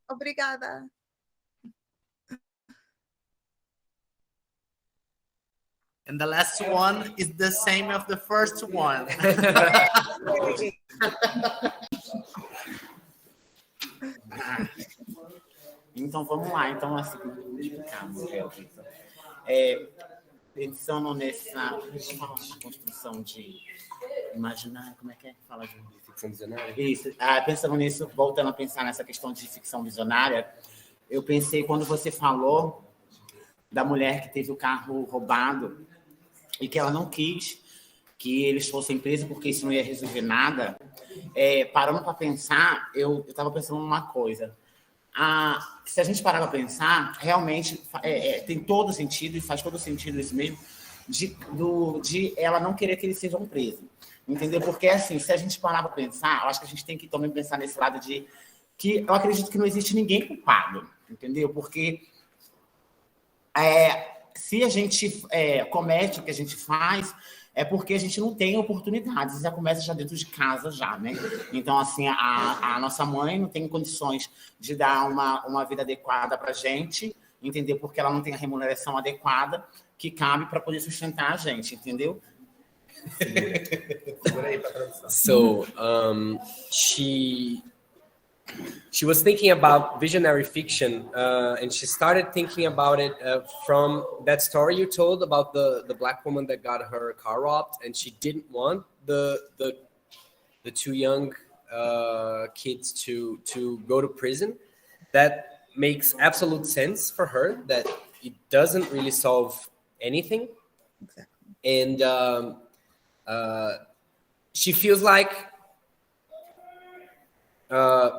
Obrigada. And the last one is the same of the first one. Então vamos lá, então assim, pensando nessa construção de imaginar, como é que fala de ficção visionária? Isso, pensando nisso, voltando a pensar nessa questão de ficção visionária, eu pensei quando você falou da mulher que teve o carro roubado e que ela não quis que eles fossem presos porque isso não ia resolver nada, parando para pensar, eu estava pensando numa coisa. Se a gente parar para pensar, realmente tem todo sentido, e faz todo sentido isso mesmo, de ela não querer que eles sejam presos. Entendeu? Porque, assim, se a gente parar para pensar, eu acho que a gente tem que também pensar nesse lado de que eu acredito que não existe ninguém culpado, entendeu? Porque se a gente comete o que a gente faz, é porque a gente não tem oportunidades, já começa já dentro de casa, já, né? Então, assim, a nossa mãe não tem condições de dar uma vida adequada para a gente, entendeu? Porque ela não tem a remuneração adequada que cabe para poder sustentar a gente, entendeu? So, she was thinking about visionary fiction, and she started thinking about it from that story you told about the black woman that got her car robbed, and she didn't want the two young kids to go to prison. That makes absolute sense for her, that it doesn't really solve anything. Exactly. And she feels like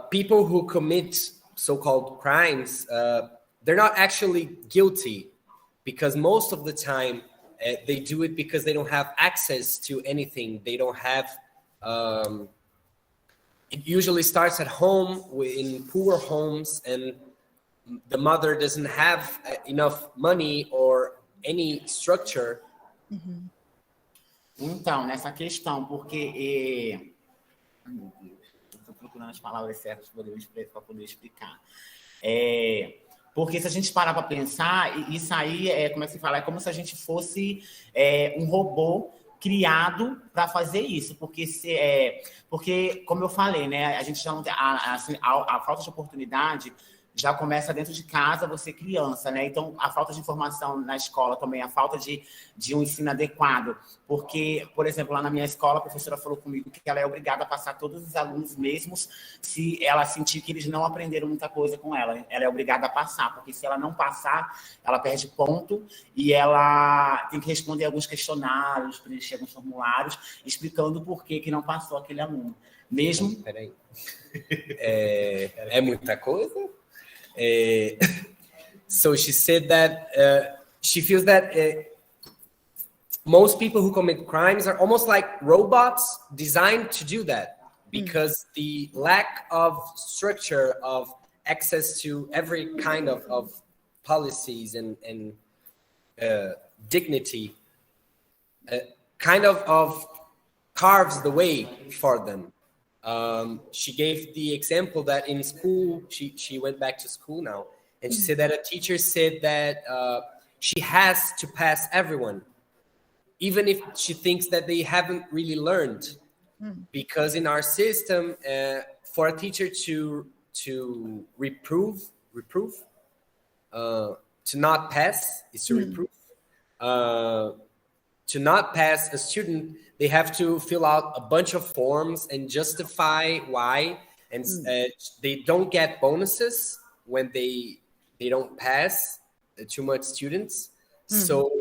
people who commit so-called crimes, they're not actually guilty, because most of the time they do it because they don't have access to anything. They don't have, it usually starts at home, in poor homes, and the mother doesn't have enough money or any structure. Mm-hmm. Então, nessa questão, porque estou procurando as palavras certas para poder explicar. Porque se a gente parar para pensar, isso aí como é que se fala? É como se a gente fosse um robô criado para fazer isso, porque como eu falei, né, a gente já não tem a falta de oportunidade já começa dentro de casa, você criança, né? Então, a falta de informação na escola também, a falta de um ensino adequado. Porque, por exemplo, lá na minha escola, a professora falou comigo que ela é obrigada a passar todos os alunos mesmos se ela sentir que eles não aprenderam muita coisa com ela. Ela é obrigada a passar, porque se ela não passar, ela perde ponto e ela tem que responder alguns questionários, preencher alguns formulários, explicando por que não passou aquele aluno. Mesmo... Peraí. É muita coisa? So she said that she feels that most people who commit crimes are almost like robots designed to do that, because the lack of structure, of access to every kind of policies and dignity kind of carves the way for them. She gave the example that in school, she went back to school now, and she said that a teacher said that she has to pass everyone, even if she thinks that they haven't really learned. Because in our system, for a teacher to to reprove, to not pass is to reprove. To not pass a student, they have to fill out a bunch of forms and justify why, and they don't get bonuses when they don't pass too much students. So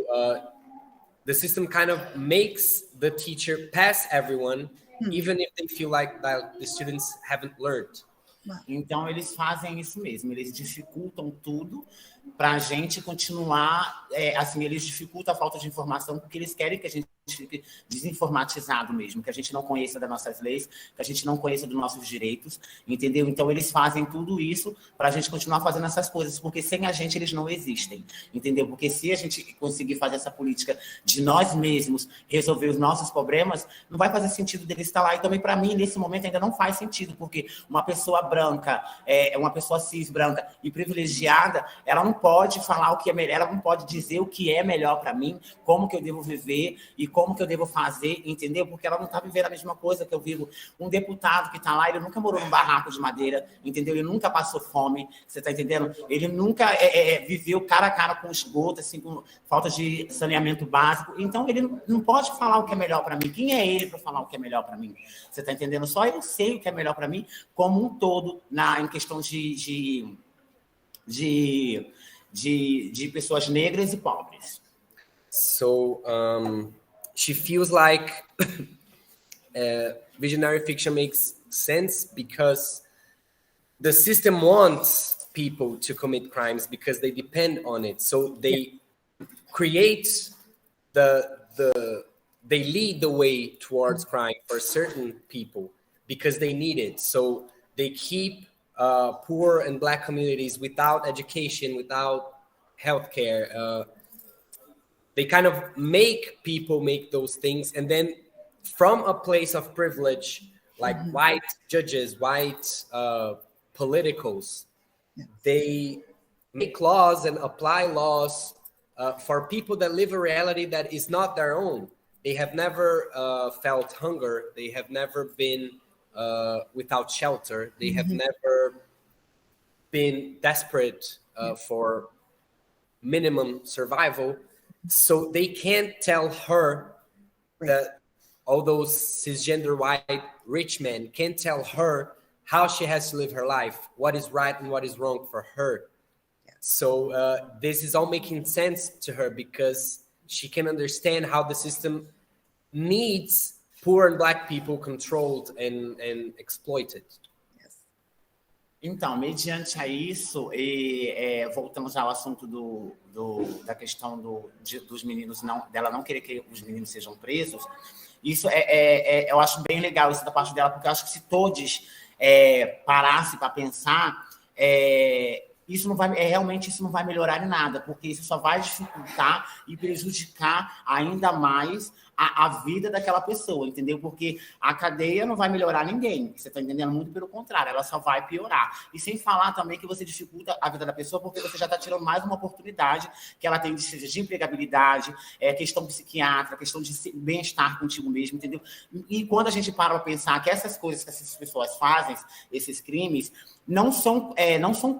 the system kind of makes the teacher pass everyone, even if they feel like that the students haven't learned. Então, eles fazem isso mesmo, eles dificultam tudo para a gente continuar, assim, eles dificultam a falta de informação, porque eles querem que a gente fique desinformatizado mesmo, que a gente não conheça das nossas leis, que a gente não conheça dos nossos direitos, entendeu? Então, eles fazem tudo isso para a gente continuar fazendo essas coisas, porque sem a gente eles não existem, entendeu? Porque se a gente conseguir fazer essa política de nós mesmos, resolver os nossos problemas, não vai fazer sentido deles estar lá. E também, para mim, nesse momento, ainda não faz sentido, porque uma pessoa branca, uma pessoa cis branca e privilegiada, ela não pode falar o que é melhor, ela não pode dizer o que é melhor para mim, como que eu devo viver e como que eu devo fazer, entendeu? Porque ela não está vivendo a mesma coisa que eu vivo. Um deputado que está lá, ele nunca morou num barraco de madeira, entendeu? Ele nunca passou fome, você está entendendo? Ele nunca viveu cara a cara com esgoto, assim, com falta de saneamento básico. Então, ele não pode falar o que é melhor para mim. Quem é ele para falar o que é melhor para mim? Você está entendendo? Só eu sei o que é melhor para mim como um todo, em questão de pessoas negras e pobres. So she feels like visionary fiction makes sense because the system wants people to commit crimes because they depend on it. So they create they lead the way towards crime for certain people because they need it. So they keep poor and Black communities without education, without healthcare. They kind of make people make those things. And then from a place of privilege, like white judges, white politicals, they make laws and apply laws for people that live a reality that is not their own. They have never felt hunger. They have never been without shelter. They have never been desperate for minimum survival. So they can't tell her that all those cisgender white rich men can't tell her how she has to live her life, what is right and what is wrong for her. So this is all making sense to her because she can understand how the system needs poor and Black people controlled and exploited. Então, mediante a isso, voltamos ao assunto da questão dos meninos, dela não querer que os meninos sejam presos, isso eu acho bem legal isso da parte dela, porque eu acho que se todos parassem para pensar, realmente isso não vai melhorar em nada, porque isso só vai dificultar e prejudicar ainda mais a vida daquela pessoa, entendeu? Porque a cadeia não vai melhorar ninguém, você está entendendo? Muito pelo contrário, ela só vai piorar. E sem falar também que você dificulta a vida da pessoa, porque você já está tirando mais uma oportunidade que ela tem de empregabilidade, questão psiquiátrica, questão de bem-estar contigo mesmo, entendeu? E quando a gente para pensar que essas coisas que essas pessoas fazem, esses crimes, não são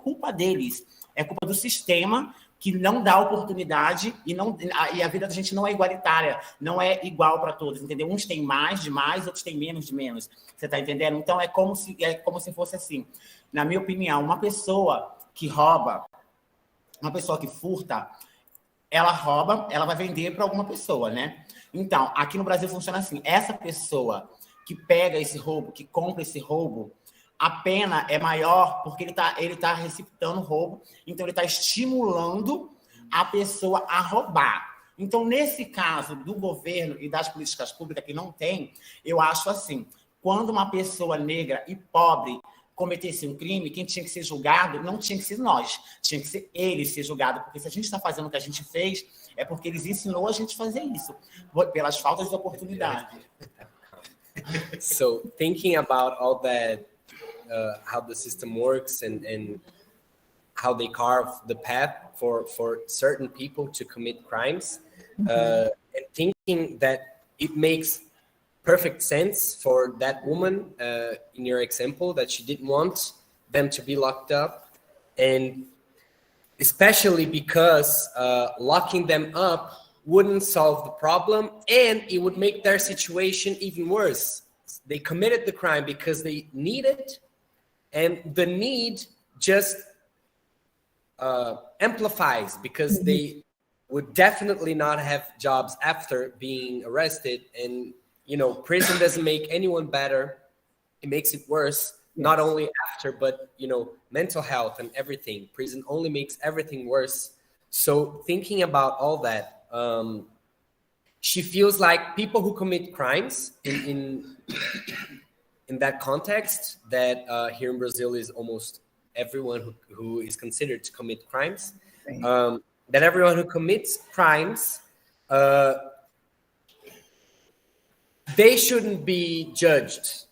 culpa deles, é culpa do sistema que não dá oportunidade e a vida da gente não é igualitária, não é igual para todos, entendeu? Uns têm mais de mais, outros têm menos de menos. Você está entendendo? Então, é como se fosse assim. Na minha opinião, uma pessoa que rouba, uma pessoa que furta, ela rouba, ela vai vender para alguma pessoa, né? Então, aqui no Brasil funciona assim. Essa pessoa que pega esse roubo, que compra esse roubo, a pena é maior porque ele tá receptando roubo, então ele está estimulando a pessoa a roubar. Então, nesse caso do governo e das políticas públicas que não tem, eu acho assim, quando uma pessoa negra e pobre cometesse um crime, quem tinha que ser julgado não tinha que ser nós, tinha que ser ele ser julgado, porque se a gente está fazendo o que a gente fez, é porque eles ensinou a gente a fazer isso, pelas faltas de oportunidade. So, thinking about all that, how the system works and how they carve the path for certain people to commit crimes, and thinking that it makes perfect sense for that woman in your example, that she didn't want them to be locked up, and especially because locking them up wouldn't solve the problem, and it would make their situation even worse. They committed the crime because they need it, and the need just amplifies because they would definitely not have jobs after being arrested. And, you know, prison doesn't make anyone better. It makes it worse, not only after, but, you know, mental health and everything. Prison only makes everything worse. So thinking about all that, she feels like people who commit crimes in that context, that here in Brazil is almost everyone who is considered to commit crimes, that everyone who commits crimes, they shouldn't be judged.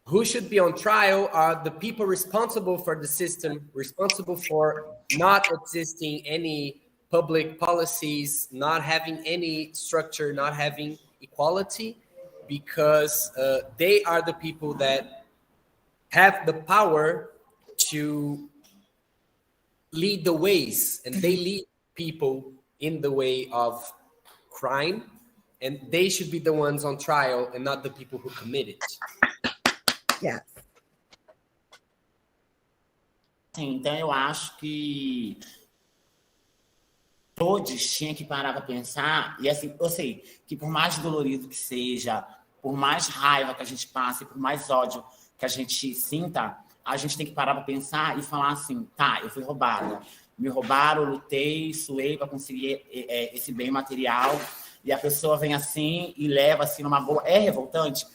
Who should be on trial are the people responsible for the system, responsible for not existing any public policies, not having any structure, not having equality, because they are the people that have the power to lead the ways, and they lead people in the way of crime, and they should be the ones on trial and not the people who commit it. Yes. Sim, então eu acho que todos tinham que parar para pensar, e assim, eu sei que por mais dolorido que seja, por mais raiva que a gente passe, por mais ódio que a gente sinta, a gente tem que parar para pensar e falar assim, tá, eu fui roubada, me roubaram, eu lutei, suei para conseguir esse bem material, e a pessoa vem assim e leva assim numa boa. É revoltante,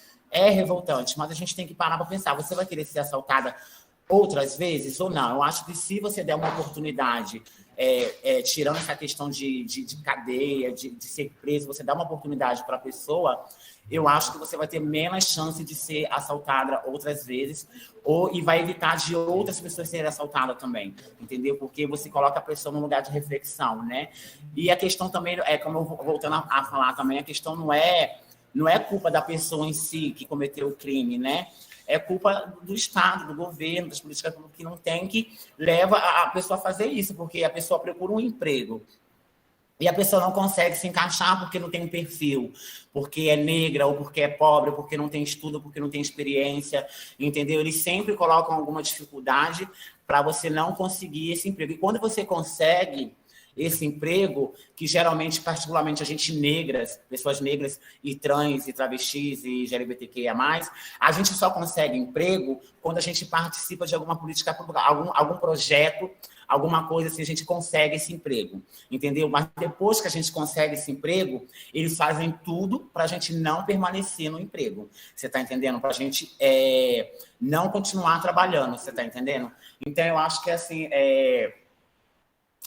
mas a gente tem que parar para pensar, você vai querer ser assaltada outras vezes ou não? Eu acho que se você der uma oportunidade, tirando essa questão de cadeia, de ser preso, você dá uma oportunidade para a pessoa, eu acho que você vai ter menos chance de ser assaltada outras vezes, e vai evitar de outras pessoas serem assaltadas também, entendeu? Porque você coloca a pessoa num lugar de reflexão, né? E a questão também, como eu voltando a falar também, a questão não é culpa da pessoa em si que cometeu o crime, né? É culpa do Estado, do governo, das políticas que não tem, que leva a pessoa a fazer isso, porque a pessoa procura um emprego e a pessoa não consegue se encaixar porque não tem um perfil, porque é negra, ou porque é pobre, ou porque não tem estudo, ou porque não tem experiência, entendeu? Eles sempre colocam alguma dificuldade para você não conseguir esse emprego. E quando você consegue esse emprego, que geralmente, particularmente a gente negras, pessoas negras e trans e travestis e LGBTQIA+, a gente só consegue emprego quando a gente participa de alguma política pública, algum projeto, alguma coisa assim, a gente consegue esse emprego, entendeu? Mas depois que a gente consegue esse emprego, eles fazem tudo para a gente não permanecer no emprego, você está entendendo? Para a gente não continuar trabalhando, você está entendendo? Então, eu acho que assim,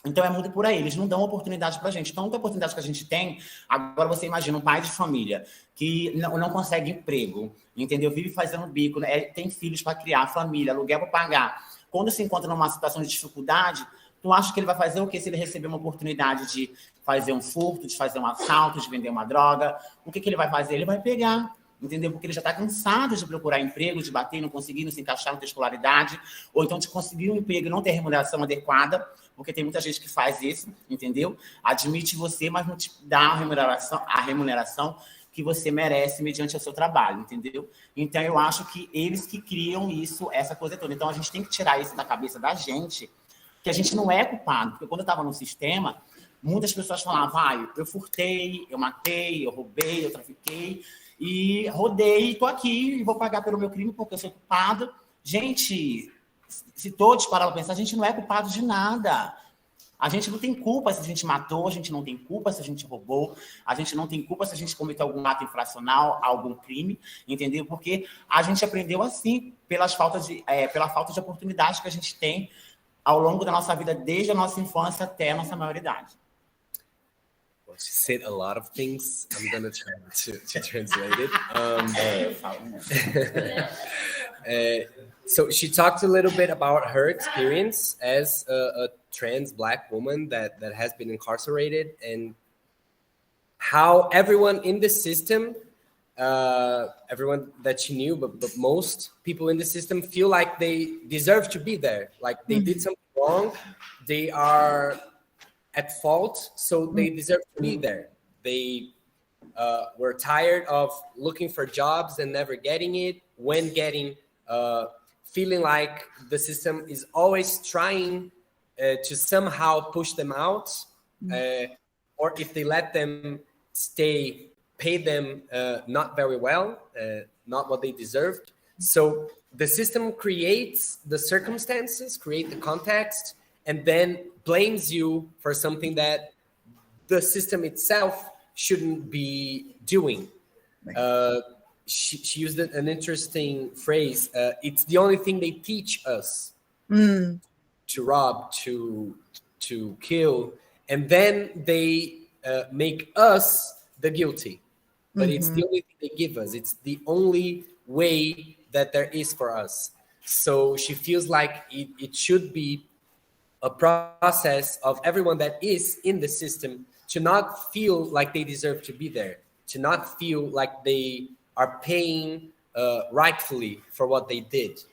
então é muito por aí, eles não dão oportunidade para a gente. Então, a única oportunidade que a gente tem, agora você imagina um pai de família que não consegue emprego, entendeu? Vive fazendo bico, né? Tem filhos para criar, família, aluguel para pagar. Quando se encontra numa situação de dificuldade, tu acha que ele vai fazer o quê se ele receber uma oportunidade de fazer um furto, de fazer um assalto, de vender uma droga? O que ele vai fazer? Ele vai pegar, entendeu? Porque ele já está cansado de procurar emprego, de bater, não conseguir, não se encaixar, não ter escolaridade, ou então de conseguir um emprego e não ter remuneração adequada, porque tem muita gente que faz isso, entendeu? Admite você, mas não te dá a remuneração que você merece mediante o seu trabalho, entendeu? Então, eu acho que eles que criam isso, essa coisa toda. Então, a gente tem que tirar isso da cabeça da gente, que a gente não é culpado, porque quando eu estava no sistema, muitas pessoas falavam, eu furtei, eu matei, eu roubei, eu trafiquei, e rodei, estou aqui e vou pagar pelo meu crime porque eu sou culpado. Gente, se todos pararam para pensar, a gente não é culpado de nada. A gente não tem culpa se a gente matou, a gente não tem culpa se a gente roubou, a gente não tem culpa se a gente cometeu algum ato infracional, algum crime, entendeu? Porque a gente aprendeu assim, pela falta de oportunidade que a gente tem ao longo da nossa vida, desde a nossa infância até a nossa maioridade. Well, she said a lot of things. I'm going to try to translate it. So she talked a little bit about her experience as a trans Black woman that has been incarcerated, and how everyone in the system everyone that she knew, but most people in the system feel like they deserve to be there. Like they did something wrong, they are at fault, so they deserve to be there. They were tired of looking for jobs and never getting it. When getting, feeling like the system is always trying to somehow push them out, or if they let them stay, pay them not very well, not what they deserved. So the system creates the circumstances, create the context, and then blames you for something that the system itself shouldn't be doing. She used an interesting phrase. It's the only thing they teach us, to rob, to kill, and then they make us the guilty. But it's the only thing they give us. It's the only way that there is for us. So she feels like it should be a process of everyone that is in the system to not feel like they deserve to be there, to not feel like they are paying rightfully for what they did.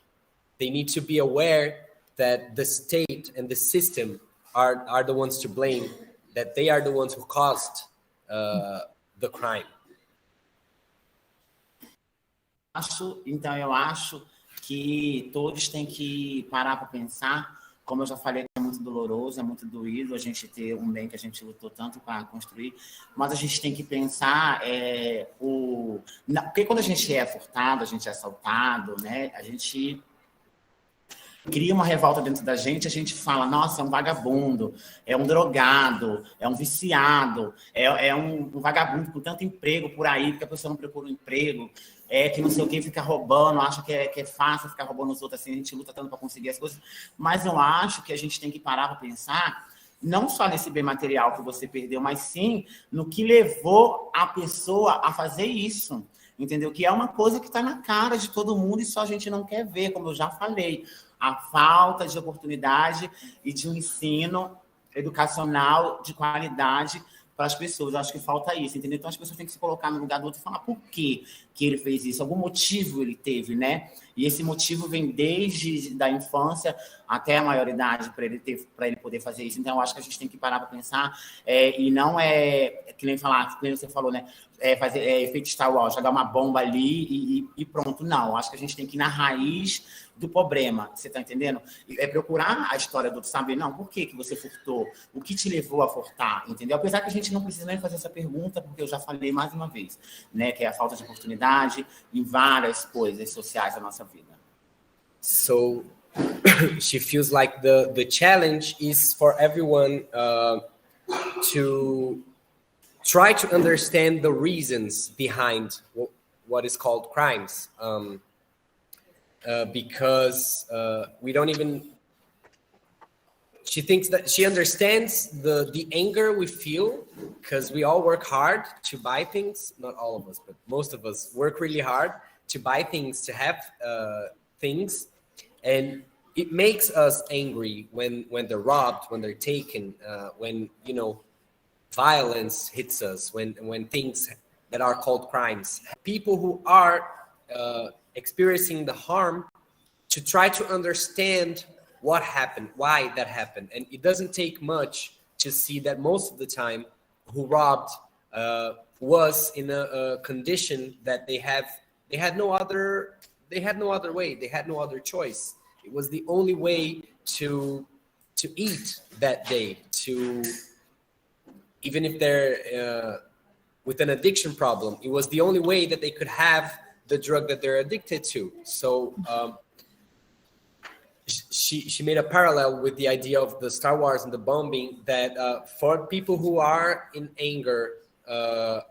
They need to be aware that the state and the system are the ones to blame, that they are the ones who caused the crime. Então, eu acho que todos têm que parar para pensar. Como eu já falei, é muito doloroso, é muito doído a gente ter um bem que a gente lutou tanto para construir, mas a gente tem que pensar porque quando a gente é furtado, a gente é assaltado, né? A gente cria uma revolta dentro da gente, a gente fala, nossa, é um vagabundo, é um drogado, é um viciado, é um vagabundo com tanto emprego por aí, porque a pessoa não procura um emprego, que não sei o que, fica roubando, acha que é fácil ficar roubando os outros, assim, a gente luta tanto para conseguir as coisas, mas eu acho que a gente tem que parar para pensar, não só nesse bem material que você perdeu, mas sim no que levou a pessoa a fazer isso, entendeu? Que é uma coisa que está na cara de todo mundo e só a gente não quer ver, como eu já falei, a falta de oportunidade e de um ensino educacional de qualidade para as pessoas. Eu acho que falta isso, entendeu? Então, as pessoas têm que se colocar no lugar do outro e falar por que ele fez isso. Algum motivo ele teve, né? E esse motivo vem desde da infância até a maioridade para ele poder fazer isso. Então, eu acho que a gente tem que parar para pensar e não que nem você falou, né? Fazer efeito Star Wars, jogar uma bomba ali e pronto. Não, eu acho que a gente tem que ir na raiz do problema, você está entendendo? É procurar a história do outro, saber, não, por que você furtou? O que te levou a furtar, entendeu? Apesar que a gente não precisa nem fazer essa pergunta, porque eu já falei mais uma vez, né, que é a falta de oportunidade em várias coisas sociais da nossa vida. So, she feels like the challenge is for everyone to try to understand the reasons behind what is called crimes. Because we don't even... She thinks that she understands the anger we feel because we all work hard to buy things. Not all of us, but most of us work really hard to buy things, to have things. And it makes us angry when they're robbed, when they're taken, when, violence hits us, when things that are called crimes. People who are experiencing the harm, to try to understand what happened, why that happened. And it doesn't take much to see that most of the time who robbed was in a condition that they had no other way, they had no other choice. It was the only way to eat that day, to, even if they're with an addiction problem, it was the only way that they could have the drug that they're addicted to. So she made a parallel with the idea of the Star Wars and the bombing, that for people who are in anger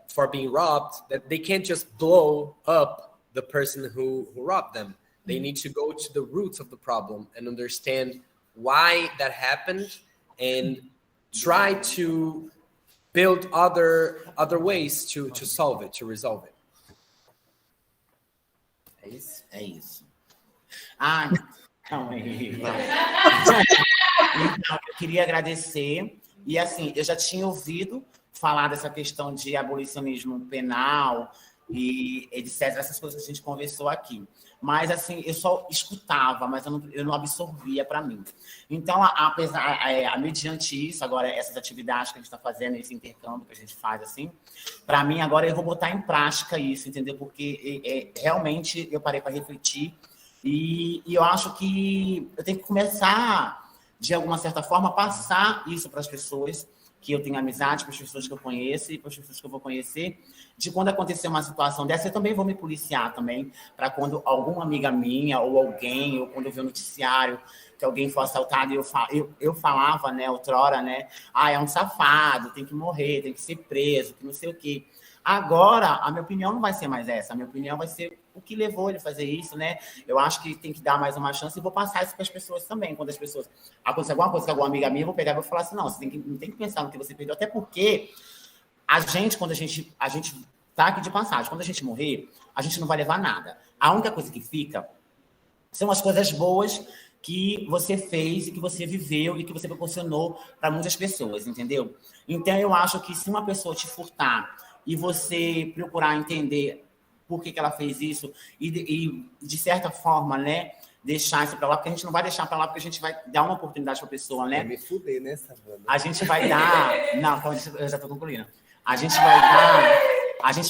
for being robbed, that they can't just blow up the person who robbed them. They need to go to the roots of the problem and understand why that happened and try to build other ways to solve it, to resolve it. É isso. Calma aí. Então, eu queria agradecer. E assim, eu já tinha ouvido falar dessa questão de abolicionismo penal e etc. Essas coisas que a gente conversou aqui. Mas, assim, eu só escutava, mas eu não absorvia para mim. Então, mediante isso, agora, essas atividades que a gente está fazendo, esse intercâmbio que a gente faz, assim, para mim, agora eu vou botar em prática isso, entendeu? Porque realmente eu parei para refletir e eu acho que eu tenho que começar, de alguma certa forma, passar isso para as pessoas que eu tenho amizade, para as pessoas que eu conheço e para as pessoas que eu vou conhecer, de quando acontecer uma situação dessa, eu também vou me policiar também, para quando alguma amiga minha ou alguém, ou quando eu ver um noticiário que alguém for assaltado, eu falava, né, outrora, né, é um safado, tem que morrer, tem que ser preso, que não sei o quê. Agora, a minha opinião não vai ser mais essa, a minha opinião vai ser o que levou ele a fazer isso, né? Eu acho que tem que dar mais uma chance e vou passar isso para as pessoas também. Quando as pessoas acontecer alguma coisa com alguma amiga minha, eu vou pegar e vou falar assim, não, você não tem que pensar no que você perdeu, até porque a gente, quando a gente tá aqui de passagem, quando a gente morrer, a gente não vai levar nada. A única coisa que fica são as coisas boas que você fez e que você viveu e que você proporcionou para muitas pessoas, entendeu? Então, eu acho que se uma pessoa te furtar e você procurar entender por que ela fez isso e de certa forma, né, deixar isso para lá, porque a gente não vai deixar para lá, porque a gente vai dar uma oportunidade para a pessoa, né? Vai me fuder, né, Savana? A gente vai dar... Não, eu já estou concluindo. A gente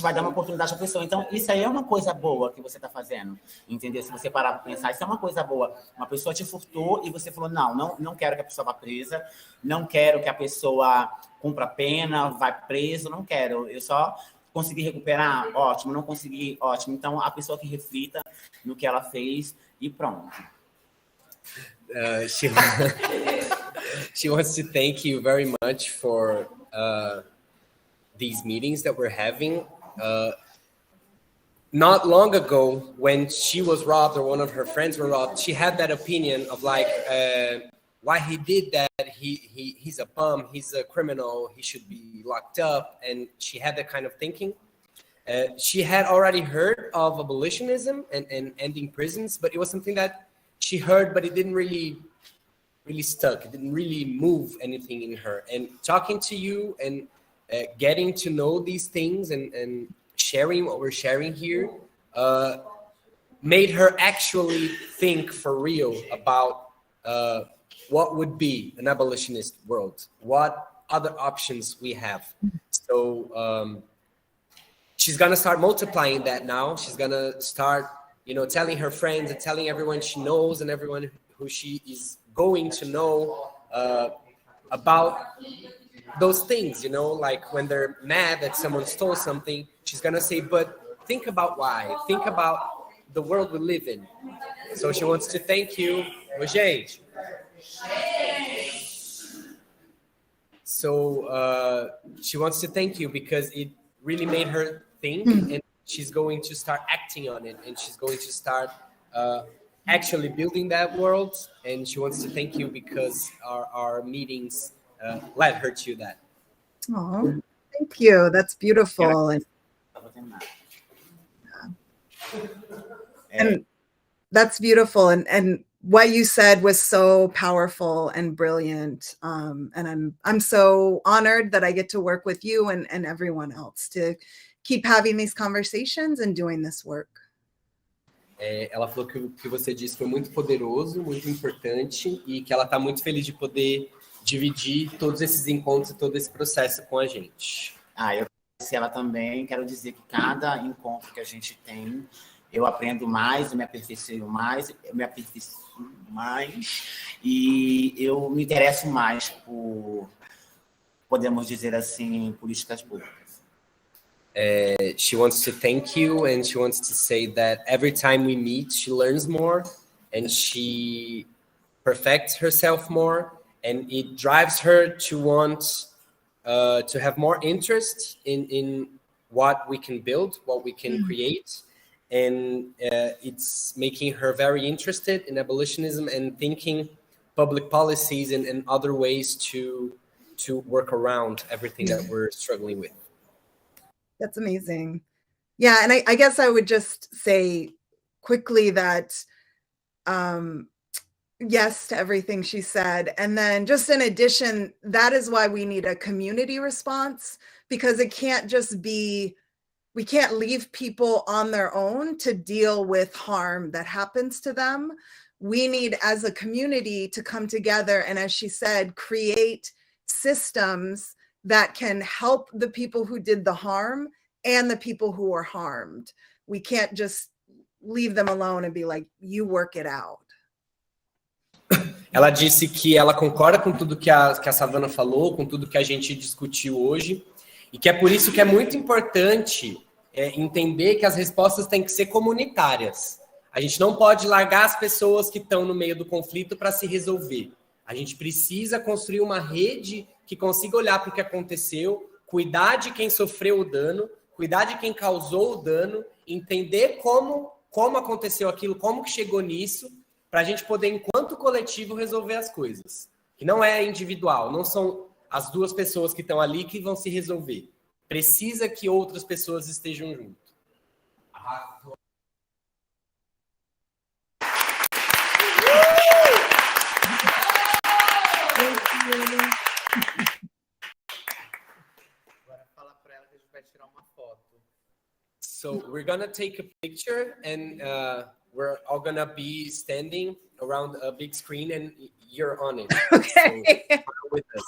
vai dar uma oportunidade para a pessoa. Então, isso aí é uma coisa boa que você está fazendo, entendeu? Se você parar para pensar, isso é uma coisa boa. Uma pessoa te furtou e você falou, não quero que a pessoa vá presa, não quero que a pessoa cumpra pena, vá preso, não quero. Eu só consegui recuperar, ótimo, não consegui, ótimo. Então, a pessoa que reflita no que ela fez e pronto. She wants to thank you very much for these meetings that we're having. Not long ago, when she was robbed or one of her friends were robbed, she had that opinion of like, why he did that, he's a bum, he's a criminal, he should be locked up, and she had that kind of thinking. She had already heard of abolitionism and ending prisons, but it was something that she heard, but it didn't really stuck. It didn't really move anything in her. And talking to you and getting to know these things and sharing what we're sharing here made her actually think for real about what would be an abolitionist world, what other options we have. So she's gonna start multiplying that now. She's gonna start, telling her friends and telling everyone she knows and everyone who she is going to know about those things, like when they're mad that someone stole something, she's gonna say, but think about why, think about the world we live in. So she wants to thank you, gente. So she wants to thank you because it really made her think, and she's going to start acting on it, and she's going to start actually building that world. And she wants to thank you because our meetings led her to that. Oh, thank you. That's beautiful. And that's beautiful. And what you said was so powerful and brilliant. And I'm so honored that I get to work with you and everyone else to keep having these conversations and doing this work. Ela falou que o que você disse foi muito poderoso, muito importante, e que ela está muito feliz de poder dividir todos esses encontros e todo esse processo com a gente. Eu conheci ela também. Quero dizer que cada encontro que a gente tem, eu aprendo mais, eu me aperfeiçoo mais, e eu me interesso mais por, podemos dizer assim, políticas públicas. She wants to thank you, and she wants to say that every time we meet, she learns more, and she perfects herself more, and it drives her to want to have more interest in what we can build, what we can create. And it's making her very interested in abolitionism and thinking public policies and other ways to work around everything that we're struggling with. That's amazing. Yeah, and I guess I would just say quickly that yes to everything she said. And then just in addition, that is why we need a community response, because it can't just be we can't leave people on their own to deal with harm that happens to them. We need, as a community, to come together and, as she said, create systems that can help the people who did the harm and the people who were harmed. We can't just leave them alone and be like, you work it out. Ela disse que ela concorda com tudo que a Savannah falou, com tudo que a gente discutiu hoje, e que é por isso que é muito importante entender que as respostas têm que ser comunitárias. A gente não pode largar as pessoas que estão no meio do conflito para se resolver. A gente precisa construir uma rede que consiga olhar para o que aconteceu, cuidar de quem sofreu o dano, cuidar de quem causou o dano, entender como aconteceu aquilo, como que chegou nisso, para a gente poder, enquanto coletivo, resolver as coisas. Que não é individual, não são as duas pessoas que estão ali que vão se resolver. Precisa que outras pessoas estejam junto. Agora fala para ela que a gente vai tirar uma foto. So we're gonna take a picture and we're all gonna be standing around a big screen and you're on it. Okay. So, with us.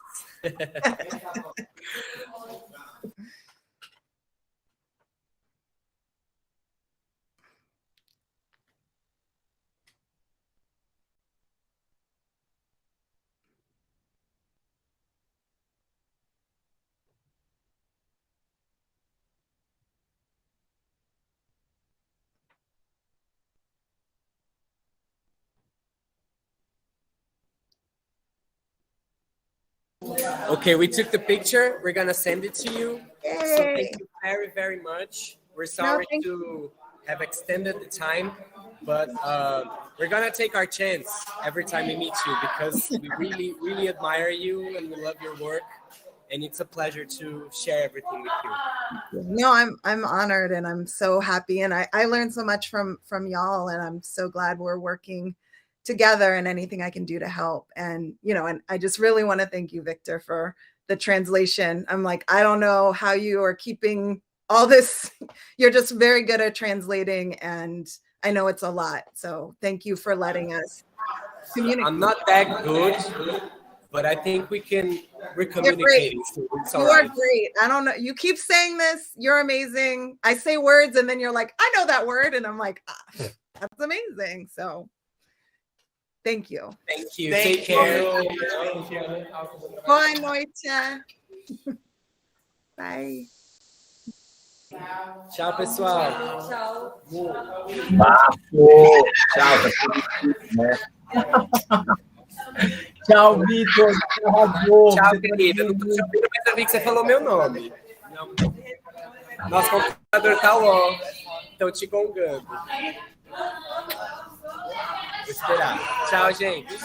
Okay, we took the picture. We're gonna send it to you. Yay. So thank you very, very much. We're sorry to have extended the time, but we're gonna take our chance every time we meet you because we really, really admire you and we love your work. And it's a pleasure to share everything with you. No, I'm honored and I'm so happy. And I learned so much from y'all, and I'm so glad we're working together and anything I can do to help. And, and I just really want to thank you, Victor, for the translation. I'm like, I don't know how you are keeping all this. You're just very good at translating, and I know it's a lot. So thank you for letting us communicate. I'm not that good, but I think we're communicating. So it's all right. You're great. I don't know. You keep saying this. You're amazing. I say words and then you're like, I know that word. And I'm like, that's amazing. So thank you. Thank you. Take care. Boa noite. Bye. Tchau, pessoal. Tchau. Tchau, Vitor. Tchau, querida. Não tô te ouvindo, mas eu vi que você falou meu nome. Nosso computador tá on. Estão te gongando. Vou esperar. Tchau, gente.